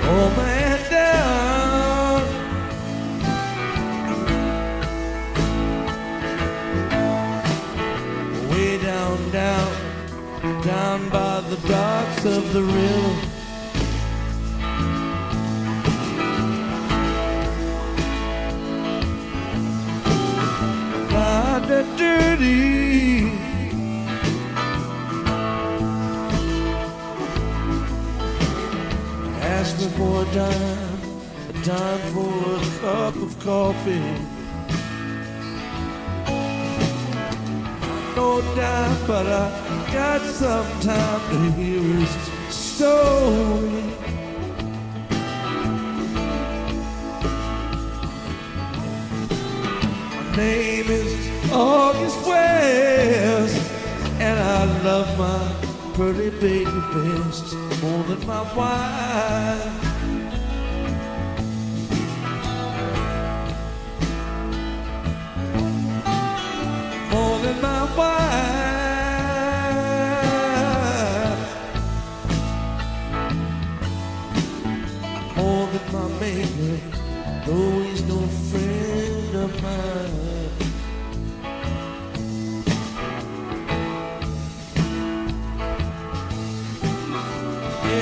Oh man down, way down, down by the docks of the river. By the dirty, ask me for a dime for a cup of coffee. No dime, but I got some time to hear his story. My name is August West, and I love my pretty baby best more than my wife. More than my wife.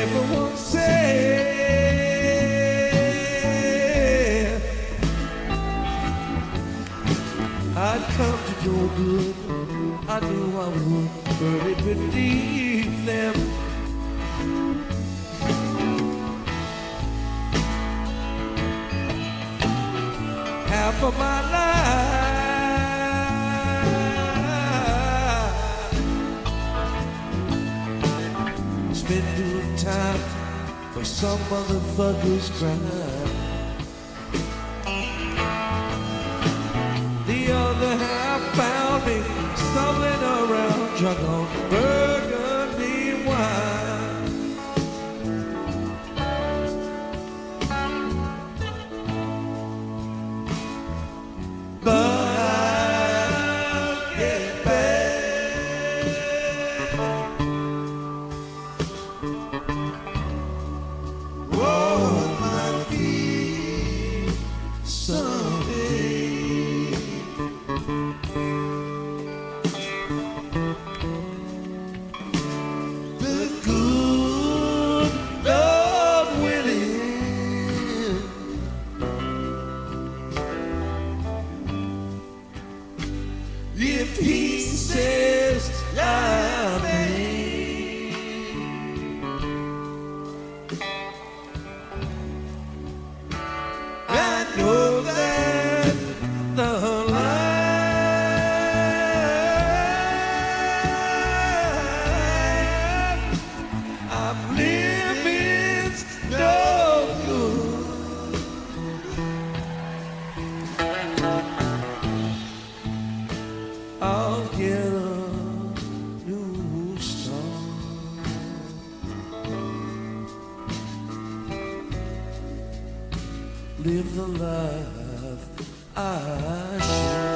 everyone said I'd come to no good. I knew I would bury beneath them. Half of my life spent doing time for some motherfucker's crime. The other half found me stumbling around drunk on burgundy wine. But I'll get back. On my feet someday. The good Lord willing, if He says amen, I know that the life I'm living's no good. I'll get a new start. Live the life I should.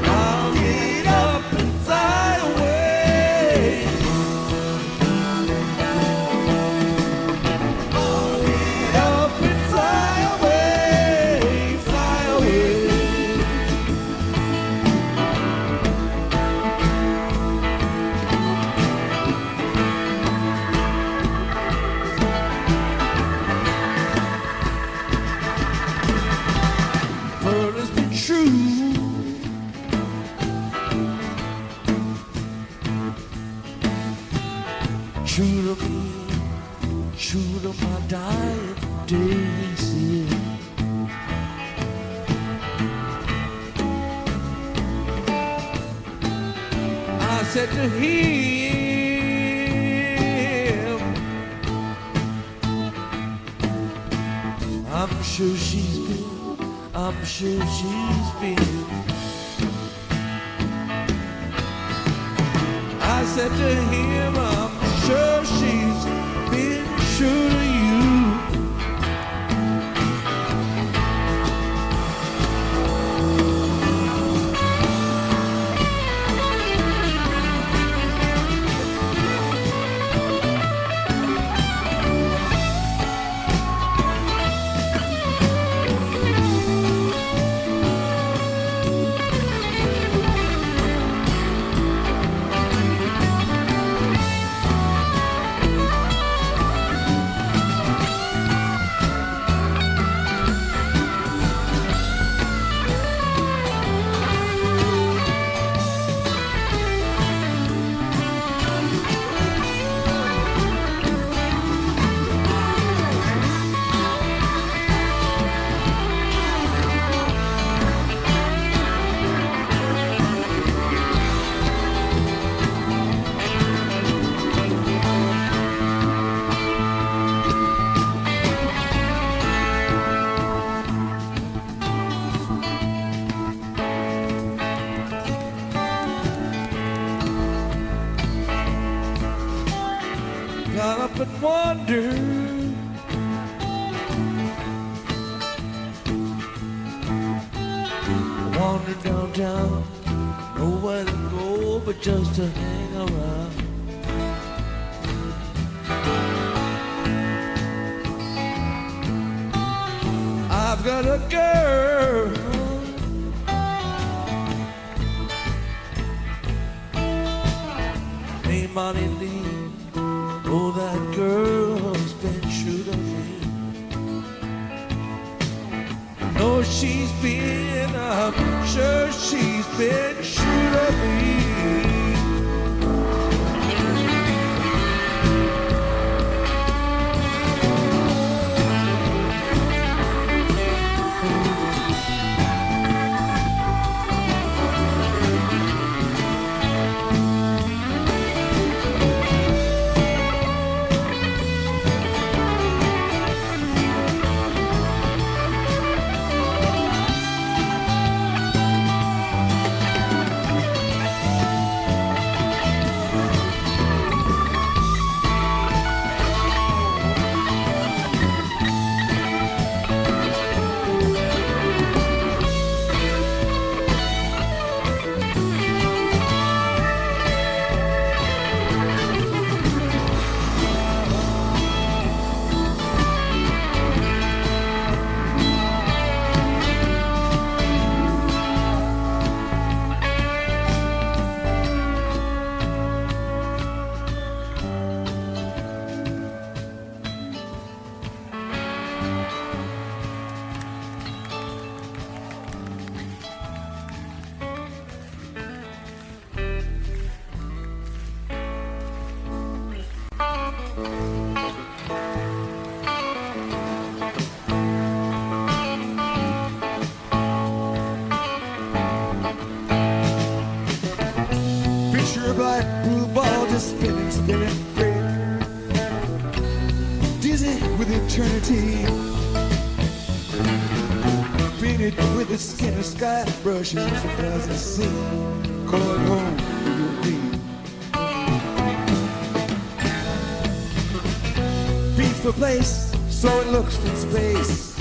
I'll get up and fly away. I'll get up and fly away, fly away. But it's been true. True to me, true to my dying days. Yeah. I said to him, I'm sure she's been. I said to him, I'm sure she's been true to you. Got up and wondered wander downtown, nowhere to go but just to hang around. I've got a girl named Monty Lee. Oh, that girl's been true to me. No, she's been, I'm sure she's been true to me. Picture a black blue ball just spinning, spinning free, dizzy with eternity, painted with the skin of sky brushes as I sing, calling home to you and me. Peaceful place, so it looks from space.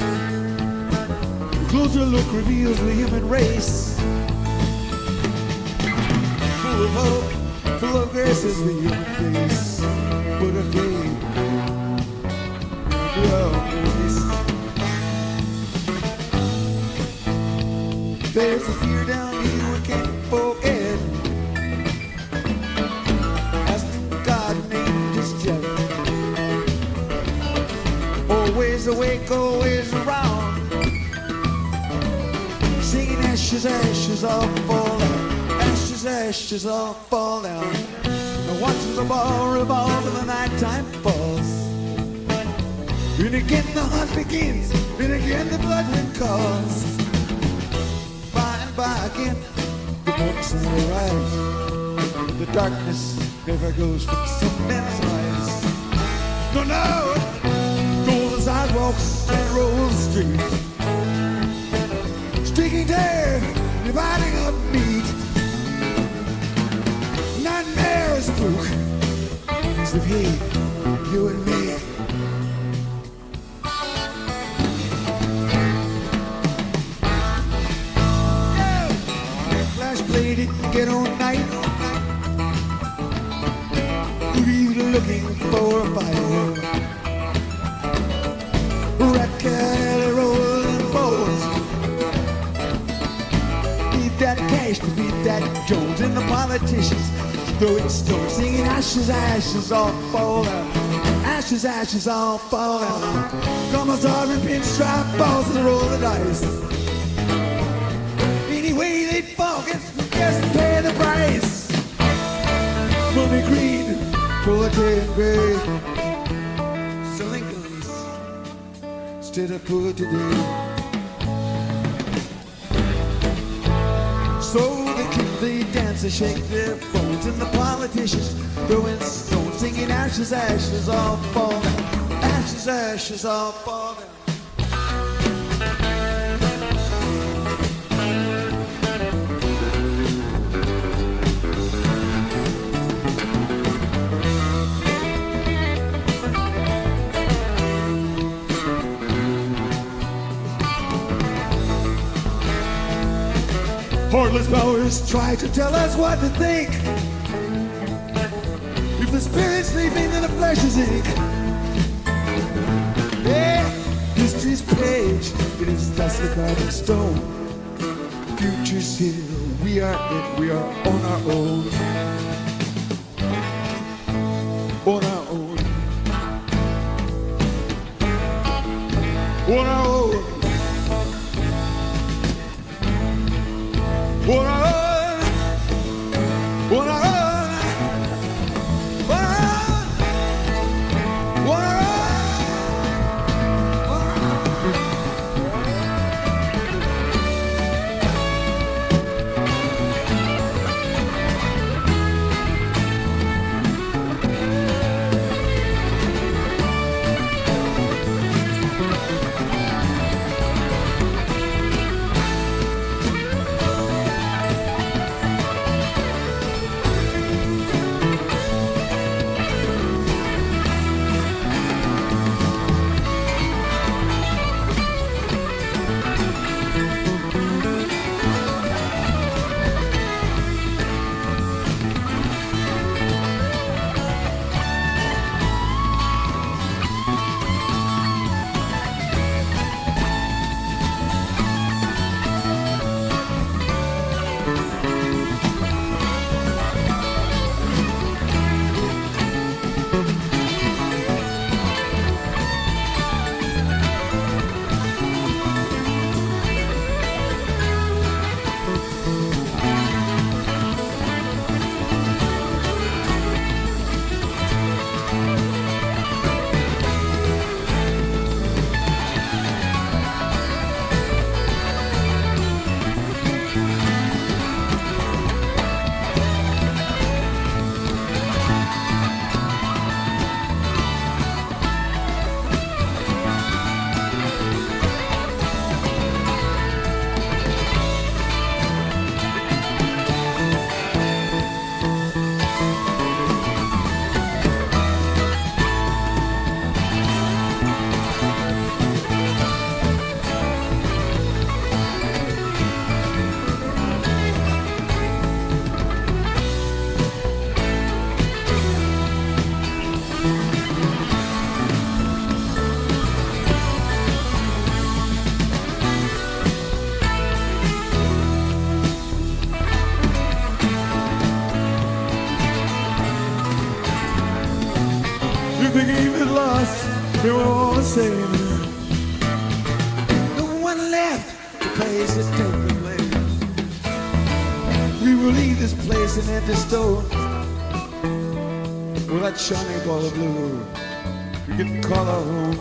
Closer look reveals the human race. Full of hope, full of grace is the human face. But a fade, there's a fear down here we can't forget. As God named his judge. Always awake, always around. Singing ashes, ashes all fall down. Ashes, ashes all fall down. And watching the ball revolve and the nighttime falls. And again the hunt begins. And again the bloodwind calls. By and by again, the morning sun will rise. The darkness never goes from some men's eyes. No, no! Those sidewalks and roll streets, sticking there, dividing up meat. Nightmare spook, as if he, you and me. Flash bladed, get on night. Who's looking for a fire? Rat cattle rolling bones. Need that cash to feed that Jones and the politicians throwing stones, singing ashes, ashes all fall out. Ashes, ashes all fall out. Commissar and pinstripe balls and roll the dice. Anyway they fall, guess to pay the price. Money green, proletarian gray. Instead of poor today. So they keep the dancers shake their bones, and the politicians throwing stones, singing ashes, ashes all fall down. Ashes, ashes all fall down. Heartless powers try to tell us what to think. If the spirit's sleeping, then the flesh is ink. Yeah, history's page, it is dust like carved stone. Future's here, we are it, we are on our own. On our own. On our own. On our own. On our own. The game is lost, they were all the same. No one left to place it, take the blame. We will leave this place an empty stone. With that shiny ball of blue, we can call our home.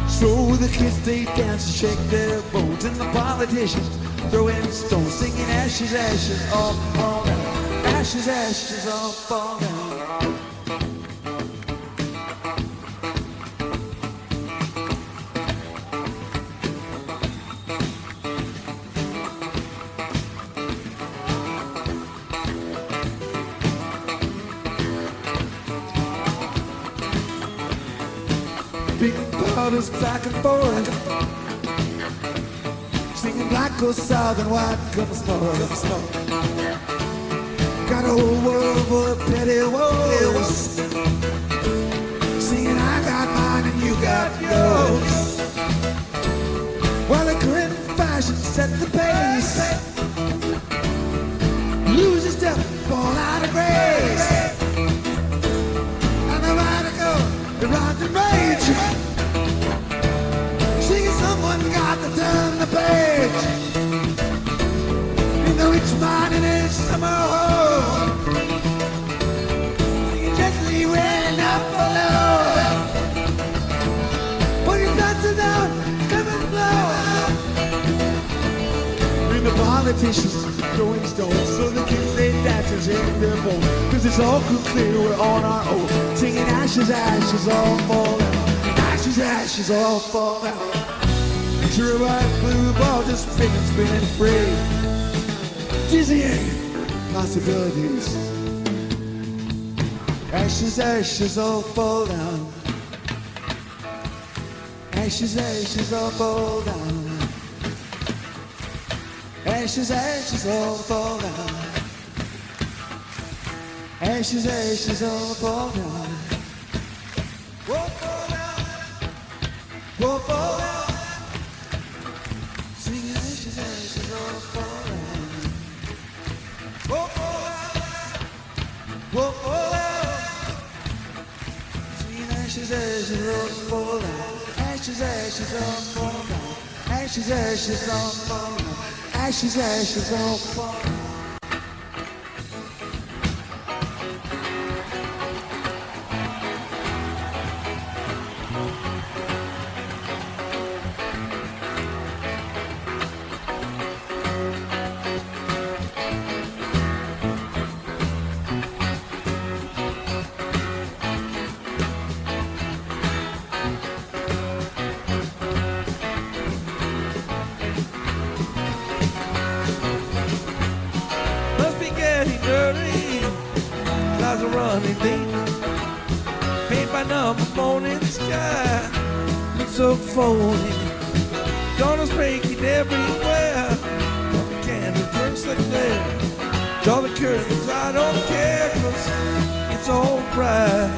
So the kids, they dance and shake their bones, and the politicians throw in stones, singing ashes, ashes, all fall down. Ashes, ashes, all fall down. Big powders back and forth, singing black goes south and white comes north. Got a whole world full of petty woes, singing I got mine and you got yours. While the current fashion set the pace, lose his step, fall out of grace, and the radical, the rock and rage, singing someone got to turn the page. In the rich mind in his summer home, singing gently wailing up below. Put your fences down, come and blow. And the politicians throwing stones, so the kids they dance and shake their bones. Cause it's all too clear we're on our own, singing ashes, ashes, all fall down. Ashes, ashes, all fall down. Picture a white blue ball just spinning, spinning free. Dizzying possibilities. Ashes, ashes, all fall down. Ashes, ashes, all fall down. Ashes, ashes all fall down. Ashes, ashes all fall down. Whoa, fall down. Whoa, fall down. Singing ashes, ashes all fall down. Whoa, fall down. Whoa, fall down. Singing ashes, ashes all fall down. Ashes, ashes all fall down. Ashes, ashes all fall down. Ashes, ashes all fall down. So phony, daughters breaking everywhere. All the candles burns like glare. Draw the curtains, I don't care, 'cause it's alright.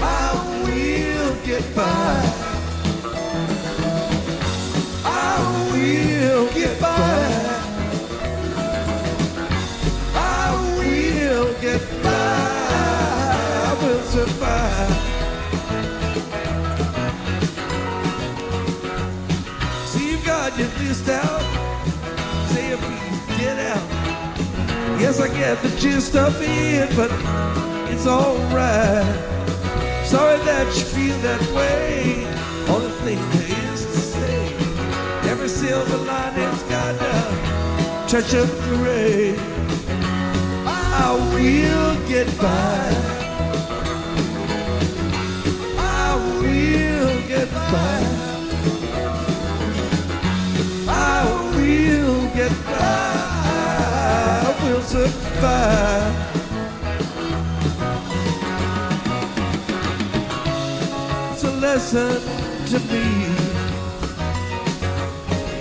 I will get by. I will get by. I will get by. I will survive. Your list out, say if we get out. Yes, I get the gist of it, but it's alright. Sorry that you feel that way. Only thing there is to say, every silver lining's got a touch of gray. I will get by. I will get by. I will get by, I will survive. It's a lesson to me.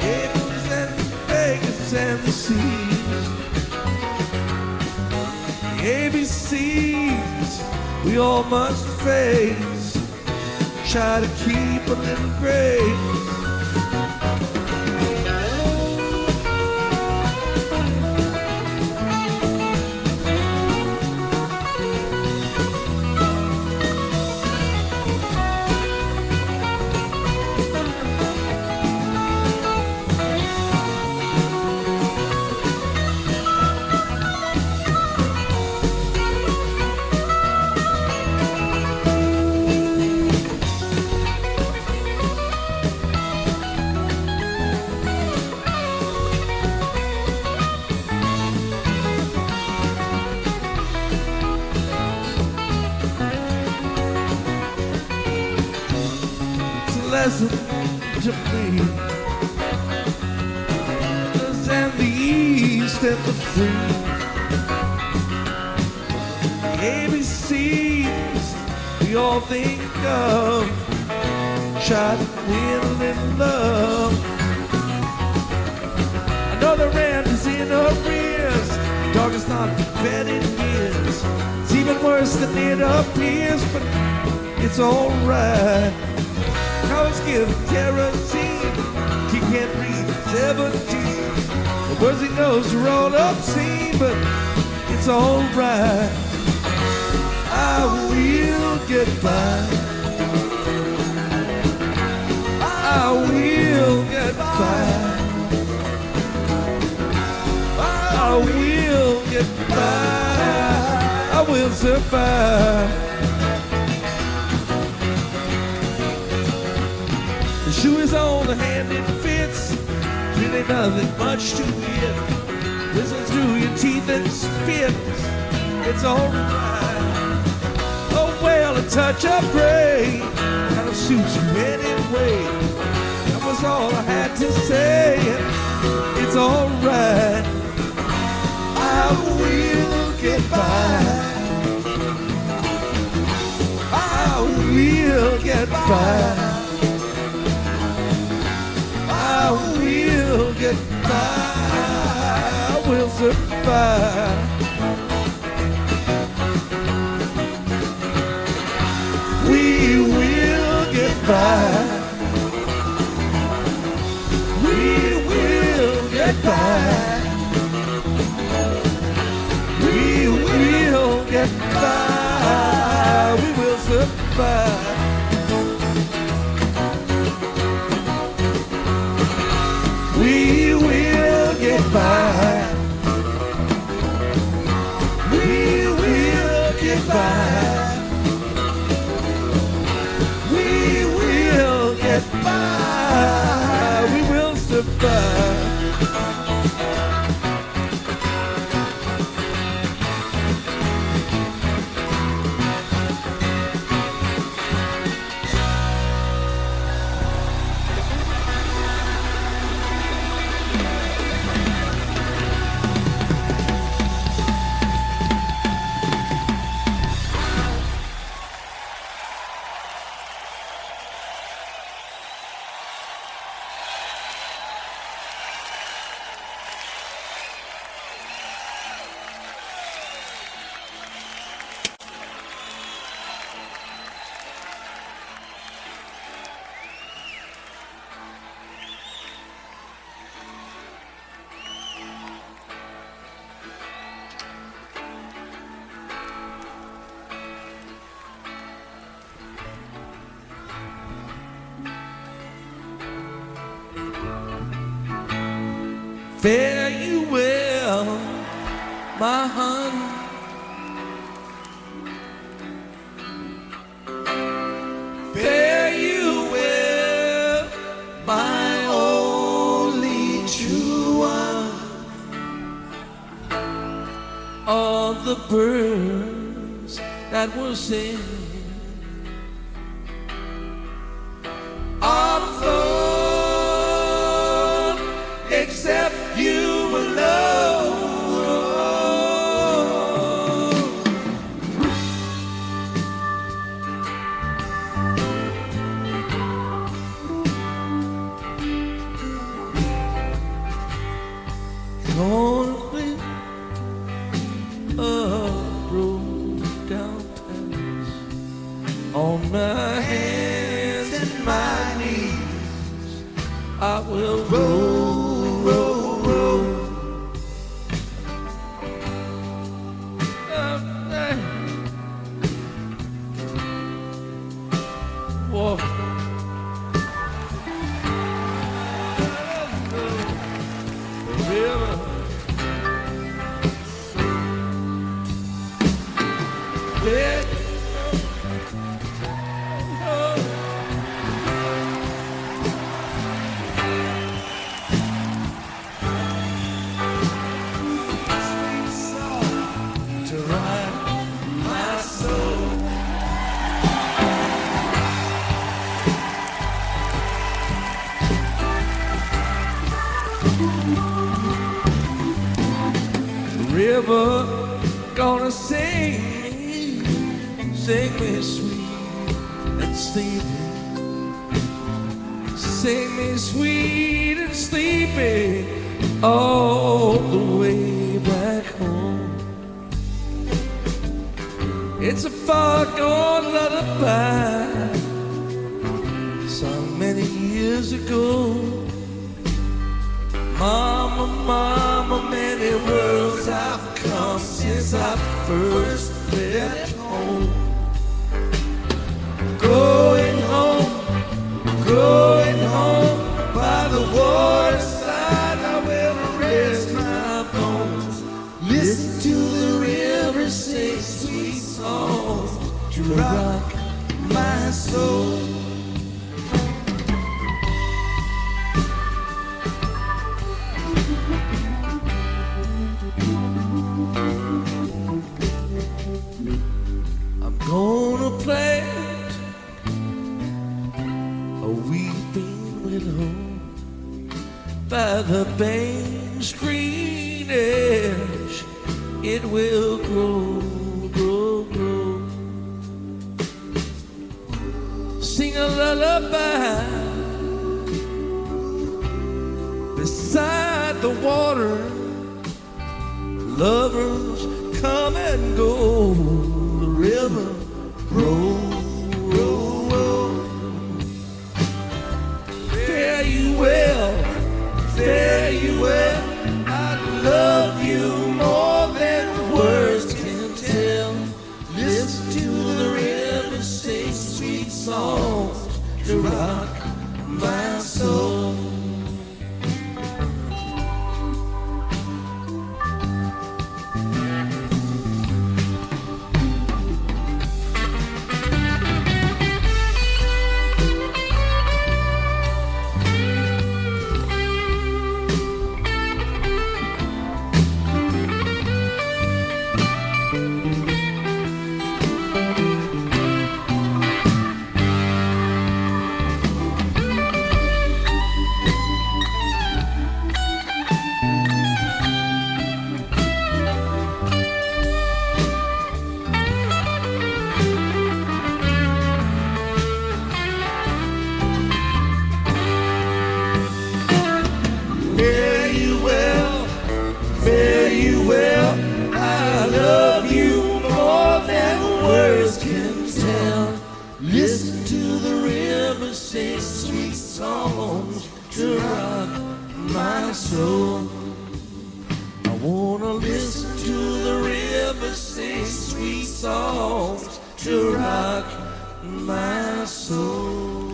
Apes and Vegas and the seas. The ABCs we all must face. Try to keep a little grace. Lesson to me, and the East and the free. The ABCs we all think of, try to win a little love. I know the rent is in arrears, dog is not fed in years. It's even worse than it appears, but it's alright. Cows give kerosene, he can't read 17. The words he knows are all obscene, but it's alright. I will get by. I will get by. I will get by. I will survive. Shoe is on the hand it fits, really nothing much to it. Listen through your teeth and spit, it's alright. Oh well, a touch of gray kind of suits you anyway. That was all I had to say, it's alright. I will get by. I will get by. I will will get by. We'll survive. We will get by. We will get by. We will get by. We will survive. We will get by. We will get by. We will get by. We will survive. Fare you well, my honey. Fare you well, my only true one. All the birds that were singing are flown, except you alone. Gonna live Brokedown Palace on my hands and my knees. I will roll, roll, roll. Whoa. The river. Yeah. River gonna sing me sweet and sleepy. Sing me sweet and sleepy all the way back home. It's a far gone lullaby sung many years ago. Mama, mama, many worlds I've come since I first left home. Going home by the waterside, I will rest my bones. Listen to the river sing sweet songs to rock my soul. Gonna plant a weeping willow by the bank's green edge. It will grow, grow, grow. Sing a lullaby beside the water. Lovers come and go. The river rolls, roll, roll. Fare you well, fare you well. I love you more than words can tell. Listen to the river say sweet songs to rock my soul. Fare you well, I love you more than words can tell. Listen to the river say sweet songs to rock my soul. I wanna listen to the river say sweet songs to rock my soul.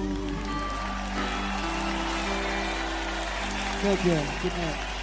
Thank you. Good night.